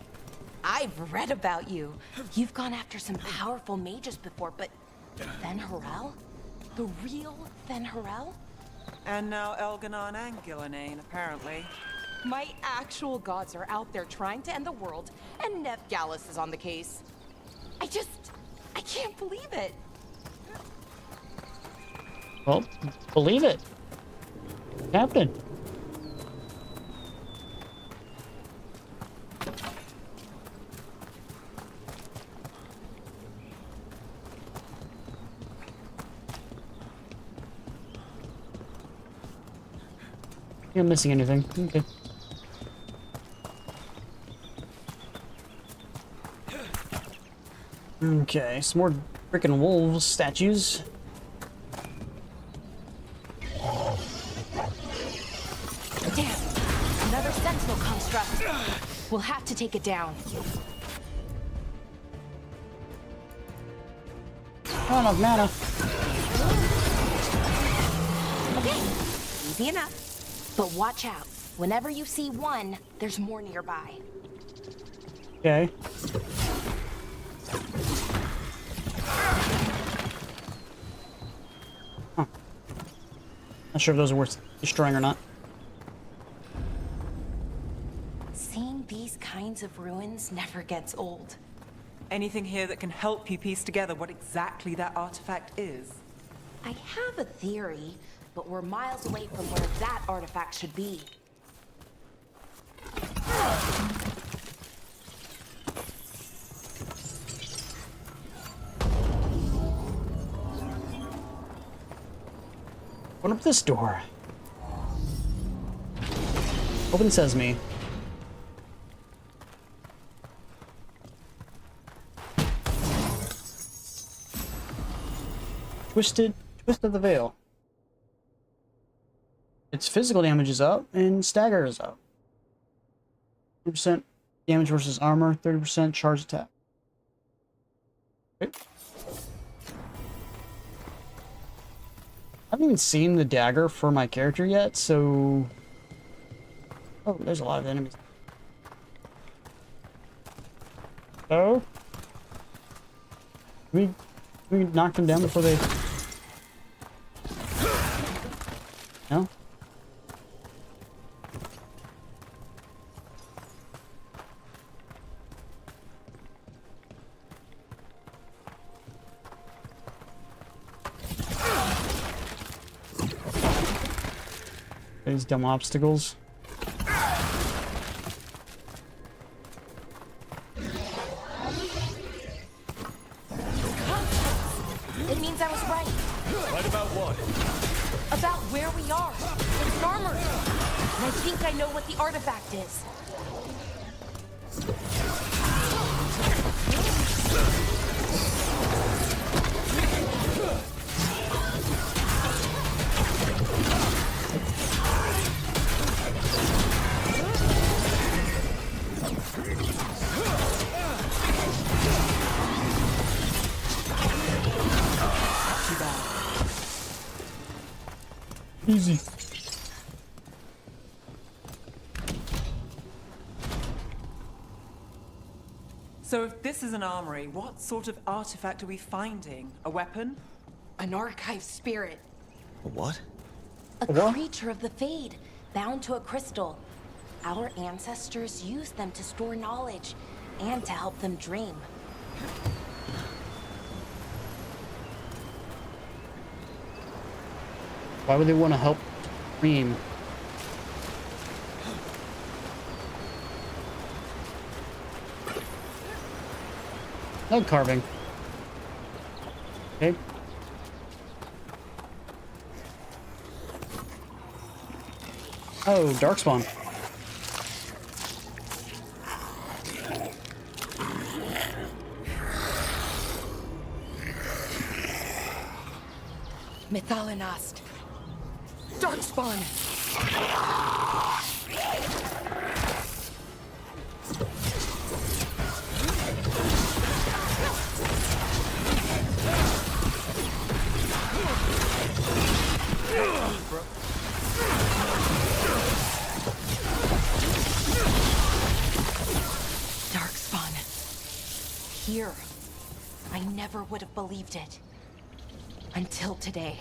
I've read about you. You've gone after some powerful mages before, but Fen Harel? The real Fen Harel? And now Elganon and Gillenane, apparently. My actual gods are out there trying to end the world, and Nev Gallus is on the case. I can't believe it. Well, believe it. Captain. You're missing anything. Okay. Okay, some more freaking wolves statues. Damn, another sentinel construct. We'll have to take it down. Not enough mana. Okay, easy enough. But watch out. Whenever you see one, there's more nearby. Okay. Huh. Not sure if those are worth destroying or not. Seeing these kinds of ruins never gets old. Anything here that can help you piece together what exactly that artifact is? I have a theory, but we're miles away from where that artifact should be. Open up this door. Open sesame. Twist of the Veil. Its physical damage is up and stagger is up. 30% damage versus armor, 30% charge attack. Okay. haven't even seen the dagger for my character yet, so... Oh, there's a lot of enemies. Oh? Can we knock them down before they... No? These dumb obstacles. It means I was right. Right about what? About where we are. It's an armory. And I think I know what the artifact is. Easy. So if this is an armory, what sort of artifact are we finding? A weapon? An archive spirit. A what? A creature of the Fade, bound to a crystal. Our ancestors used them to store knowledge and to help them dream. Why would they want to help dream? No carving. Okay. Oh, darkspawn. Mythalinast. Darkspawn. Darkspawn. Here. I never would have believed it. Until today.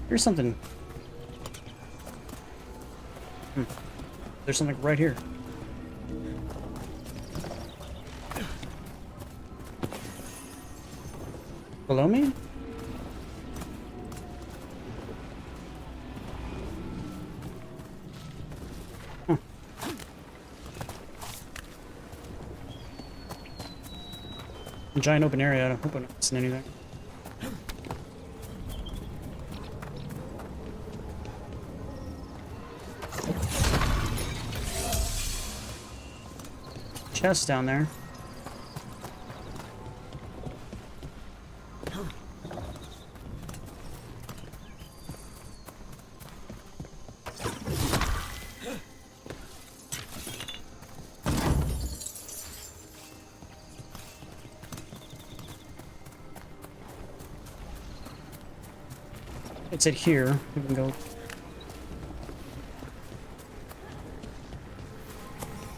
Here's something. There's something right here. Below me? Huh. A giant open area. I hope I'm not missing anything. Chest down there. It's at here. We can go.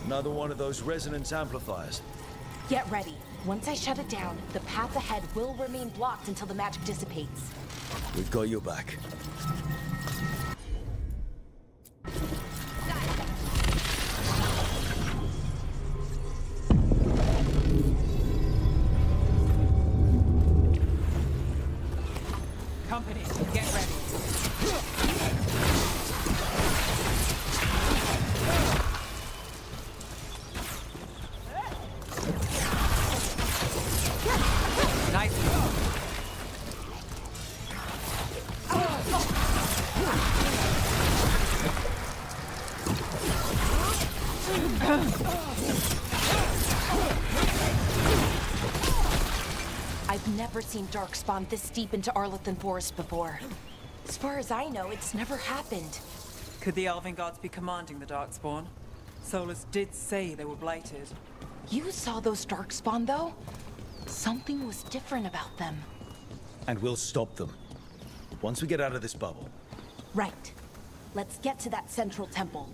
Another one of those resonance amplifiers. Get ready. Once I shut it down, the path ahead will remain blocked until the magic dissipates. We've got your back. Company, get ready. Nice. I've never seen Darkspawn this deep into Arlothan Forest before. As far as I know, it's never happened. Could the Elven Gods be commanding the Darkspawn? Solus did say they were blighted. You saw those Darkspawn, though? Something was different about them. And we'll stop them. Once we get out of this bubble. Right. Let's get to that central temple.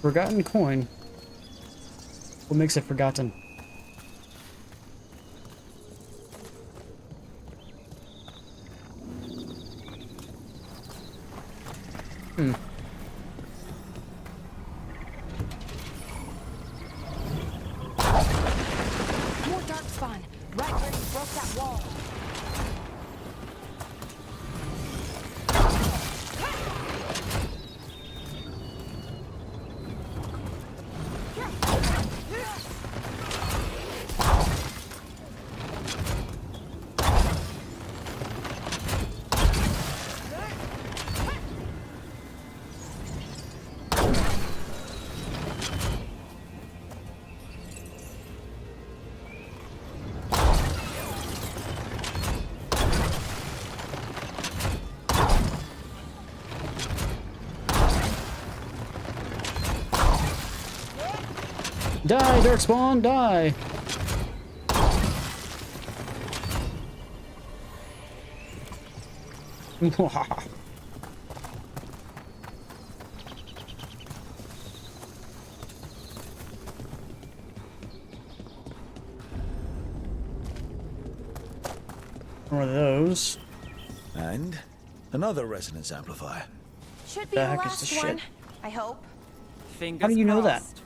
Forgotten coin. What makes it forgotten? More Darkspawn. Right where you broke that wall. Die, Darkspawn, die! One of those. And another resonance amplifier. Should be The the heck is last this one, shit? I hope. Fingers How do you know that? crossed.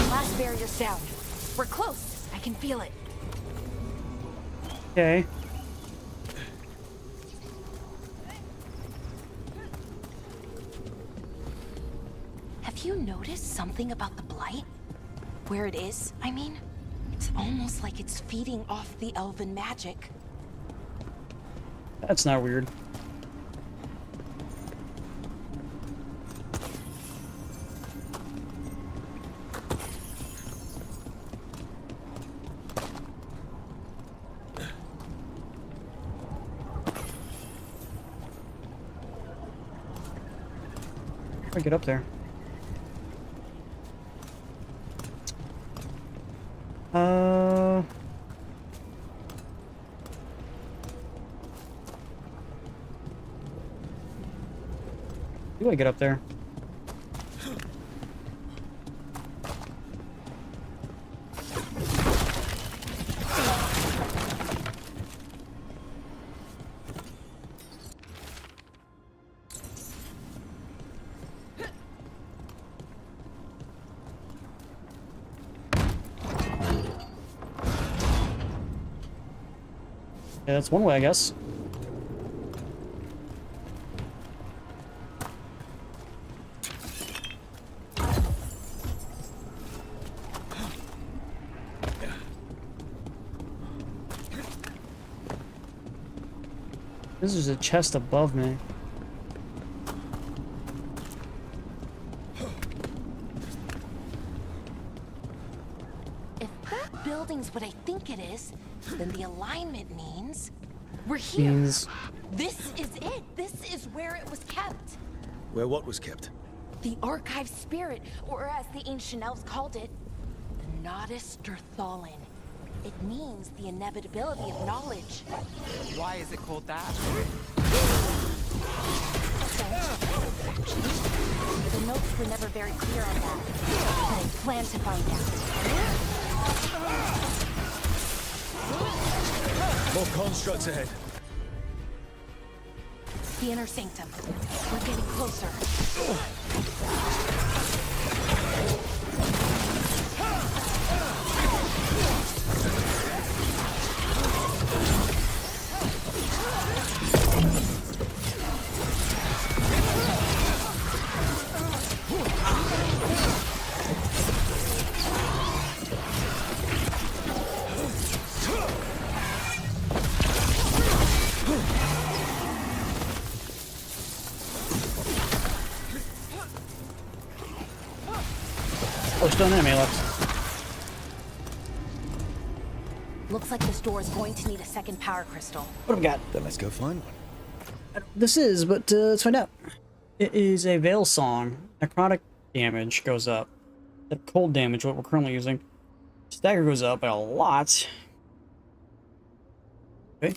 Last barrier's down. We're close. I can feel it. Okay. Have you noticed something about the blight? Where it is, I mean? It's almost like it's feeding off the elven magic. That's not weird. How do I get up there? Do I get up there? Yeah, that's one way, I guess. This is a chest above me. If that building's what I think it is, then the alignment means we're here. Means This is it. This is where it was kept. Where what was kept? The archive spirit, or as the ancient elves called it, the Nodus Derthalin. It means the inevitability of knowledge. Why is it called that? The notes were never very clear on that, but I plan to find out. More constructs ahead. The inner sanctum. We're getting closer. Oh, still an enemy left. Looks like this door is going to need a second power crystal. What have we got? Then let's go find one. This is, but let's find out. It is a Veil Song. Necrotic damage goes up. The cold damage, what we're currently using. Stagger goes up by a lot. Okay.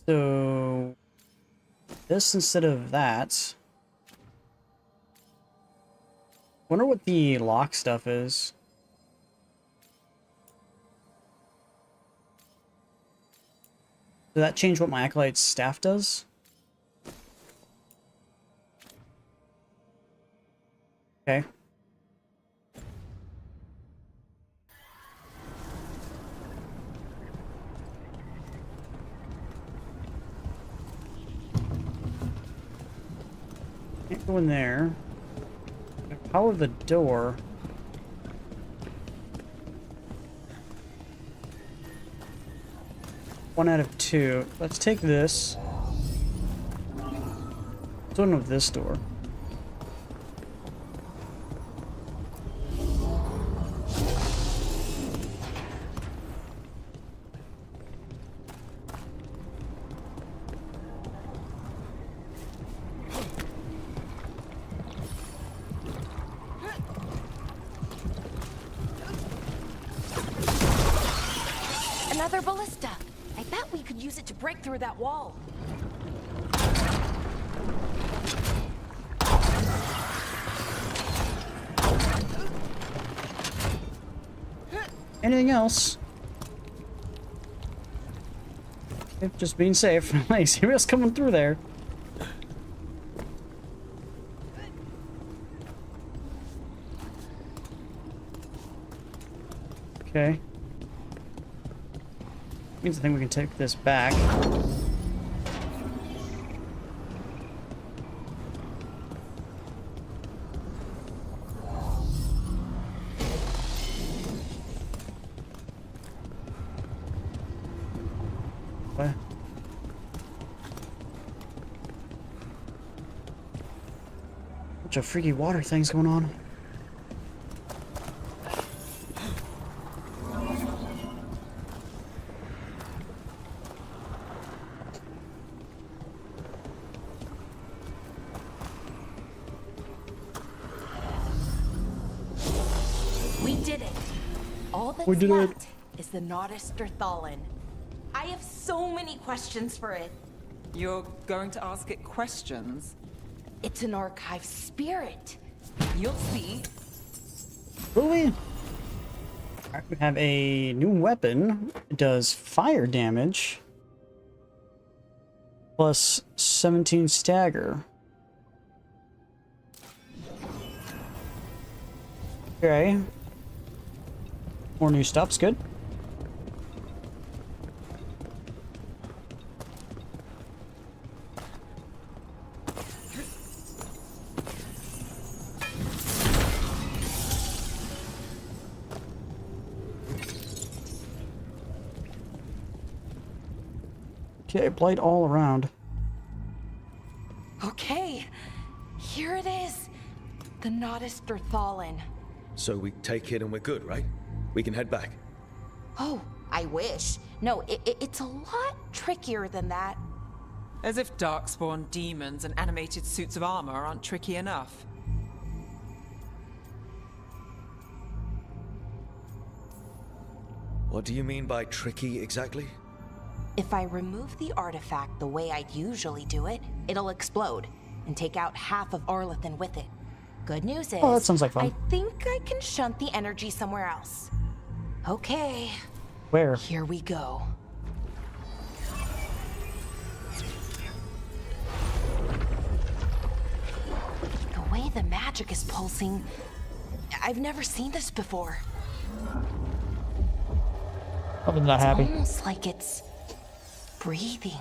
So this instead of that. Wonder what the lock stuff is. Does that change what my Acolyte's staff does? Okay. Can't go in there. Power the door. One out of two. Let's take this. Let's open up this door. Another ballista. I bet we could use it to break through that wall. Anything else? Okay, just being safe. Like, see what's coming through there. Okay. Means I think we can take this back. What? Bunch of freaky water things going on. We did it. Is the Nodus Thalin. I have so many questions for it. You're going to ask it questions? It's an archive spirit. You'll see. Will we? Alright, we have a new weapon. It does fire damage. Plus 17 stagger. Okay. More new stuff's good. Okay, blight all around. Okay, here it is. The Nodus Thalin. So we take it and we're good, right? We can head back. Oh, I wish. No, it's a lot trickier than that. As if darkspawn demons and animated suits of armor aren't tricky enough. What do you mean by tricky exactly? If I remove the artifact the way I'd usually do it, it'll explode and take out half of Arlethan with it. Good news is, Oh, that sounds like fun. I think I can shunt the energy somewhere else. Okay. Where? Here we go. The way the magic is pulsing, I've never seen this before. Probably not happy. It's almost like it's breathing.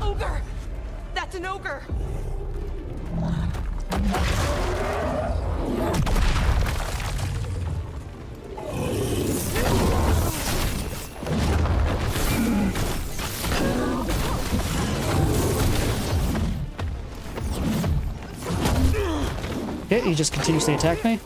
Ogre! Okay, he just continues to attack me.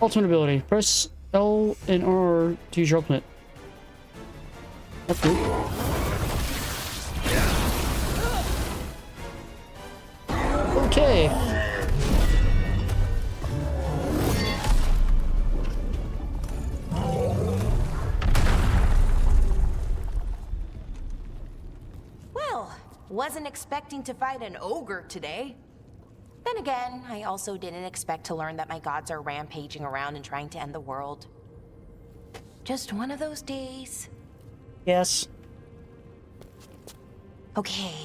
Ultimate ability. Press L and R to use your ultimate. That's good. Okay. Well, wasn't expecting to fight an ogre today. Then again, I also didn't expect to learn that my gods are rampaging around and trying to end the world. Just one of those days. Yes. Okay.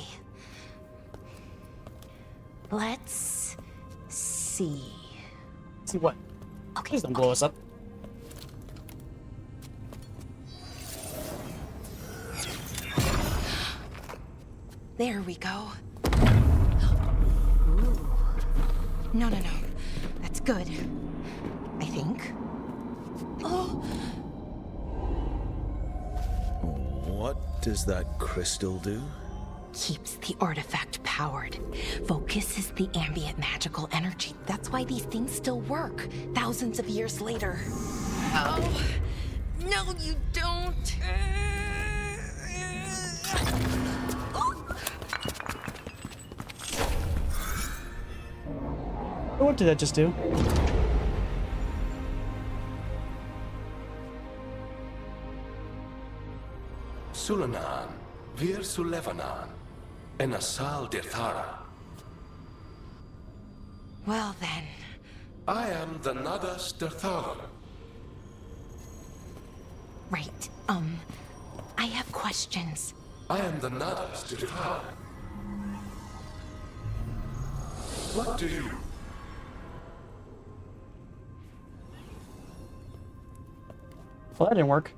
Let's see. See what? Okay. Please don't blow us up. There we go. Ooh. No. That's good. I think. Oh. What does that crystal do? Keeps the artifact powered. Focuses the ambient magical energy. That's why these things still work, thousands of years later. Oh. No, you don't. What did that just do? Sulanan, Vir Sulevanan, and Asal Dirthara. Well then. I am the Nadas Dirthara. Right. I have questions. I am the Nadas Dirthara. What do you? Well, that didn't work.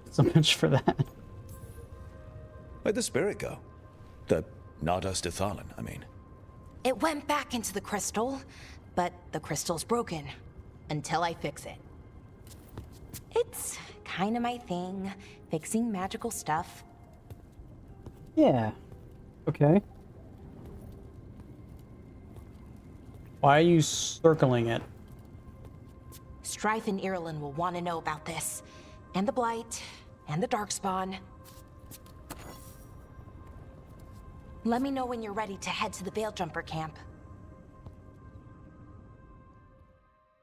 So much for that. Where'd the spirit go? The Nadas Dithalan, I mean. It went back into the crystal, but the crystal's broken. Until I fix it. It's kind of my thing, fixing magical stuff. Yeah. Okay. Why are you circling it? Strife and Irulan will want to know about this. And the Blight, and the Darkspawn. Let me know when you're ready to head to the Veil Jumper camp.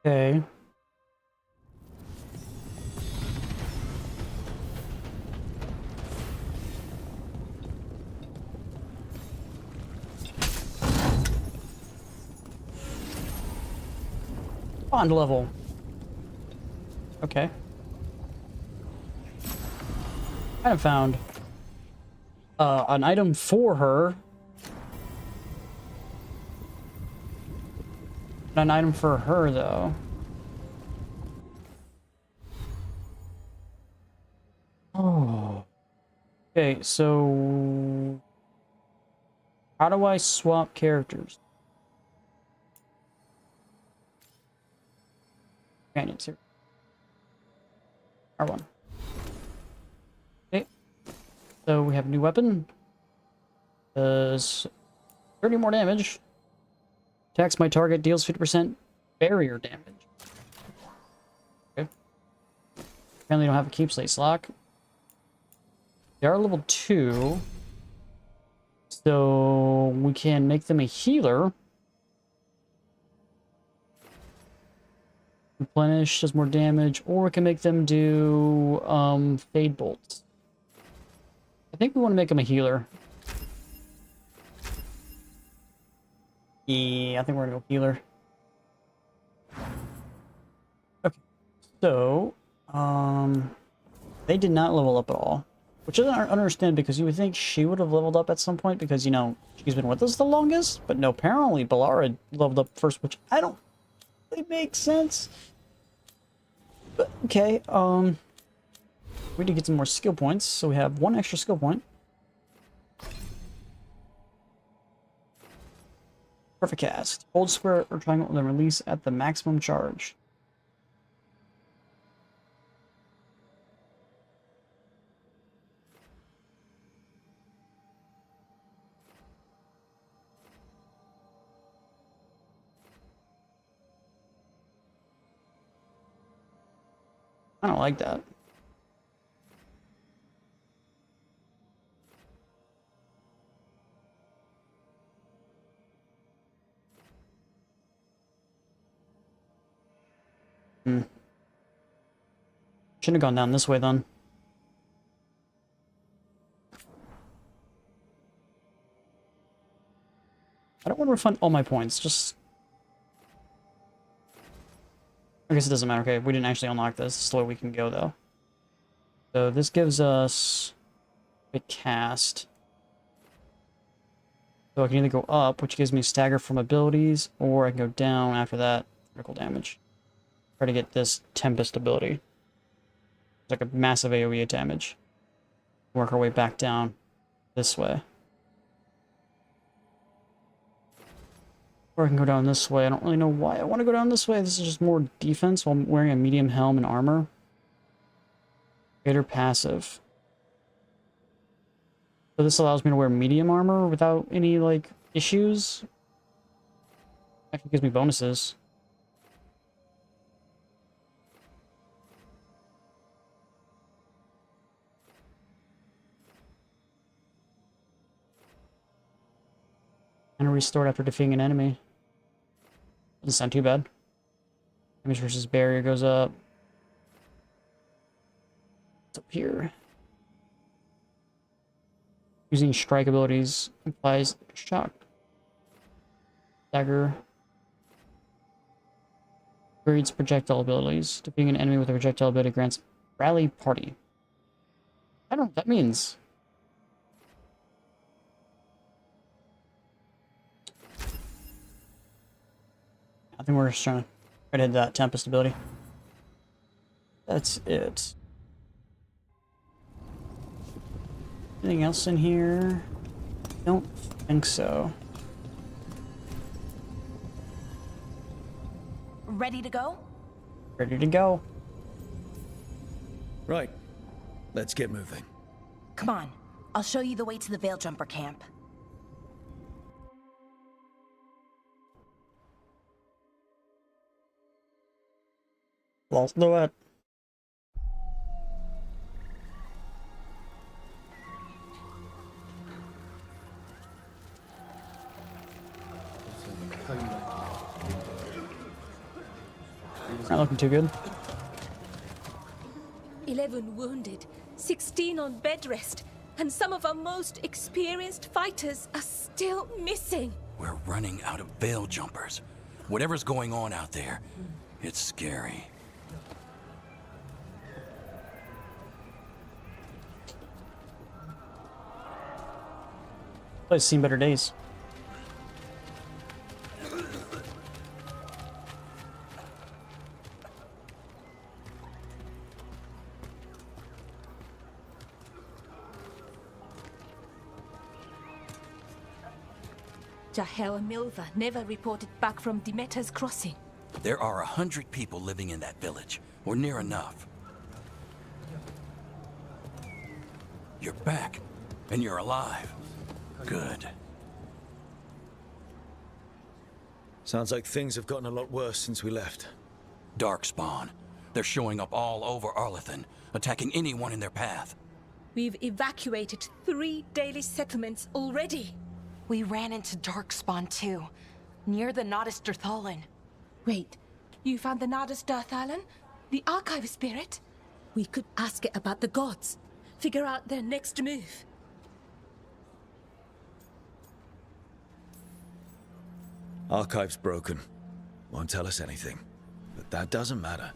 Okay. Bond level. Okay. I have found an item for her. An item for her, though. Oh. Okay, so how do I swap characters? Companions here. R1. Okay. So we have a new weapon. Does 30 more damage. Attacks my target, deals 50% barrier damage. Okay. Apparently don't have a keep slate lock. They are level 2. So we can make them a healer. Replenish, does more damage, or we can make them do Fade Bolts. I think we want to make them a healer. Yeah, I think we're gonna go healer. Okay, so they did not level up at all, which I don't understand because you would think she would have leveled up at some point because you know she's been with us the longest. But no, apparently Balara leveled up first, which I don't really make sense. But okay, we did get some more skill points, so we have 1 extra skill point. Perfect cast. Hold square or triangle and then release at the maximum charge. I don't like that. Shouldn't have gone down this way then. I don't want to refund all my points, just... I guess it doesn't matter. Okay, we didn't actually unlock this. This is the way we can go, though. So this gives us a cast. So I can either go up, which gives me stagger from abilities, or I can go down after that, critical damage. Try to get this Tempest ability. It's like a massive AoE damage. Work our way back down this way. Or I can go down this way. I don't really know why I want to go down this way. This is just more defense while I'm wearing a medium helm and armor. Greater passive. So this allows me to wear medium armor without any, like, issues. Actually gives me bonuses. And restored after defeating an enemy. Doesn't sound too bad. Damage versus barrier goes up. What's up here? Using strike abilities implies shock. Dagger. Upgrades projectile abilities. Defeating an enemy with a projectile ability grants rally party. I don't know what that means. I think we're just trying to hit that Tempest ability. That's it. Anything else in here? Don't think so. Ready to go? Ready to go. Right. Let's get moving. Come on. I'll show you the way to the Veil Jumper camp. Let's do it. Not looking too good. 11 wounded, 16 on bed rest, and some of our most experienced fighters are still missing. We're running out of veil jumpers. Whatever's going on out there, it's scary. I've seen better days. Jahel and Milva never reported back from Demeter's crossing. There are 100 people living in that village, or near enough. You're back, and you're alive. Good. Sounds like things have gotten a lot worse since we left. Darkspawn. They're showing up all over Arlethan, attacking anyone in their path. We've evacuated 3 daily settlements already. We ran into Darkspawn too, near the Nodus Dirthalin. Wait, you found the Nodus Dirthalin? The archive spirit? We could ask it about the gods. Figure out their next move. Archive's broken. Won't tell us anything. But that doesn't matter.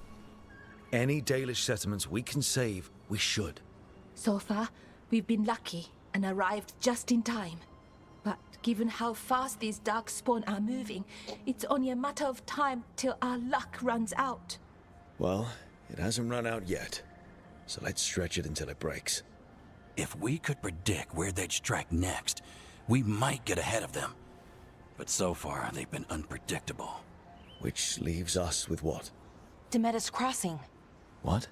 Any Dalish settlements we can save, we should. So far, we've been lucky and arrived just in time. But given how fast these Darkspawn are moving, it's only a matter of time till our luck runs out. Well, it hasn't run out yet. So let's stretch it until it breaks. If we could predict where they'd strike next, we might get ahead of them. But so far, they've been unpredictable. Which leaves us with what? Demeda's Crossing. What?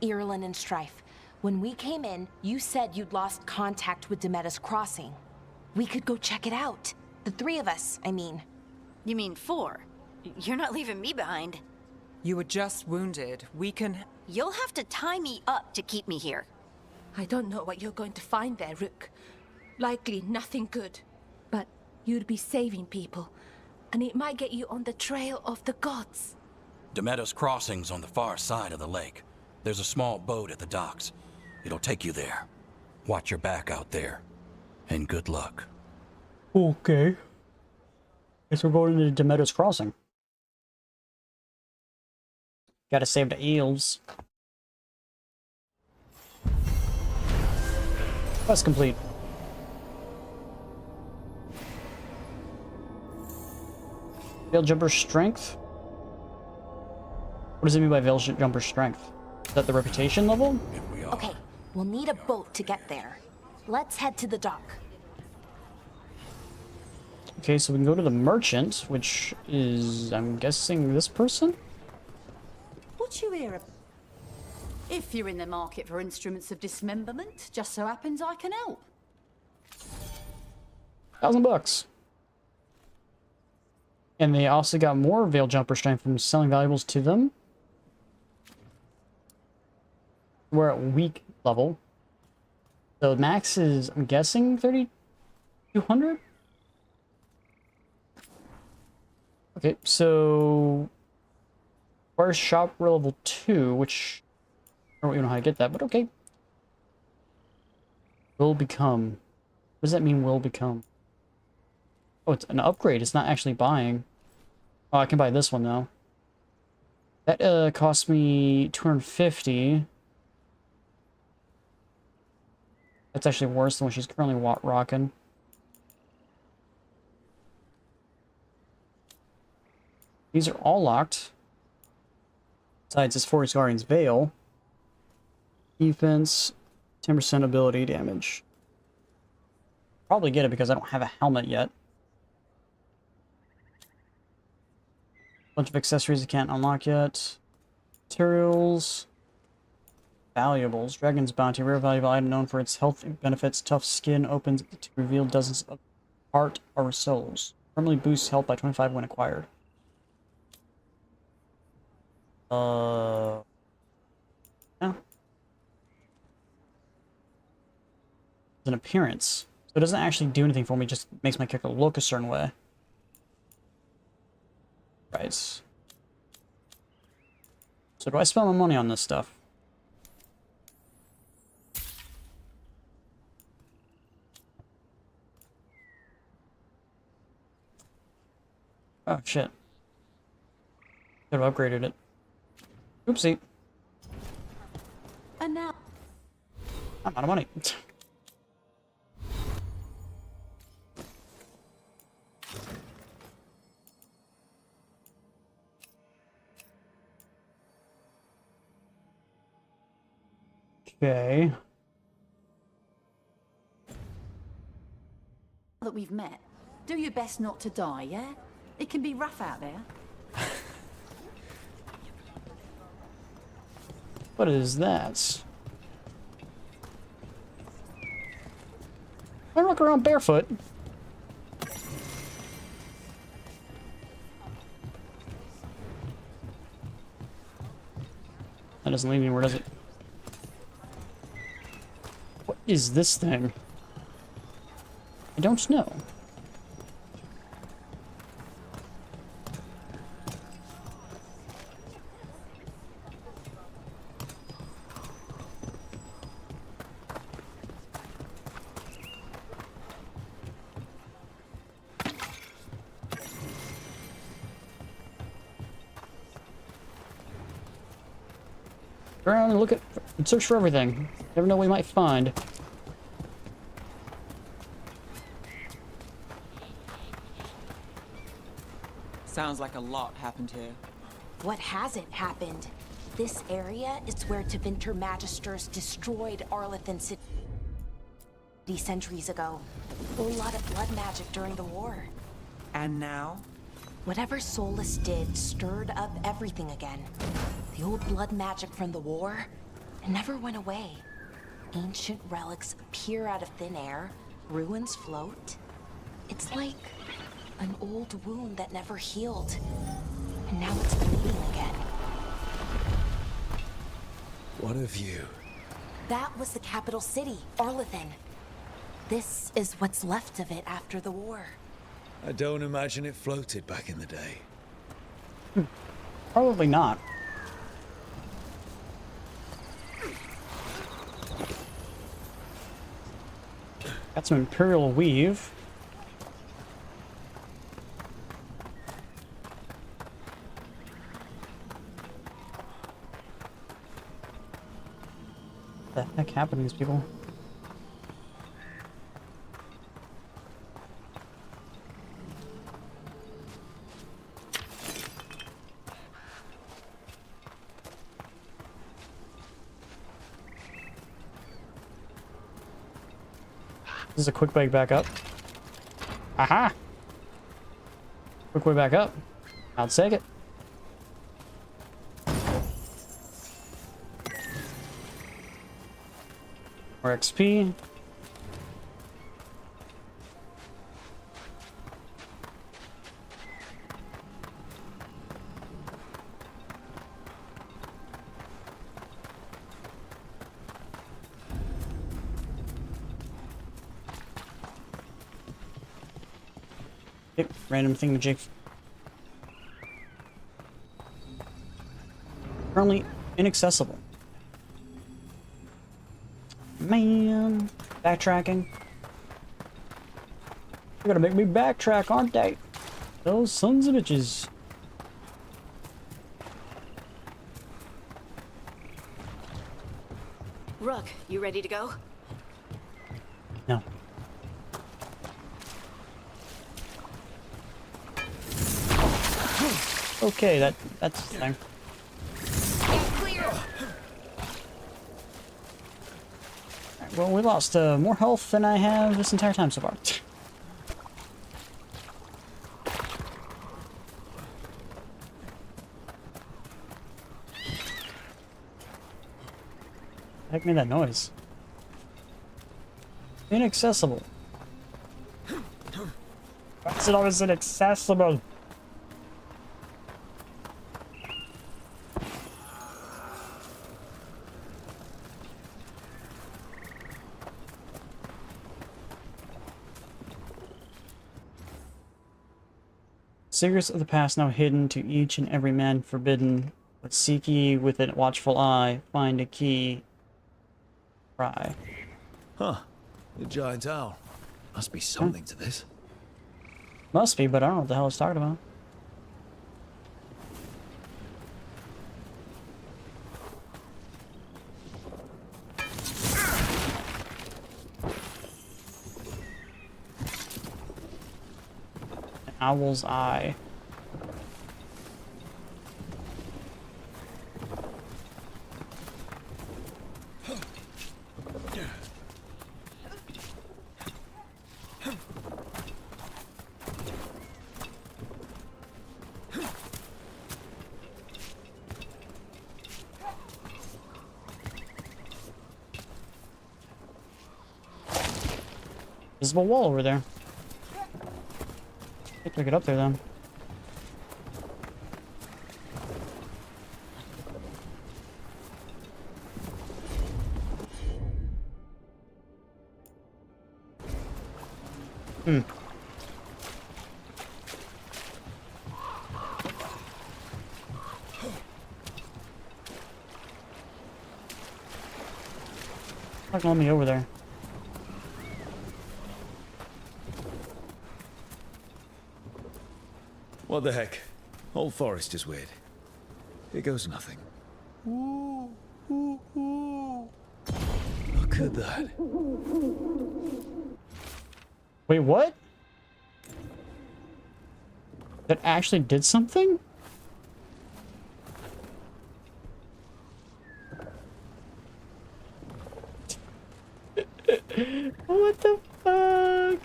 Irulan and Strife. When we came in, you said you'd lost contact with Demeda's Crossing. We could go check it out. The three of us, I mean. You mean 4? You're not leaving me behind. You were just wounded. We can... You'll have to tie me up to keep me here. I don't know what you're going to find there, Rook. Likely nothing good. But you'd be saving people, and it might get you on the trail of the gods. Demeda's Crossing's on the far side of the lake. There's a small boat at the docks. It'll take you there. Watch your back out there. And good luck. Okay. Guess we're going into Demeda's Crossing. Gotta save the eels. Quest complete. Veil Jumper Strength? What does it mean by Veil Jumper Strength? Is that the reputation level? Okay, we'll need a boat to get there. Let's head to the dock. Okay, so we can go to the merchant, which is, I'm guessing, this person? What you hear? If you're in the market for instruments of dismemberment, just so happens I can help. $1,000. And they also got more Veil Jumper Strength from selling valuables to them. We're at weak level. So max is, I'm guessing, 3,200? Okay, so... Requires shop level 2, which... I don't even know how to get that, but okay. Will become. What does that mean, will become? Oh, it's an upgrade. It's not actually buying. Oh, I can buy this one now. That cost me 250. That's actually worse than what she's currently rocking. These are all locked. Besides this Forest Guardian's Veil. Defense, 10% ability damage. Probably get it because I don't have a helmet yet. Bunch of accessories I can't unlock yet. Materials. Valuables. Dragon's Bounty. Rare valuable item known for its health benefits. Tough skin opens to reveal dozens of heart or souls. Permanently boosts health by 25 when acquired. Yeah. An appearance. So it doesn't actually do anything for me, just makes my character look a certain way. Right. So do I spend my money on this stuff? Oh shit. Could have upgraded it. Oopsie. And now... I'm out of money. Okay. that we've met, do your best not to die, yeah? It can be rough out there. What is that? I walk around barefoot. That doesn't lead anywhere, does it? What is this thing? I don't know. Go around and look at and search for everything. Never know what we might find. Sounds like a lot happened here. What hasn't happened? This area is where Tevinter Magisters destroyed Arlethan City centuries ago. A lot of blood magic during the war. And now? Whatever Solus did stirred up everything again. The old blood magic from the war, it never went away. Ancient relics appear out of thin air, ruins float. It's like an old wound that never healed, and now it's bleeding again. What a view. That was the capital city, Arlethan. This is what's left of it after the war. I don't imagine it floated back in the day. Probably not. Got some Imperial weave. What the heck happened to these people? This is a quick way back up. Aha! Quick way back up. I'll take it. More XP. Yep, random thingamajig. Currently inaccessible. Man, backtracking. They're gonna make me backtrack, aren't they? Those sons of bitches. Rook, you ready to go? No. Okay, that's the thing. Alright, well, we lost more health than I have this entire time so far. Heck made that noise. Inaccessible. Why is it always inaccessible? Secrets of the past now hidden to each and every man forbidden. But seek ye with a watchful eye, find a key. Cry. Huh. The giant owl. Must be something to this. Must be, but I don't know what the hell it's talking about. An owl's eye. Visible wall over there. I think get up there then. Not gonna let me over there. What the heck? Whole forest is weird. Here goes nothing. Look at that. Wait, what? That actually did something? What the fuck?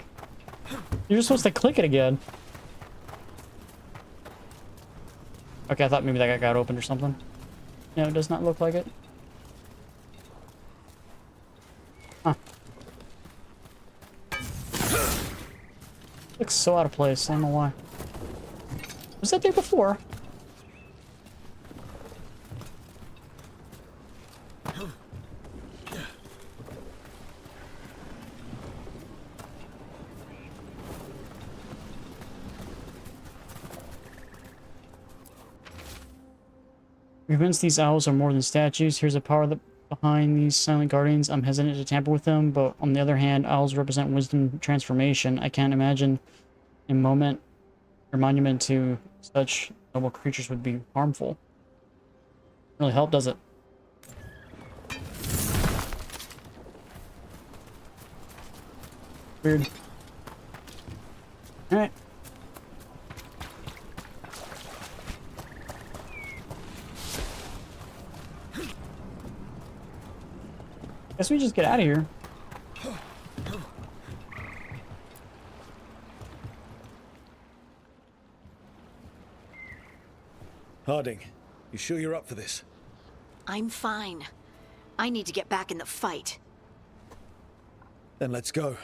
You're supposed to click it again. Okay, I thought maybe that got opened or something. No, it does not look like it. Huh. Looks so out of place, I don't know why. Was that there before? Convinced these owls are more than statues. Here's a power that behind these silent guardians. I'm hesitant to tamper with them, but on the other hand, owls represent wisdom transformation. I can't imagine a moment or monument to such noble creatures would be harmful. Doesn't really help, does it? Weird. Alright. Guess we just get out of here. Harding, you sure you're up for this? I'm fine. I need to get back in the fight. Then let's go.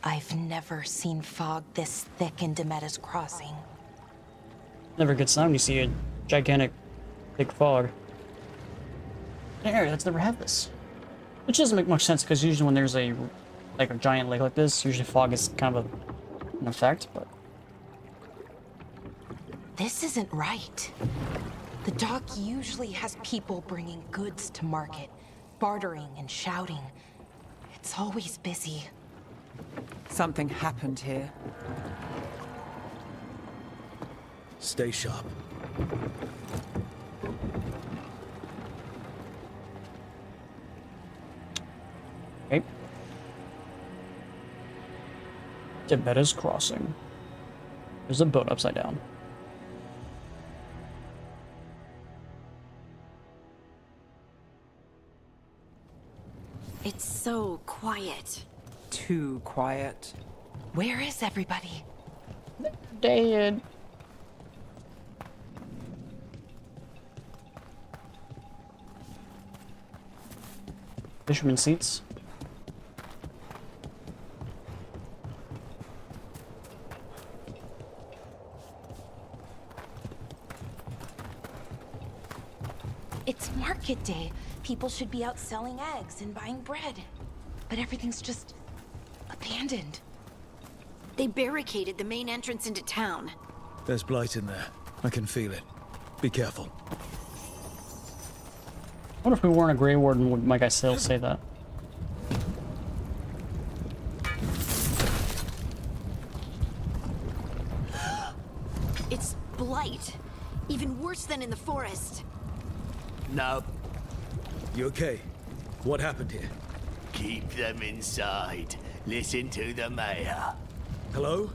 I've never seen fog this thick in Demetta's Crossing. Never a good sign when you see a gigantic, thick fog. An area that's never had this. Which doesn't make much sense, because usually when there's a giant lake like this, usually fog is kind of an effect, but... This isn't right. The dock usually has people bringing goods to market, bartering and shouting. It's always busy. Something happened here. Stay sharp. Okay. Demetta's Crossing. There's a boat upside down. It's so quiet. Too quiet. Where is everybody? Dead. Fisherman seats. It's market day. People should be out selling eggs and buying bread. But everything's just abandoned. They barricaded the main entrance into town. There's blight in there. I can feel it. Be careful. I wonder if we weren't a Grey Warden, would my guy still say that? It's blight. Even worse than in the forest. No, You okay? What happened here? keep them inside. Listen to the mayor. Hello?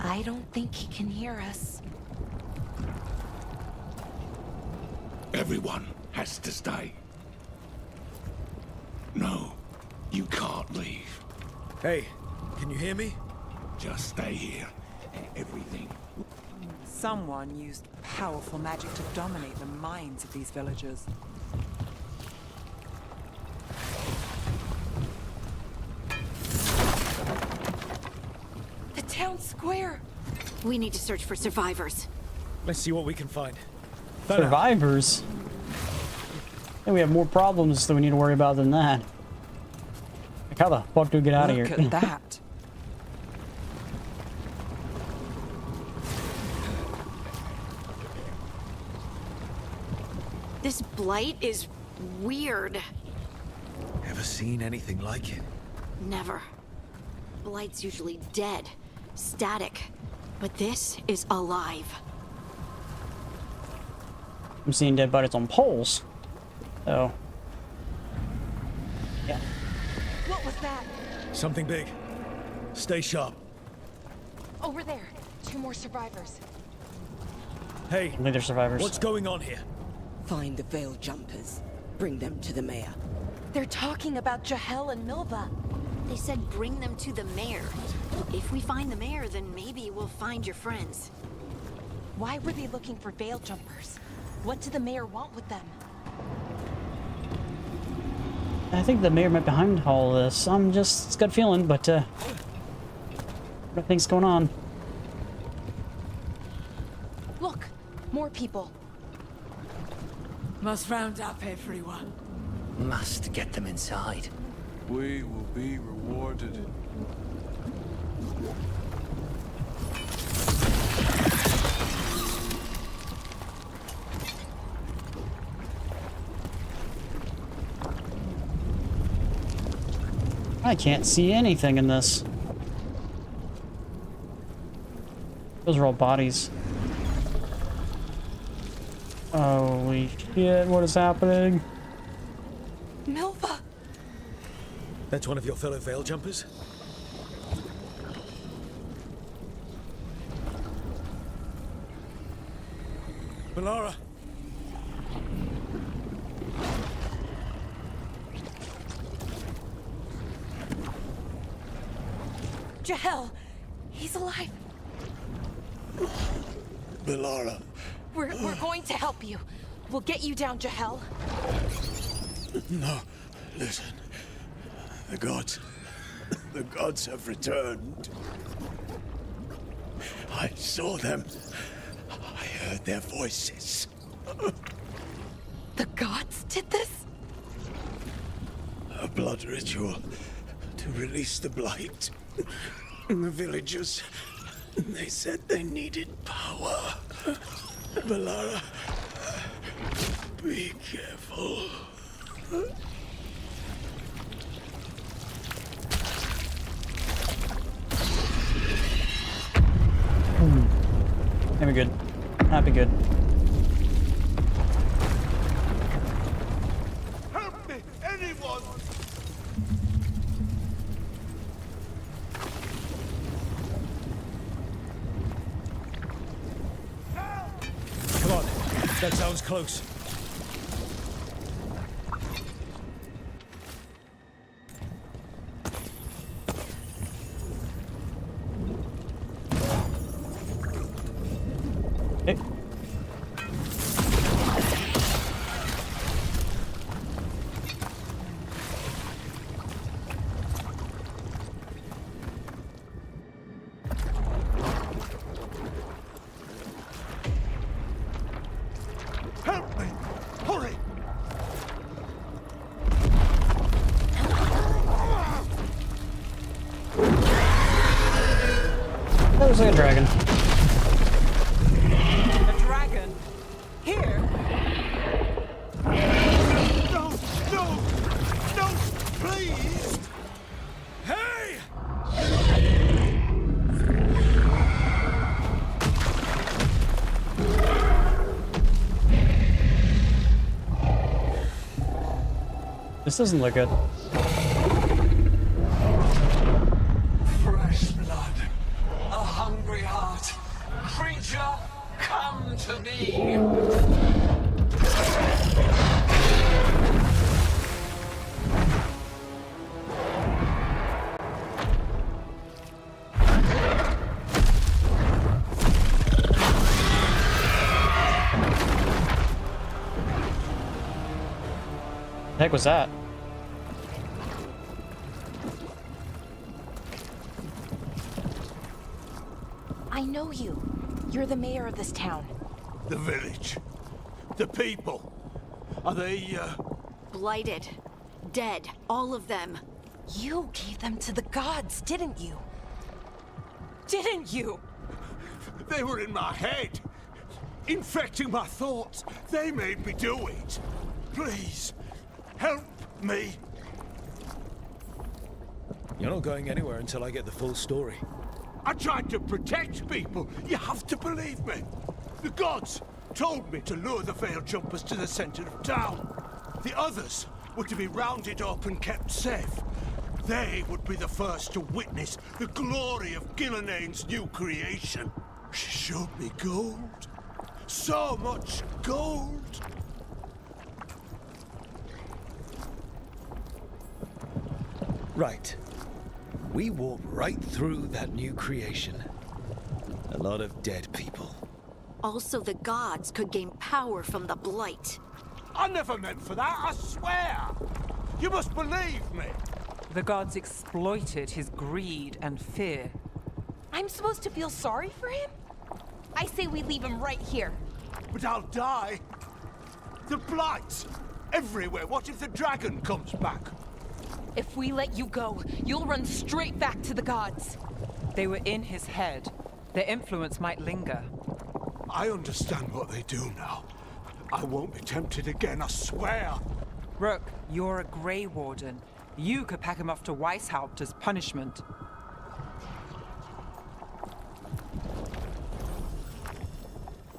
I don't think he can hear us. Everyone has to stay. No, you can't leave. Hey, can you hear me? Just stay here. Everything. Someone used powerful magic to dominate the minds of these villagers. The town square! We need to search for survivors. Let's see what we can find. Survivors? I think we have more problems that we need to worry about than that. Like, how the fuck do we get out of here? Look at that. This blight is weird. Ever seen anything like it? Never. Blight's usually dead, static. But this is alive. I'm seeing dead bodies on poles. So. Yeah. What was that? Something big. Stay sharp. Over there. 2 more survivors. Hey, I think they're survivors. what's going on here? Find the Veil Jumpers. Bring them to the mayor. They're talking about Jahel and Milva. They said bring them to the mayor. If we find the mayor, then maybe we'll find your friends. Why were they looking for Veil Jumpers? What did the mayor want with them? I think the mayor might be behind all of this. I'm just, it's got a feeling, but what do you think's going on? Look, more people. Must round up everyone. Must get them inside. We will be rewarded. I can't see anything in this. Those are all bodies. Holy shit, what is happening? Milva! That's one of your fellow Veil Jumpers? Melara! Jahel! He's alive! Melara. We're going to help you. We'll get you down, Jahel. No, listen. The gods have returned. I saw them. I heard their voices. The gods did this? A blood ritual to release the blight. The villagers, they said they needed power. Melara, be careful. That'd be good. That'd be good. Help me, anyone! Come on, that sounds close. Okay. Help me! Hurry! That was like a dragon. A dragon? Here? No! No! No! Please! Hey! This doesn't look good. Fresh blood. A hungry heart. Creature, come to me. The heck was that? I know you. You're the mayor of this town. The village. The people. Are they, Blighted. Dead. All of them. You gave them to the gods, didn't you? Didn't you? They were in my head. Infecting my thoughts. They made me do it. Please, help me. You're not going anywhere until I get the full story. I tried to protect people. You have to believe me. The gods told me to lure the Veil Jumpers to the center of town. The others were to be rounded up and kept safe. They would be the first to witness the glory of Gilneain's new creation. She showed me gold. So much gold. Right. We walk right through that new creation. A lot of dead people. Also, the gods could gain power from the Blight. I never meant for that, I swear! You must believe me! The gods exploited his greed and fear. I'm supposed to feel sorry for him? I say we leave him right here. But I'll die. The Blight! Everywhere. What if the dragon comes back? If we let you go, you'll run straight back to the gods. They were in his head. Their influence might linger. I understand what they do now. I won't be tempted again, I swear. Rook, you're a Grey Warden. You could pack him off to Weishaupt as punishment.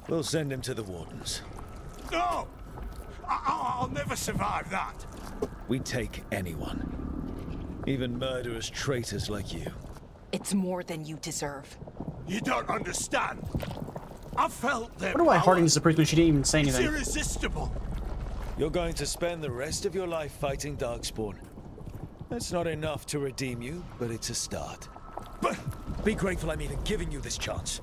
We'll send him to the Wardens. No! I'll never survive that. We take anyone. Even murderous traitors like you. It's more than you deserve. You don't understand. I felt their What do I power. Harding's the priest when she didn't even say It's anything? irresistible. You're going to spend the rest of your life fighting Darkspawn. That's not enough to redeem you, but it's a start. But be grateful I'm even giving you this chance.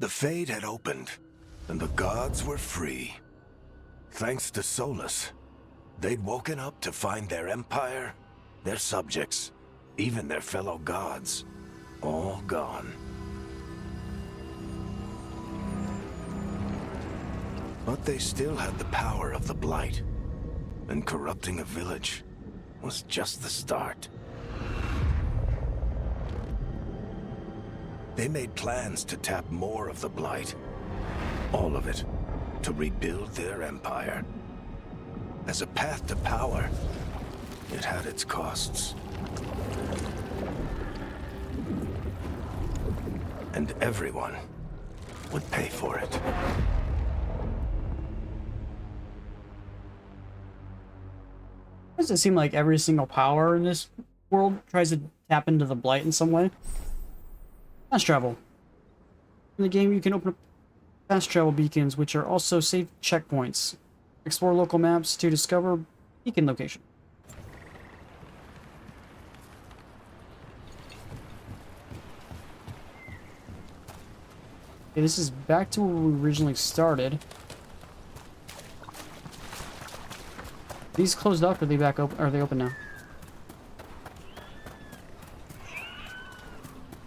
The Fade had opened, and the gods were free. Thanks to Solus, they'd woken up to find their empire, their subjects, even their fellow gods, all gone. But they still had the power of the Blight, and corrupting a village was just the start. They made plans to tap more of the Blight. All of it, to rebuild their empire. As a path to power, it had its costs. And everyone would pay for it. Does it seem like every single power in this world tries to tap into the Blight in some way? Fast travel. In the game, you can open up fast travel beacons, which are also safe checkpoints. Explore local maps to discover beacon location. Okay, this is back to where we originally started. These closed up, or are they back open? Are they open now?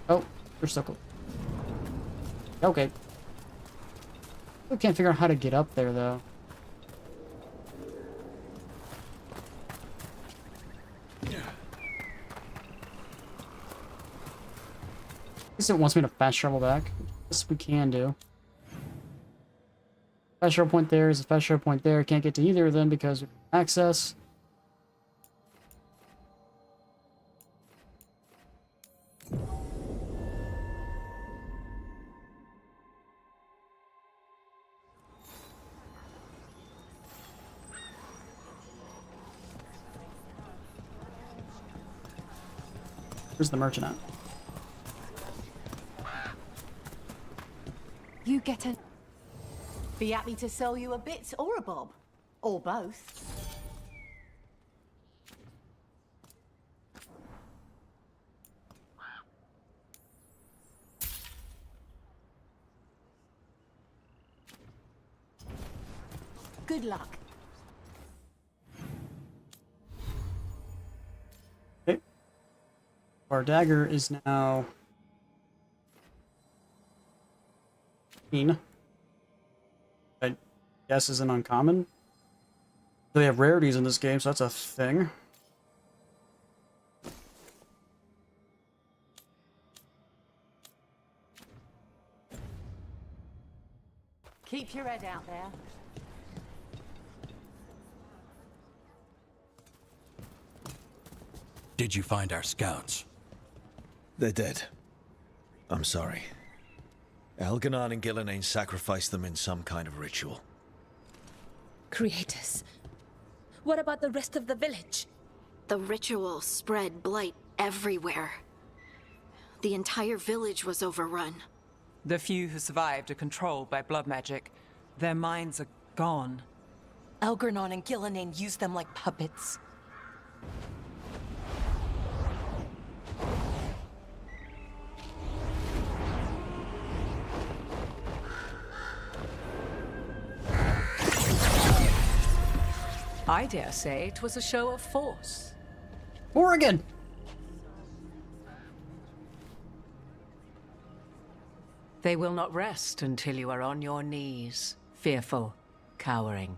Oh, they're still closed. Okay. I can't figure out how to get up there, though. I guess it wants me to fast travel back. This we can do. Fast travel point there is a fast travel point there. Can't get to either of them because of access. Where's the merchant at? You get a... Be happy to sell you a bit or a bob. Or both. Good luck. Okay. Our dagger is now... I guess isn't uncommon. They have rarities in this game, so that's a thing. Keep your head out there. Did you find our scouts? They're dead. I'm sorry. Elganon and Gillenane sacrificed them in some kind of ritual. Creators. What about the rest of the village? The ritual spread blight everywhere. The entire village was overrun. The few who survived are controlled by blood magic. Their minds are gone. Elgernon and Gillenane used them like puppets. I dare say it was a show of force. Oregon! They will not rest until you are on your knees, fearful, cowering,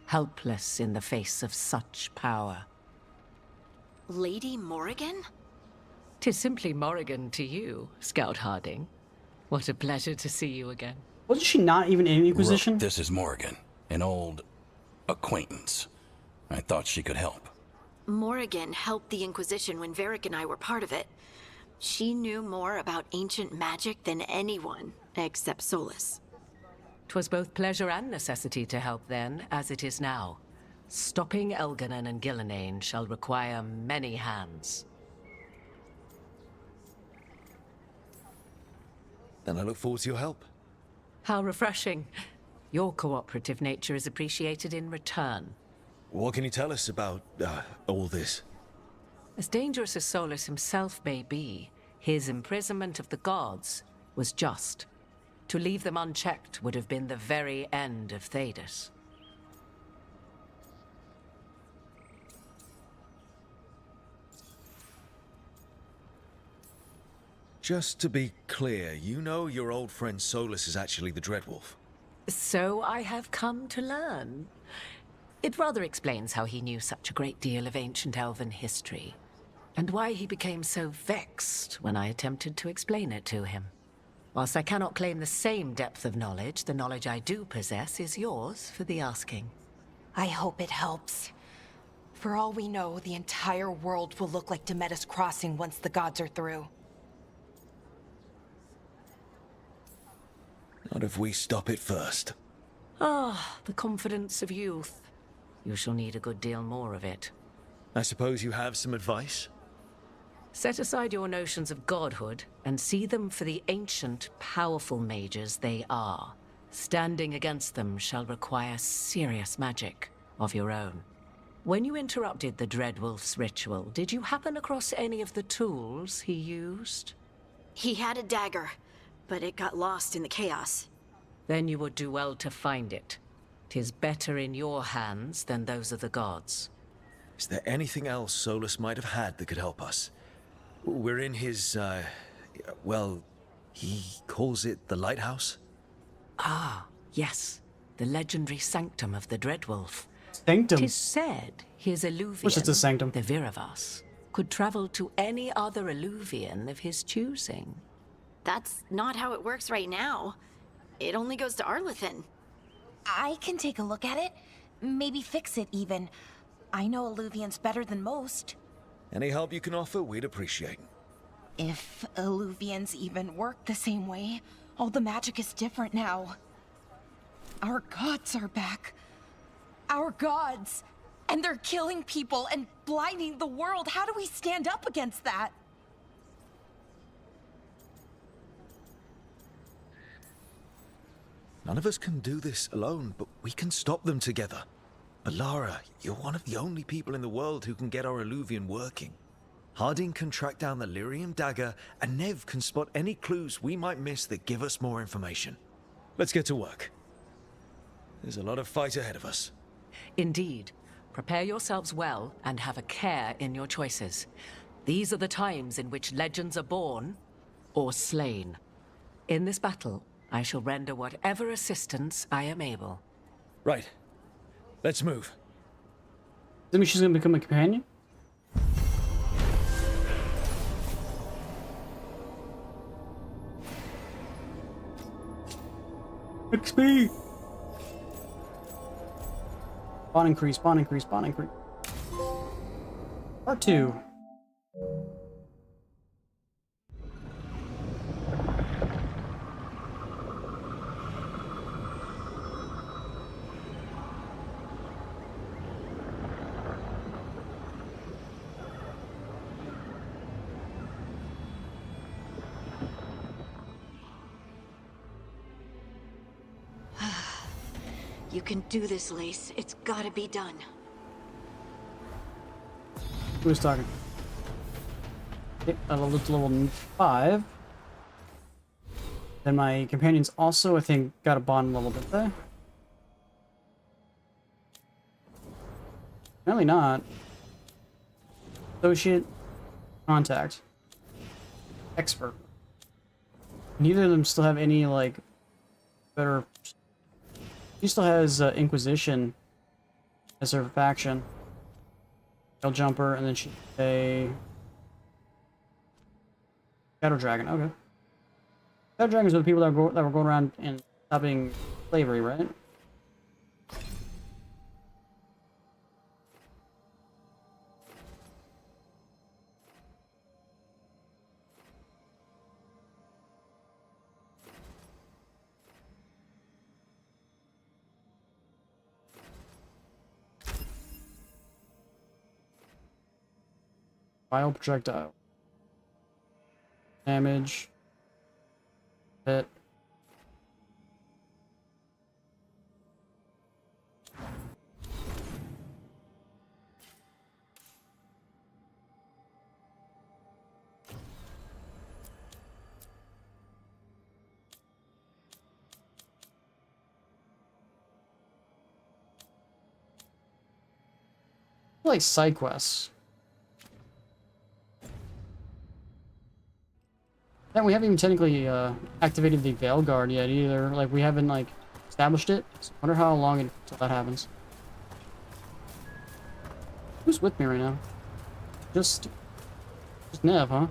helpless in the face of such power. Lady Morrigan? 'Tis simply Morrigan to you, Scout Harding. What a pleasure to see you again. Wasn't she not even in the Inquisition? Rook, this is Morrigan, an old acquaintance. I thought she could help. Morrigan helped the Inquisition when Varric and I were part of it. She knew more about ancient magic than anyone, except Solus. 'Twas both pleasure and necessity to help then, as it is now. Stopping Elgernon and Gillenane shall require many hands. Then I look forward to your help. How refreshing. Your cooperative nature is appreciated in return. What can you tell us about, all this? As dangerous as Solus himself may be, his imprisonment of the gods was just. To leave them unchecked would have been the very end of Thedas. Just to be clear, you know your old friend Solus is actually the Dreadwolf. So I have come to learn. It rather explains how he knew such a great deal of ancient elven history, and why he became so vexed when I attempted to explain it to him. Whilst I cannot claim the same depth of knowledge, the knowledge I do possess is yours for the asking. I hope it helps. For all we know, the entire world will look like Demetus Crossing once the gods are through. Not if we stop it first. Ah, the confidence of youth. You shall need a good deal more of it. I suppose you have some advice? Set aside your notions of godhood and see them for the ancient, powerful mages they are. Standing against them shall require serious magic of your own. When you interrupted the Dreadwolf's ritual, did you happen across any of the tools he used? He had a dagger, but it got lost in the chaos. Then you would do well to find it. 'Tis better in your hands than those of the gods. Is there anything else Solus might have had that could help us? We're in his, well, he calls it the lighthouse? Ah, yes. The legendary sanctum of the Dreadwolf. Sanctum? 'Tis said his Illuvian, Which is the sanctum? the Viravas, could travel to any other Illuvian of his choosing. That's not how it works right now. It only goes to Arlethan. I can take a look at it. Maybe fix it, even. I know Illuvians better than most. Any help you can offer, we'd appreciate. If Illuvians even work the same way, all the magic is different now. Our gods are back. Our gods! And they're killing people and blinding the world. How do we stand up against that? None of us can do this alone, but we can stop them together. Alara, you're one of the only people in the world who can get our Illuvian working. Harding can track down the Lyrium dagger, and Nev can spot any clues we might miss that give us more information. Let's get to work. There's a lot of fight ahead of us. Indeed. Prepare yourselves well and have a care in your choices. These are the times in which legends are born or slain. In this battle, I shall render whatever assistance I am able. Right. Let's move. Does that mean she's gonna become a companion? XP! Spawn increase, spawn increase, spawn increase. Part 2. You can do this, Lace. It's gotta be done. Who's talking? Okay, I leveled to level 5. Then my companions also, I think, got a bond level, didn't they? Apparently not. Associate, contact, expert. Neither of them still have any, like, better... She still has Inquisition as her faction. Tail Jumper, and then she a Shadow Dragon. Okay. Shadow Dragons are the people that were going around and stopping slavery, right? File projectile. Damage. Hit. Like side quests. And we haven't even technically activated the Veilguard yet either. Like, we haven't, like, established it. So I wonder how long until that happens. Who's with me right now? Just Nev, huh?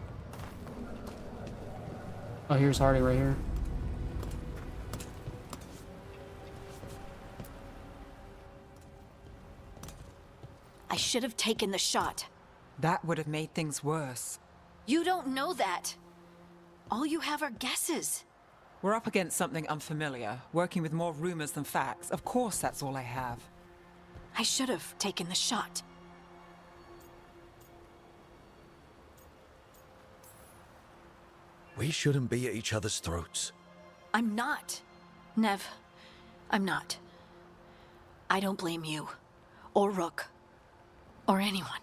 Oh, here's Hardy right here. I should have taken the shot. That would have made things worse. You don't know that. All you have are guesses. We're up against something unfamiliar, working with more rumors than facts. Of course, that's all I have. I should have taken the shot. We shouldn't be at each other's throats. I'm not. Nev, I'm not. I don't blame you. Or Rook. Or anyone.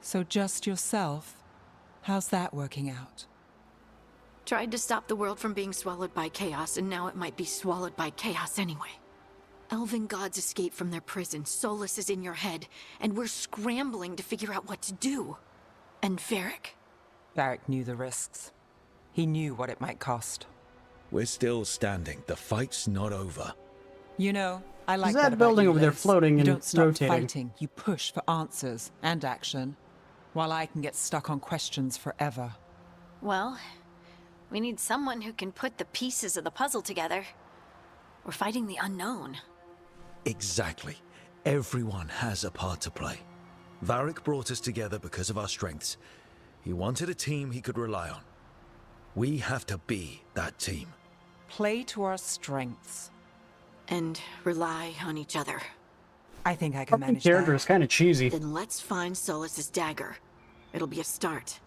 So just yourself? How's that working out? Tried to stop the world from being swallowed by chaos, and now it might be swallowed by chaos anyway. Elven gods escaped from their prison, Solus is in your head, and we're scrambling to figure out what to do. And Varric? Varric knew the risks. He knew what it might cost. We're still standing. The fight's not over. You know, I like that about building you, over there Liz. floating You and don't stop rotating. fighting. You push for answers and action, while I can get stuck on questions forever. Well, we need someone who can put the pieces of the puzzle together. We're fighting the unknown. Exactly. Everyone has a part to play. Varric brought us together because of our strengths. He wanted a team he could rely on. We have to be that team. Play to our strengths. And rely on each other. I think I can The manage character that. is kind of cheesy. Then let's find Solus's dagger. It'll be a start.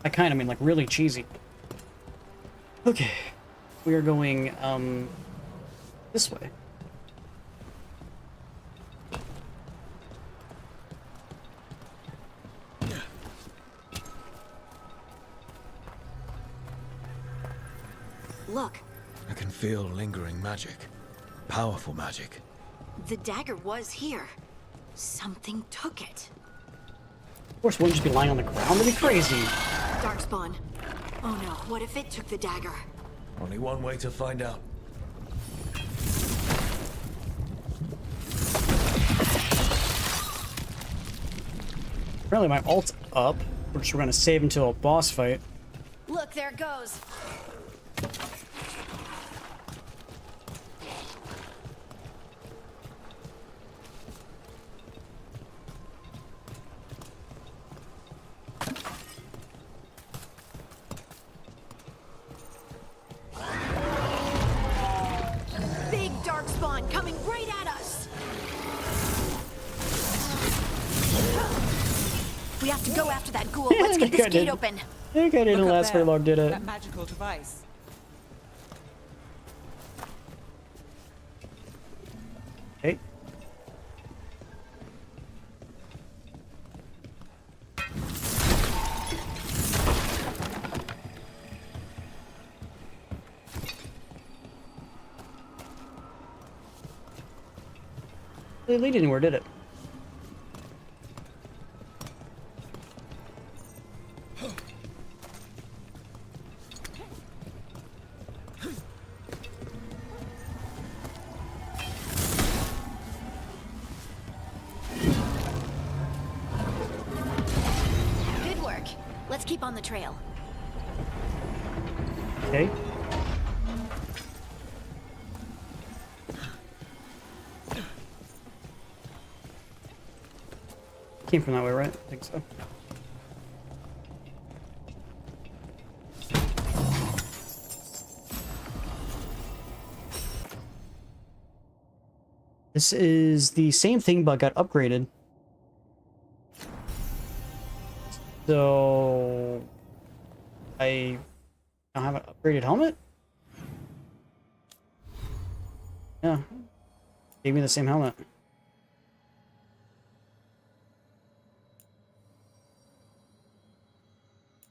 I kind of mean like really cheesy. Okay. We are going, this way. Look, I can feel lingering magic. Powerful magic. the dagger was here. Something took it. Of course, it wouldn't just be lying on the ground. That'd be crazy. Darkspawn. Oh no, what if it took the dagger? Only one way to find out. Apparently my ult's up, which we're gonna save until a boss fight. Look, there it goes. Big Darkspawn coming right at us. We have to go after that ghoul. Let's get this gate open. I think I didn't Look up last very there. long, did it? That magical device. Okay. Didn't lead anywhere, did it? Good work. Let's keep on the trail. Okay. Came from that way, right? I think so. This is the same thing, but got upgraded. So I now have an upgraded helmet? Yeah. Gave me the same helmet.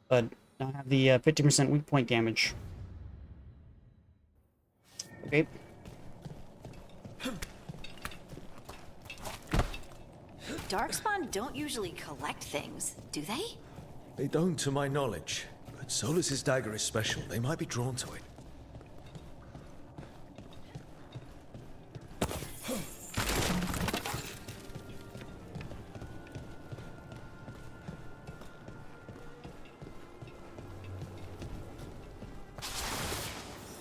But now I have the 50% weak point damage. Okay. Darkspawn don't usually collect things, do they? They don't, to my knowledge. But Solus's dagger is special. They might be drawn to it.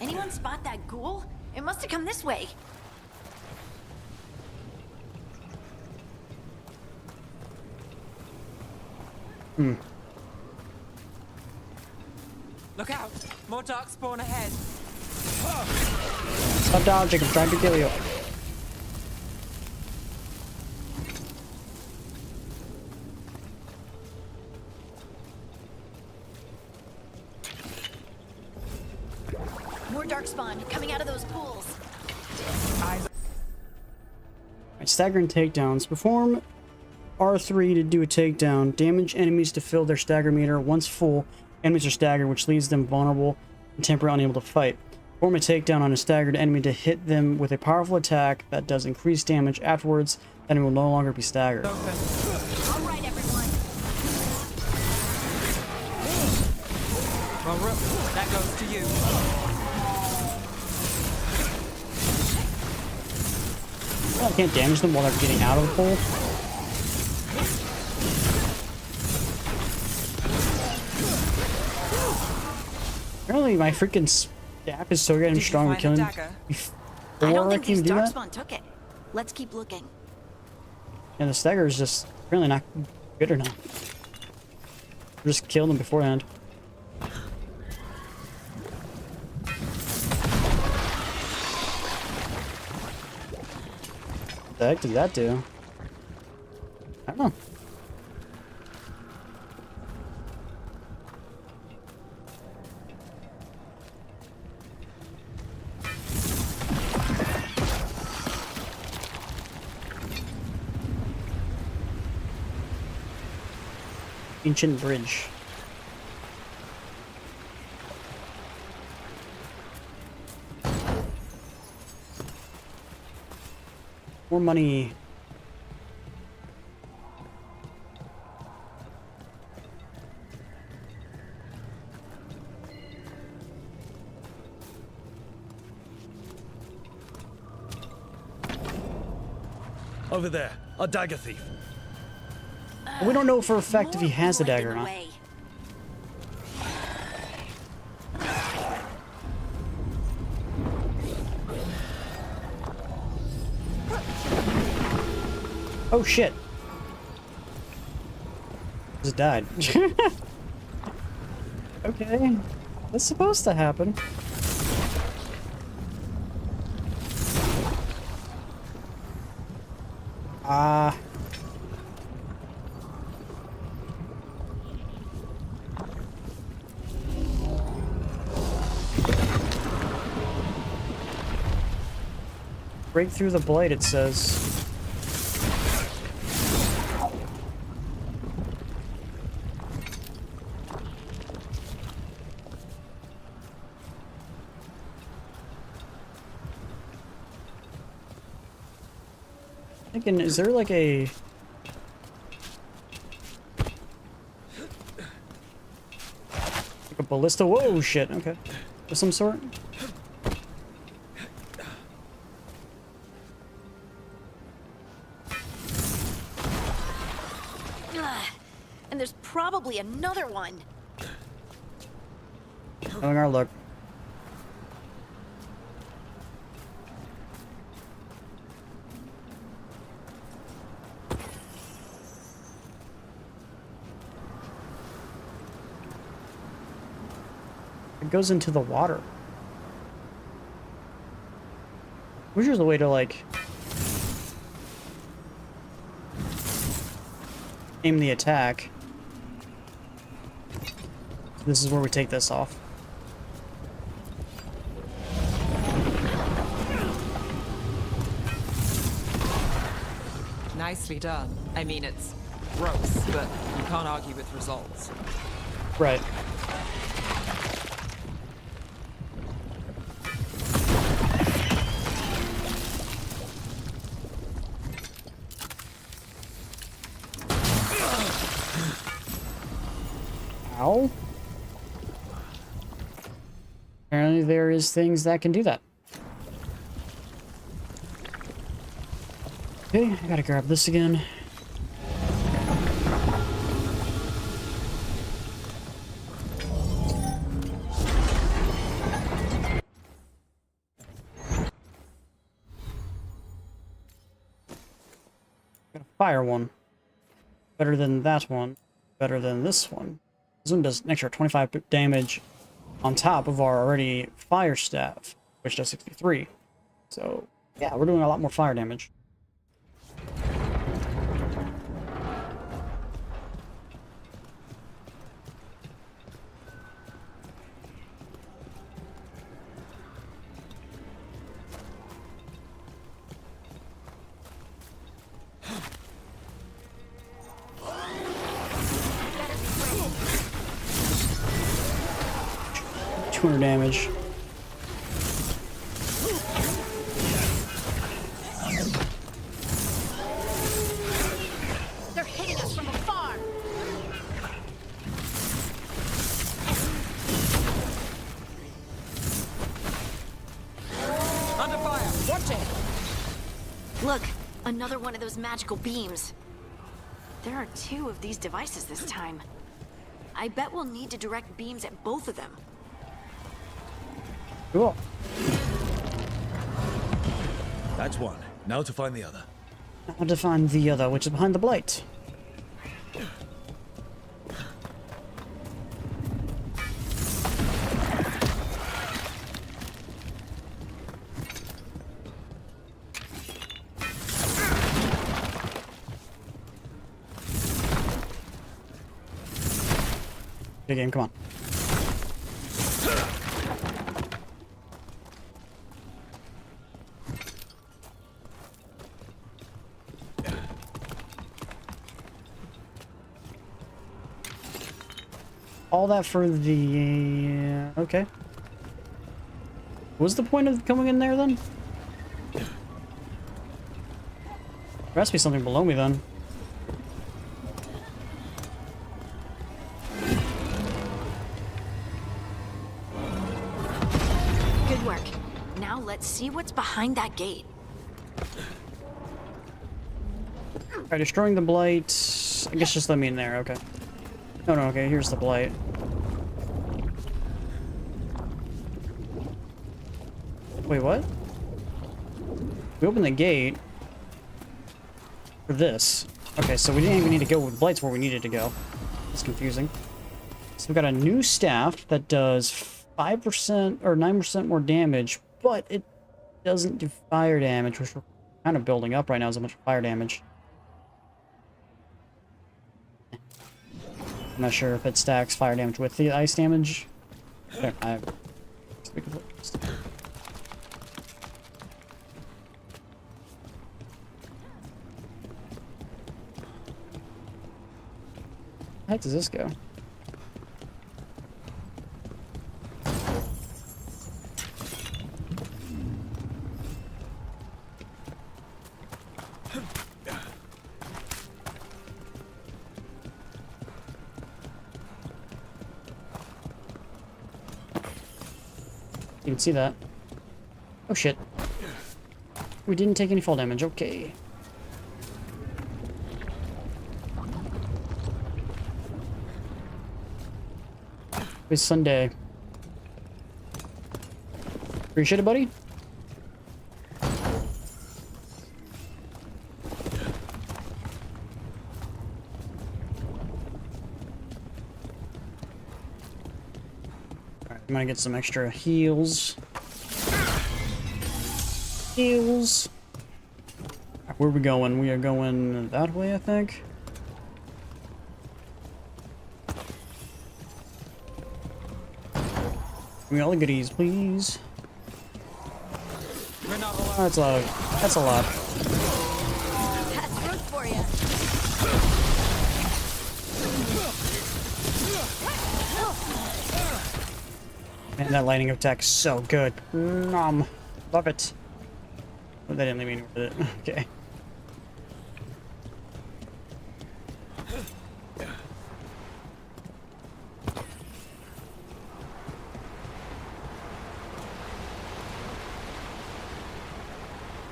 Anyone spot that ghoul? It must have come this way. Hmm. Look out! More darkspawn ahead. Stop dodging, I'm trying to kill you. More darkspawn coming out of those pools. Right, staggering takedowns. Perform R3 to do a takedown. Damage enemies to fill their stagger meter. Once full, enemies are staggered, which leaves them vulnerable and temporarily unable to fight. Perform a takedown on a staggered enemy to hit them with a powerful attack that does increased damage. Afterwards, the enemy will no longer be staggered. All right, everyone. Well, Rook, that goes to you. Well, I can't damage them while they're getting out of the pole. Apparently my freaking staff is so good and strong at killing before I don't think can these do that. darkspawn took it. Let's keep looking. And the stagger is just apparently not good or not. Just kill them beforehand. What the heck did that do? I don't know. Ancient bridge. More money. Over there, a dagger thief. We don't know for a fact if he has the dagger or not. Oh shit. Just died. Okay. That's supposed to happen. Break through the blight, it says. Thinking, is there like a... like a ballista? Whoa, shit, okay. Of some sort? And there's probably another one. Having our look. It goes into the water. Which is a way to, like, aim the attack. This is where we take this off. Nicely done. I mean, it's gross, but you can't argue with results. Right. Ow. Apparently there is things that can do that. Okay, I gotta grab this again. Got a fire one. Better than that one. Better than this one. This one does an extra 25 damage on top of our already fire staff, which does 63. So, yeah, we're doing a lot more fire damage. Damage. They're hitting us from afar. Under fire! Watch it! Look, another one of those magical beams. There are 2 of these devices this time. I bet we'll need to direct beams at both of them. Cool. That's one. Now to find the other. Now to find the other, which is behind the blight. Good game, come on. All that for the... okay. What's the point of coming in there, then? There has to be something below me, then. Good work. Now let's see what's behind that gate. Alright, destroying the blight... I guess just let me in there, okay. No, okay, here's the blight. Wait, what? We opened the gate for this. Okay, so we didn't even need to go with blights where we needed to go. It's confusing. So we got a new staff that does 5% or 9% more damage, but it doesn't do fire damage, which we're kind of building up right now as much fire damage. I'm not sure if it stacks fire damage with the ice damage. There, heck does this go? You can see that. Oh shit. We didn't take any fall damage, okay. It's Sunday. Appreciate it, buddy. I'm gonna get some extra heals. Heals. Where are we going? We are going that way, I think. Give me all the goodies, please. Oh, that's a lot. That's a lot. That's good for you. Man, that lightning attack's so good. Nom. Love it. Oh, that didn't leave me with it. Okay.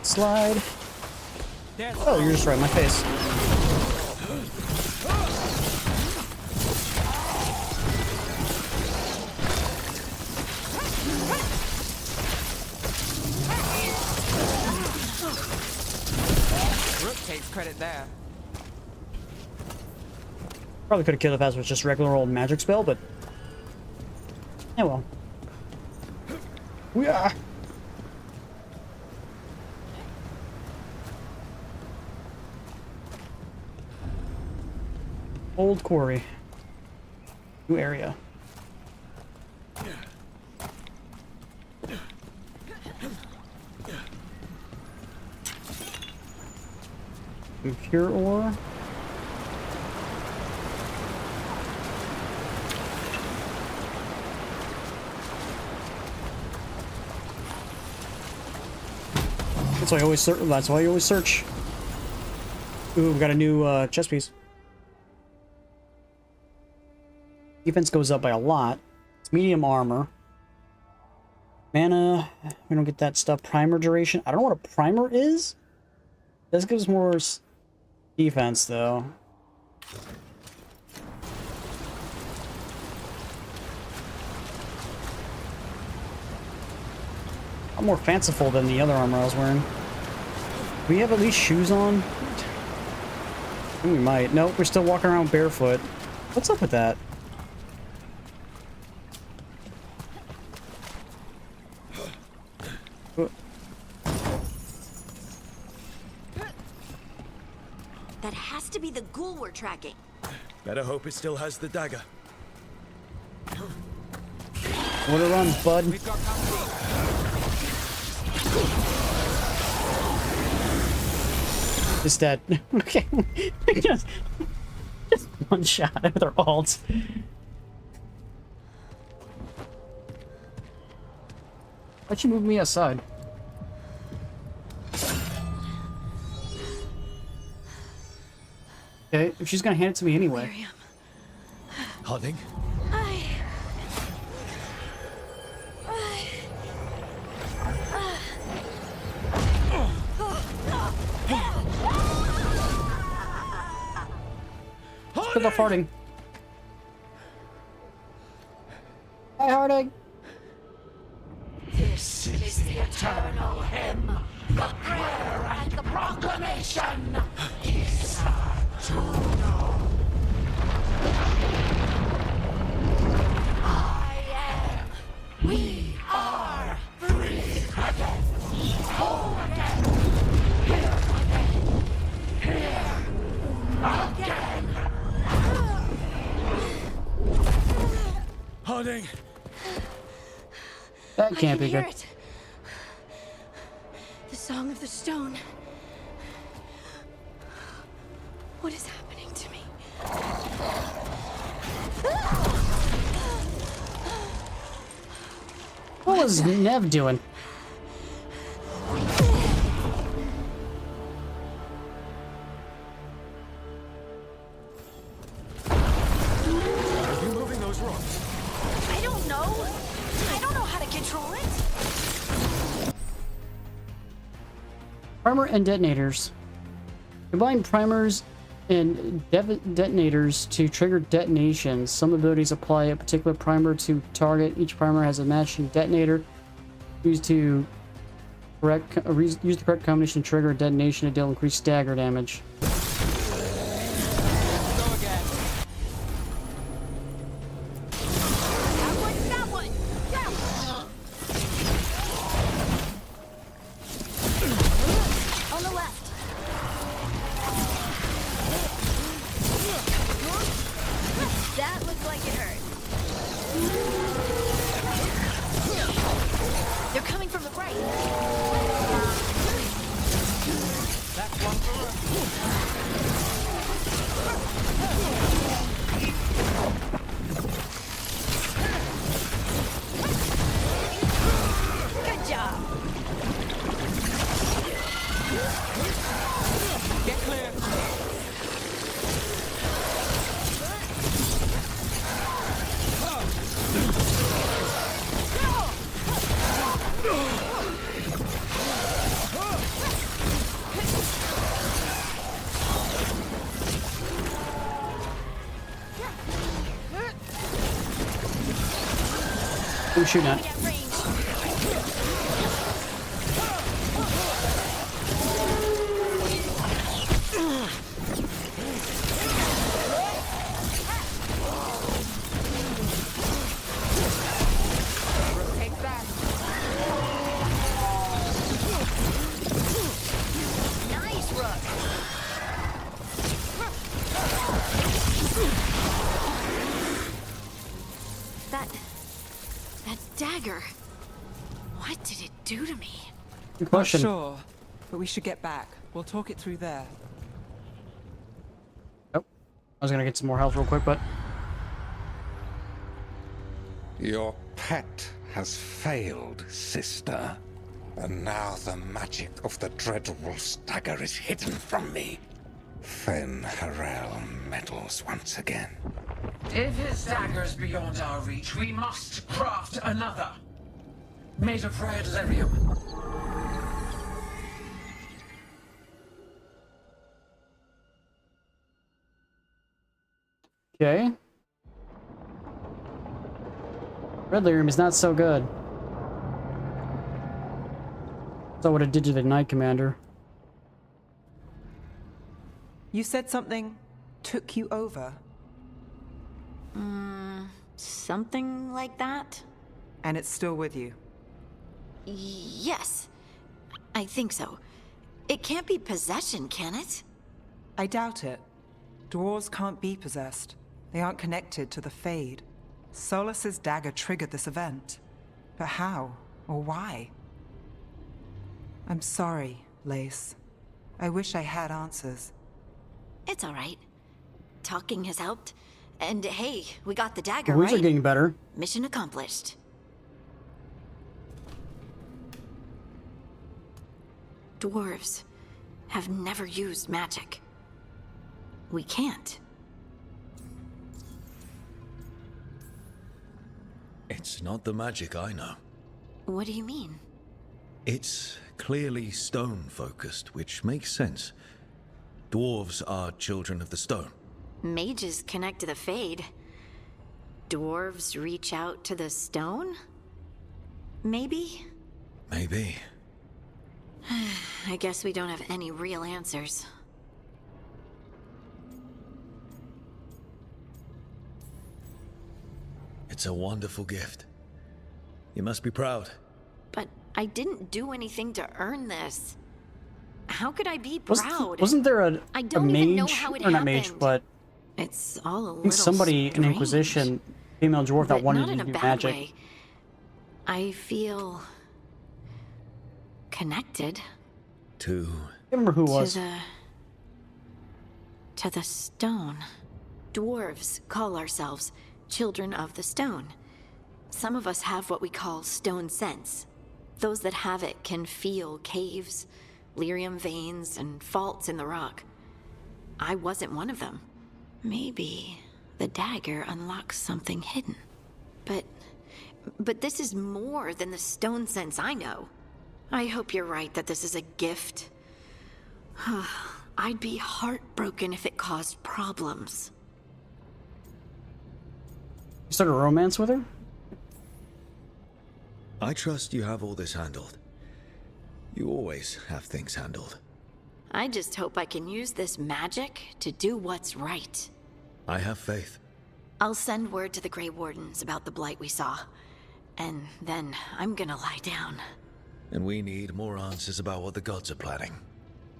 Slide. Oh, you're just right in my face. Rook takes credit there. Probably could have killed it if it was just regular old magic spell, but yeah, well. Yeah. Old quarry. New area. Pure ore. That's why I always search. That's why you always search. Ooh, we got a new chest piece. Defense goes up by a lot. It's medium armor. Mana. We don't get that stuff. Primer duration. I don't know what a primer is. This gives more defense, though. I'm more fanciful than the other armor I was wearing. Do we have at least shoes on? I think we might. Nope, we're still walking around barefoot. What's up with that? That has to be the ghoul we're tracking. Better hope it still has the dagger. What a run, bud. It's dead. Okay. just one shot at their ult. Why'd you move me aside? Okay, if she's gonna hand it to me anyway. Harding? Good luck farting. Hi, Harding. This is the eternal hymn, the prayer and the proclamation. Is to know. I am. We are free again. Whole again. Here again. Here again. Harding! That can't be good. It. The Song of the Stone. What is happening to me? What was Nev doing? Are you moving those rocks? I don't know. I don't know how to control it. Primer and detonators. Combine primers and detonators to trigger detonations. Some abilities apply a particular primer to target. Each primer has a matching detonator. Use the correct combination to trigger a detonation to deal increased stagger damage. Who's shooting at? Nice, Rook. That dagger. What did it do to me? Good Not question. sure, but we should get back. We'll talk it through there. Oh, I was gonna get some more health real quick, but Your pet has failed, sister. And now the magic of the Dreadwolf's dagger is hidden from me. Fen Harel meddles once again. If his dagger's beyond our reach, we must craft another. Made of red lyrium. okay. Red lyrium is not so good. Saw what it did to the Knight Commander. You said something took you over. Something like that? And it's still with you. Yes. I think so. It can't be possession, can it? I doubt it. Dwarves can't be possessed. They aren't connected to the Fade. Solus's dagger triggered this event. But how? Or why? I'm sorry, Lace. I wish I had answers. It's all right. Talking has helped. And hey, we got the dagger, The wounds right? are getting better. Mission accomplished. Dwarves have never used magic. We can't. It's not the magic I know. What do you mean? It's clearly stone-focused, which makes sense. Dwarves are children of the stone. Mages connect to the Fade. Dwarves reach out to the stone? Maybe? Maybe. I guess we don't have any real answers. It's a wonderful gift. You must be proud. But I didn't do anything to earn this. How could I be proud? Wasn't there I a don't even know mage, how it or not mage, happened. but It's all a I think little somebody in strange. Inquisition, female dwarf that But wanted not to in a do bad magic. way. I feel connected To... I can't remember who it was. to the stone. Dwarves call ourselves children of the stone. Some of us have what we call stone sense. Those that have it can feel caves, lyrium veins, and faults in the rock. I wasn't one of them. Maybe the dagger unlocks something hidden. But this is more than the stone sense I know. I hope you're right that this is a gift. I'd be heartbroken if it caused problems. You start a romance with her? I trust you have all this handled. You always have things handled. I just hope I can use this magic to do what's right. I have faith. I'll send word to the Grey Wardens about the blight we saw. And then I'm gonna lie down. And we need more answers about what the gods are planning.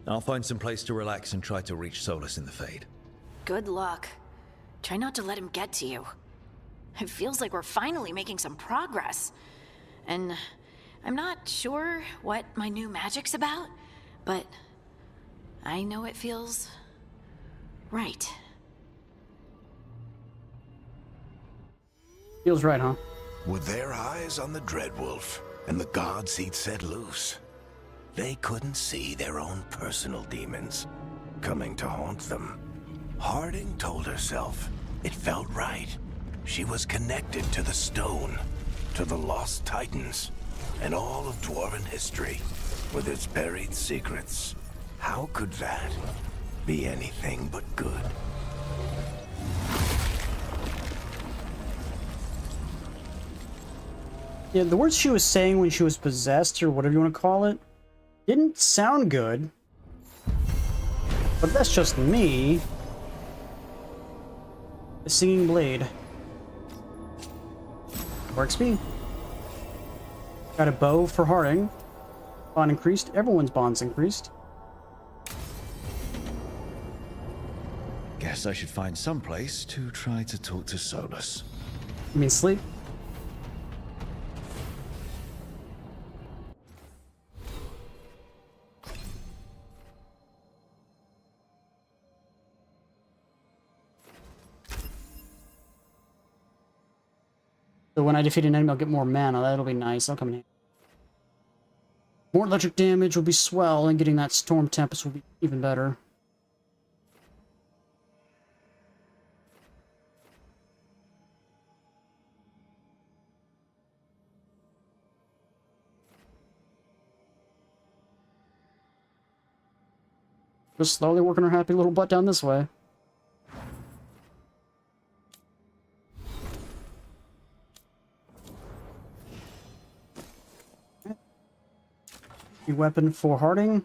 I'll find some place to relax and try to reach Solus in the Fade. Good luck. Try not to let him get to you. It feels like we're finally making some progress. And I'm not sure what my new magic's about, but I know it feels right. Feels right, huh? With their eyes on the Dreadwolf and the gods he'd set loose, they couldn't see their own personal demons coming to haunt them. Harding told herself it felt right. She was connected to the stone, to the lost titans, and all of Dwarven history, with its buried secrets. How could that be anything but good? Yeah, the words she was saying when she was possessed, or whatever you want to call it, didn't sound good. But that's just me. The singing blade. Works me. Got a bow for Harding. Bond increased. Everyone's bonds increased. Guess I should find some place to try to talk to Solus. You mean sleep? So when I defeat an enemy, I'll get more mana. That'll be nice. That'll come in handy. More electric damage will be swell, and getting that Storm Tempest will be even better. Just slowly working our happy little butt down this way. Weapon for Harding.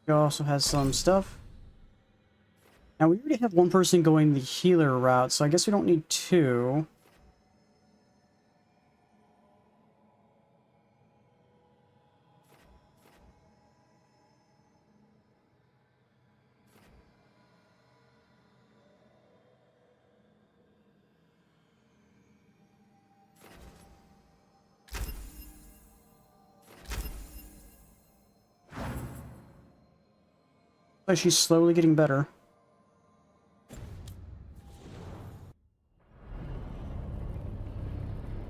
He also has some stuff. Now we already have one person going the healer route, so I guess we don't need two. But she's slowly getting better.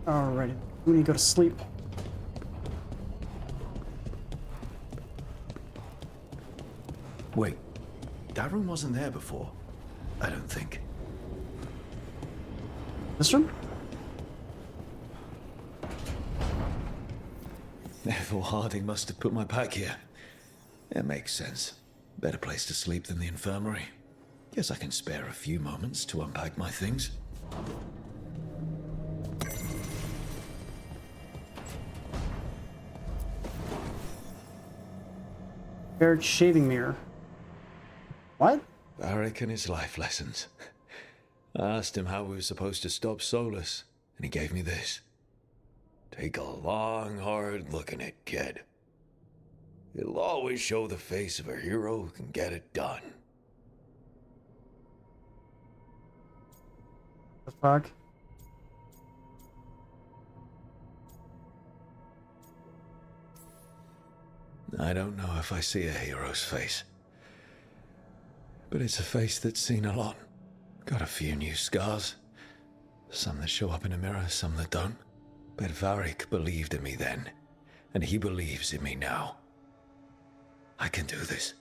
Alrighty, we need to go to sleep. Wait, that room wasn't there before. I don't think. This room? Therefore, Harding must have put my pack here. It makes sense. Better place to sleep than the infirmary. Guess I can spare a few moments to unpack my things. Barrack shaving mirror. What? Barrack and his life lessons. I asked him how we were supposed to stop Solus, and he gave me this. Take a long, hard look in it, kid. It'll always show the face of a hero who can get it done. The fuck? I don't know if I see a hero's face. but it's a face that's seen a lot. Got a few new scars. Some that show up in a mirror, some that don't. But Varric believed in me then, and he believes in me now. I can do this.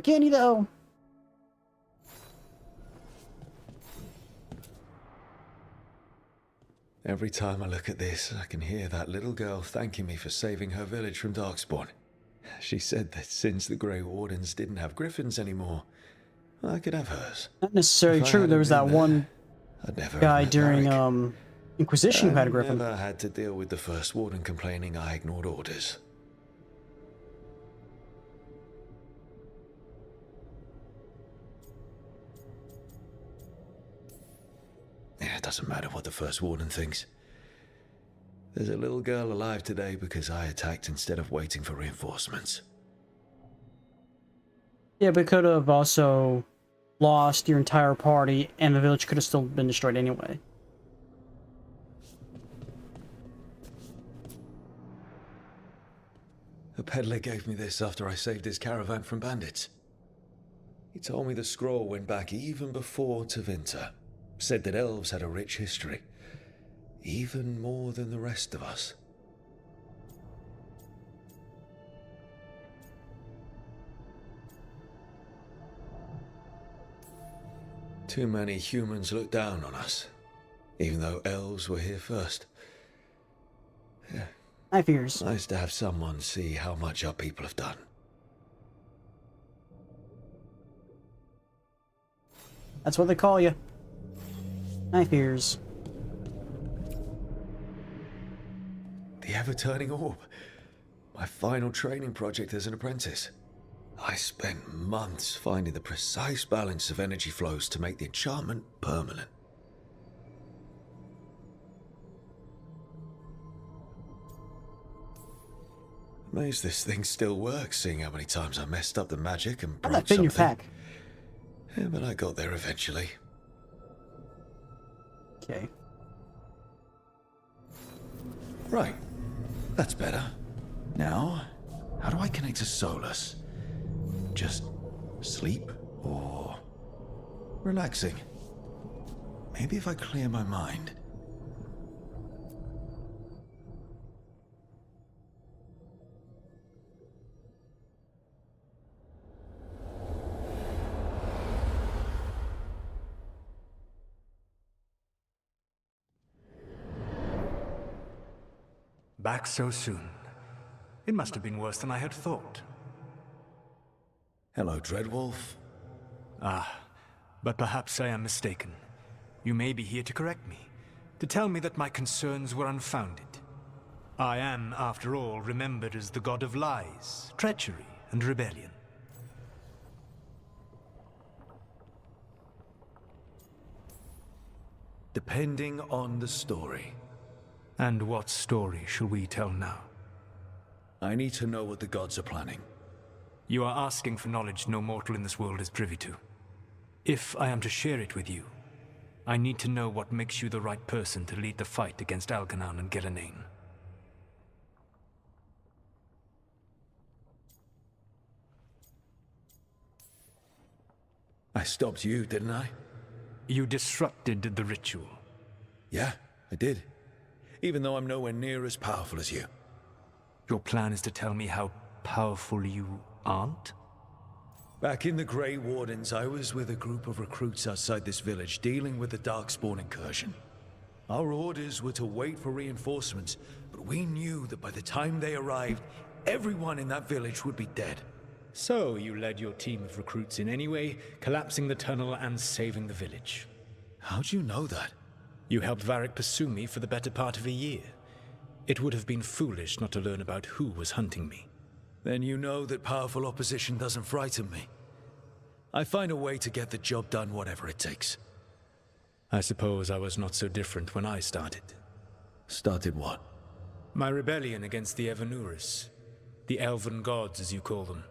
Can you though? Every time I look at this, I can hear that little girl thanking me for saving her village from Darkspawn. She said that since the Grey Wardens didn't have griffins anymore, I could have hers. Not necessarily If I true. hadn't There was that been there, one I'd never guy have met during Varric. Inquisition who had a I griffin. never had to deal with the First Warden complaining I ignored orders. Yeah, it doesn't matter what the First Warden thinks. There's a little girl alive today because I attacked instead of waiting for reinforcements. Yeah, but could have also lost your entire party, and the village could have still been destroyed anyway. A peddler gave me this after I saved his caravan from bandits. He told me the scroll went back even before Tevinter. Said that elves had a rich history. Even more than the rest of us. Too many humans look down on us, even though elves were here first. Yeah. I figures. Nice to have someone see how much our people have done. That's what they call you. I fears. The ever-turning orb. My final training project as an apprentice. I spent months finding the precise balance of energy flows to make the enchantment permanent. Amazed this thing still works, seeing how many times I messed up the magic and broke How'd that fit in your something. pack? Yeah, but I got there eventually. Okay. Right. That's better. Now, how do I connect to Solus? Just sleep or relaxing? Maybe if I clear my mind. Back so soon. It must have been worse than I had thought. Hello, Dreadwolf. Ah, but perhaps I am mistaken. You may be here to correct me, to tell me that my concerns were unfounded. I am, after all, remembered as the god of lies, treachery, and rebellion. Depending on the story. And what story shall we tell now? I need to know what the gods are planning. You are asking for knowledge no mortal in this world is privy to. If I am to share it with you, I need to know what makes you the right person to lead the fight against Algernon and Gillenane. I stopped you, didn't I? You disrupted the ritual. Yeah, I did. Even though I'm nowhere near as powerful as you. Your plan is to tell me how powerful you aren't? Back in the Grey Wardens, I was with a group of recruits outside this village dealing with the Darkspawn incursion. Our orders were to wait for reinforcements, but we knew that by the time they arrived, everyone in that village would be dead. So you led your team of recruits in any way, collapsing the tunnel and saving the village. How'd you know that? You helped Varric pursue me for the better part of a year. It would have been foolish not to learn about who was hunting me. Then you know that powerful opposition doesn't frighten me. I find a way to get the job done, whatever it takes. I suppose I was not so different when I started. Started what? My rebellion against the Evanuris. The Elven Gods, as you call them.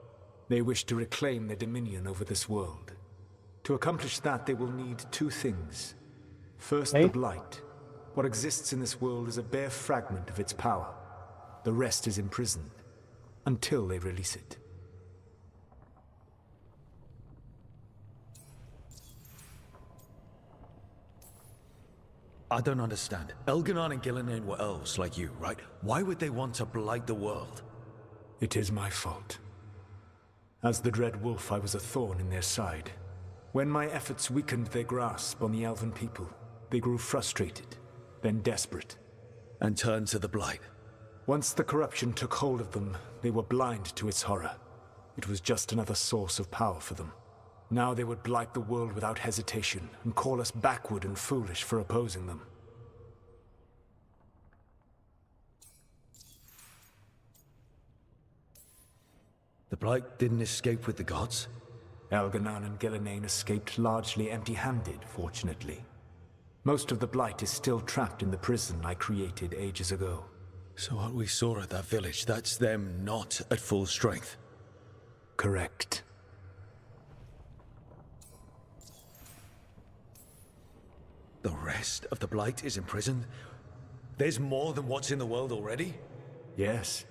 They wish to reclaim their dominion over this world. To accomplish that, they will need two things. First, the Blight. What exists in this world is a bare fragment of its power. The rest is imprisoned, until they release it. I don't understand. Elganon and Gillinan were elves like you, right? Why would they want to blight the world? It is my fault. As the Dread Wolf, I was a thorn in their side. When my efforts weakened their grasp on the Elven people, they grew frustrated, then desperate. And turned to the Blight. Once the corruption took hold of them, they were blind to its horror. It was just another source of power for them. Now they would blight the world without hesitation, and call us backward and foolish for opposing them. The Blight didn't escape with the gods? Elganon and Gillinan escaped largely empty-handed, fortunately. Most of the Blight is still trapped in the prison I created ages ago. So what we saw at that village, that's them not at full strength? Correct. The rest of the Blight is imprisoned? There's more than what's in the world already? Yes.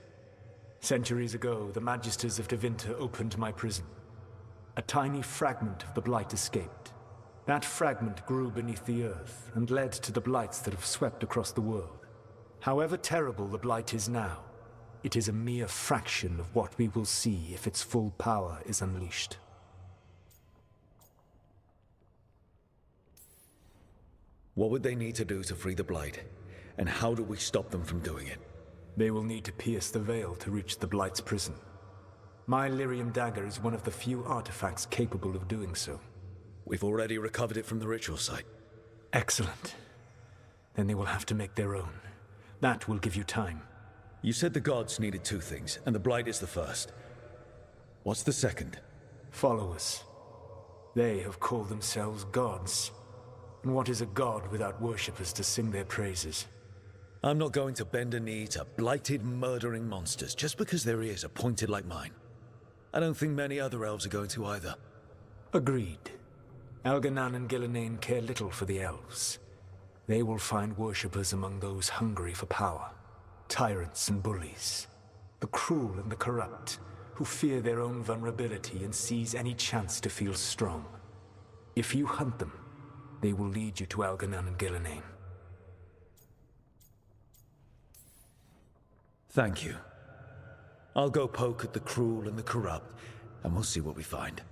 Centuries ago, the Magisters of Tevinter opened my prison. A tiny fragment of the Blight escaped. That fragment grew beneath the earth and led to the Blights that have swept across the world. However terrible the Blight is now, it is a mere fraction of what we will see if its full power is unleashed. What would they need to do to free the Blight? And how do we stop them from doing it? They will need to pierce the veil to reach the Blight's prison. My Lyrium dagger is one of the few artifacts capable of doing so. We've already recovered it from the ritual site. Excellent. Then they will have to make their own. That will give you time. You said the gods needed two things, and the Blight is the first. What's the second? Followers. They have called themselves gods. And what is a god without worshippers to sing their praises? I'm not going to bend a knee to blighted, murdering monsters just because their ears are pointed like mine. I don't think many other elves are going to either. Agreed. Elganon and Gillinan care little for the elves. They will find worshippers among those hungry for power. Tyrants and bullies. The cruel and the corrupt, who fear their own vulnerability and seize any chance to feel strong. If you hunt them, they will lead you to Elganon and Gillinan. Thank you. I'll go poke at the cruel and the corrupt, and we'll see what we find.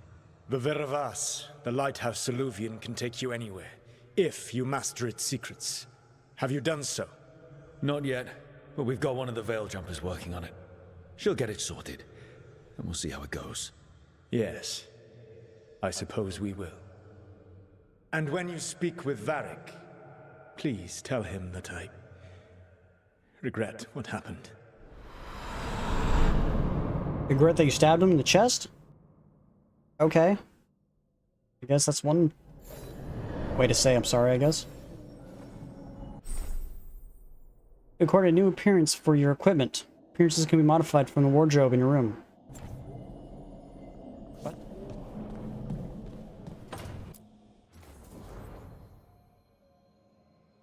The Veravas, the lighthouse Soluvian, can take you anywhere, if you master its secrets. Have you done so? Not yet, but we've got one of the Veil Jumpers working on it. She'll get it sorted, and we'll see how it goes. Yes, I suppose we will. And when you speak with Varric, please tell him that I regret what happened. Regret that you stabbed him in the chest? Okay. I guess that's one way to say I'm sorry, I guess. Record a new appearance for your equipment. Appearances can be modified from the wardrobe in your room. What?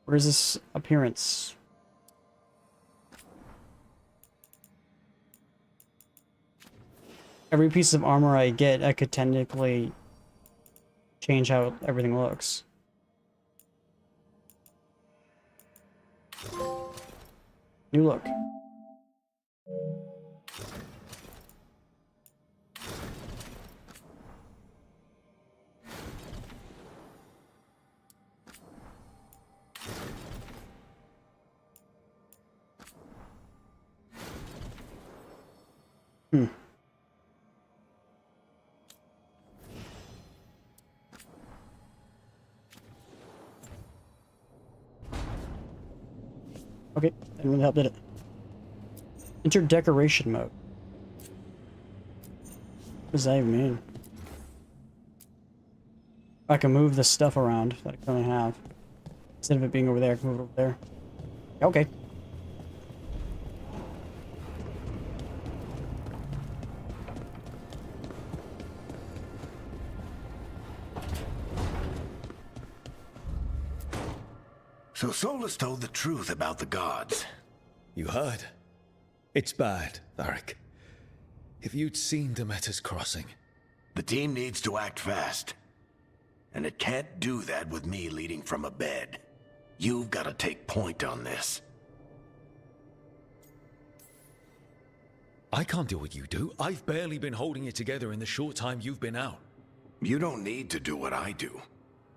Where is this appearance? Every piece of armor I get, I could technically change how everything looks. New look. Okay, didn't really help, did it? Enter decoration mode. What does that even mean? I can move the stuff around that I currently have. Instead of it being over there, I can move it over there. Okay. So Solus told the truth about the gods. You heard? It's bad, Varric. If you'd seen Demeter's crossing... The team needs to act fast. And it can't do that with me leading from a bed. You've got to take point on this. I can't do what you do. I've barely been holding it together in the short time you've been out. You don't need to do what I do.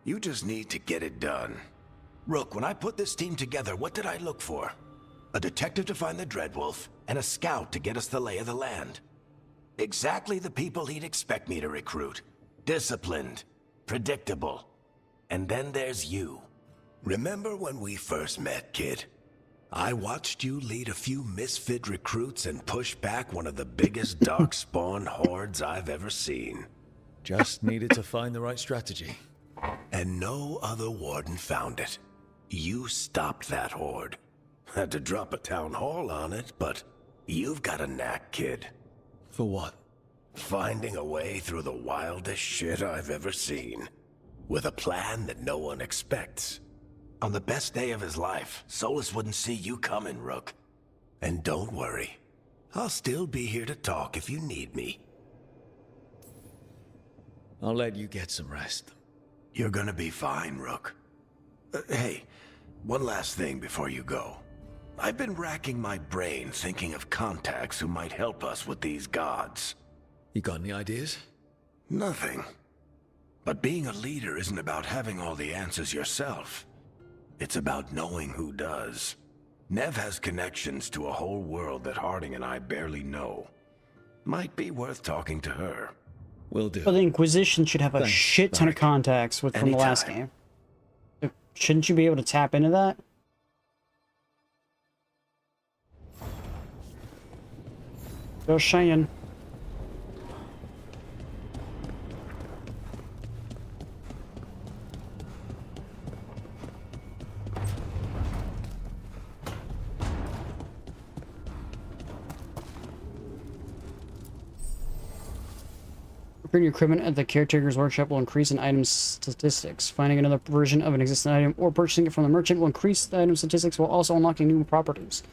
You just need to get it done. Rook, when I put this team together, what did I look for? A detective to find the Dreadwolf, and a scout to get us the lay of the land. Exactly the people he'd expect me to recruit. Disciplined, predictable. And then there's you. Remember when we first met, kid? I watched you lead a few misfit recruits and push back one of the biggest darkspawn hordes I've ever seen. Just needed to find the right strategy. And no other warden found it. You stopped that horde. Had to drop a town hall on it, but you've got a knack, kid. For what? Finding a way through the wildest shit I've ever seen. With a plan that no one expects. On the best day of his life, Solus wouldn't see you coming, Rook. And don't worry. I'll still be here to talk if you need me. I'll let you get some rest. You're gonna be fine, Rook. Hey, one last thing before you go. I've been racking my brain thinking of contacts who might help us with these gods. You got any ideas? Nothing. But being a leader isn't about having all the answers yourself. It's about knowing who does. Nev has connections to a whole world that Harding and I barely know. Might be worth talking to her. Will do. Well, the Inquisition should have a Thanks, shit ton of contacts with from the last game. Shouldn't you be able to tap into that? Just saying. Repairing your equipment at the caretaker's workshop will increase an item's statistics. Finding another version of an existing item or purchasing it from the merchant will increase the item's statistics while also unlocking new properties.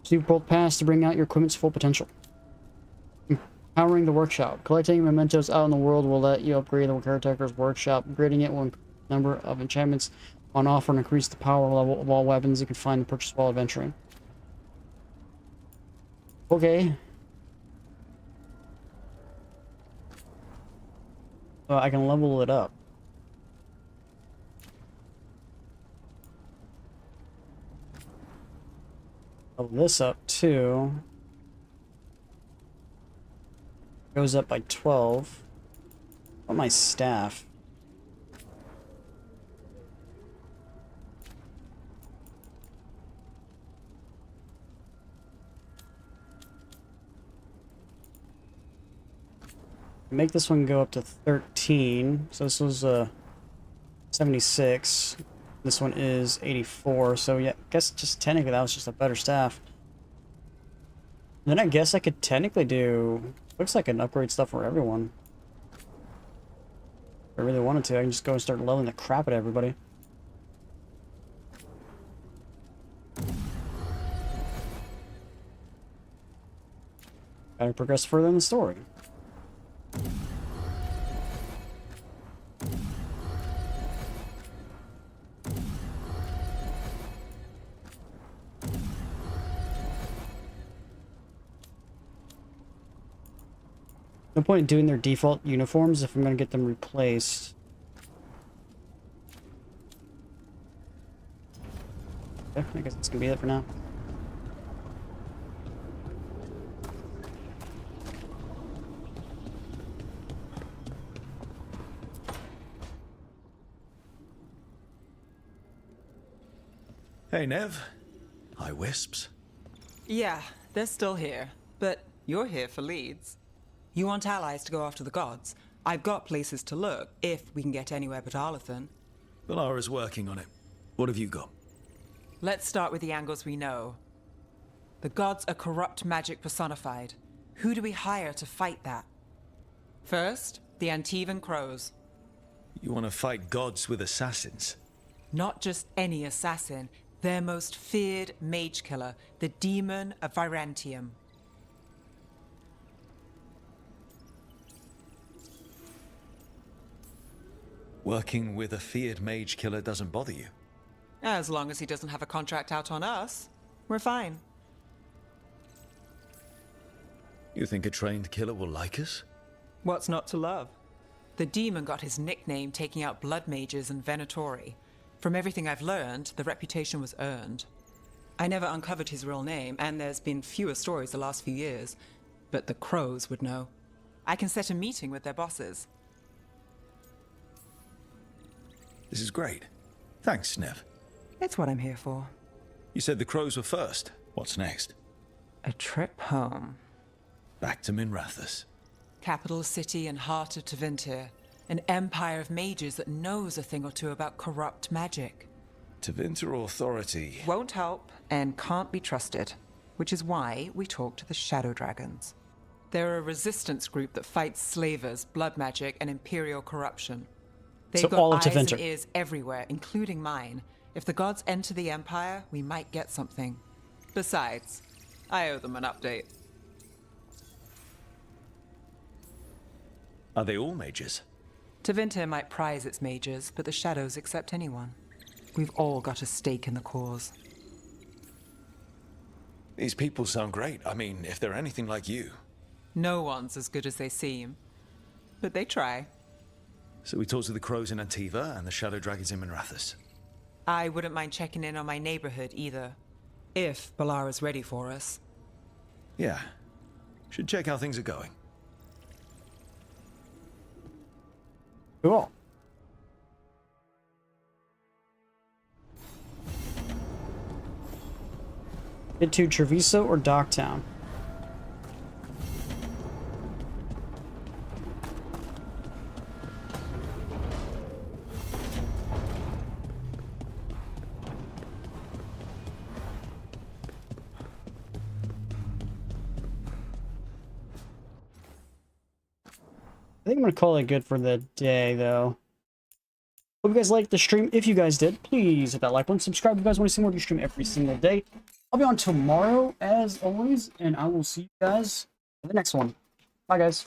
Receive both paths to bring out your equipment's full potential. Empowering the workshop. Collecting mementos out in the world will let you upgrade the caretaker's workshop. Upgrading it will increase the number of enchantments on offer and increase the power level of all weapons you can find and purchase while adventuring. Okay. I can level it up. Level this up too. Goes up by 12. What my staff? Make this one go up to 13. So this was 76. This one is 84. So yeah, I guess just technically that was just a better staff. And then I guess I could technically do. Looks like I can upgrade stuff for everyone. If I really wanted to, I can just go and start leveling the crap at everybody. Gotta progress further in the story. No point in doing their default uniforms if I'm going to get them replaced. Okay, I guess it's going to be it for now. Hey, Nev. Hi, Wisps. Yeah, they're still here, but you're here for leads. You want allies to go after the gods? I've got places to look, if we can get anywhere but Arlathan. Valara's working on it. What have you got? Let's start with the angles we know. The gods are corrupt magic personified. Who do we hire to fight that? First, the Antivan Crows. You want to fight gods with assassins? Not just any assassin, their most feared mage killer, the Demon of Virantium. Working with a feared mage killer doesn't bother you? As long as he doesn't have a contract out on us, we're fine. You think a trained killer will like us? What's not to love? The demon got his nickname taking out blood mages and venatori. From everything I've learned, the reputation was earned. I never uncovered his real name, and there's been fewer stories the last few years, but the crows would know. I can set a meeting with their bosses. This is great. Thanks, Sniv. It's what I'm here for. You said the crows were first. What's next? A trip home. Back to Minrathous. Capital city and heart of Tevinter. An empire of mages that knows a thing or two about corrupt magic. Tevinter Authority. Won't help and can't be trusted, which is why we talk to the Shadow Dragons. They're a resistance group that fights slavers, blood magic, and imperial corruption. They've got all of eyes Tevinter. and ears everywhere, including mine. If the gods enter the Empire, we might get something. Besides, I owe them an update. Are they all mages? Tevinter might prize its mages, but the Shadows accept anyone. We've all got a stake in the cause. These people sound great. I mean, if they're anything like you. No one's as good as they seem. But they try. So we talk to the crows in Antiva and the shadow dragons in Minrathous. I wouldn't mind checking in on my neighborhood either. If Balara's ready for us. Yeah. Should check how things are going. Cool. Head to Treviso or Docktown? I think I'm going to call it good for the day, though. Hope you guys liked the stream. If you guys did, please hit that like button. Subscribe if you guys want to see more of your stream every single day. I'll be on tomorrow, as always, and I will see you guys in the next one. Bye, guys.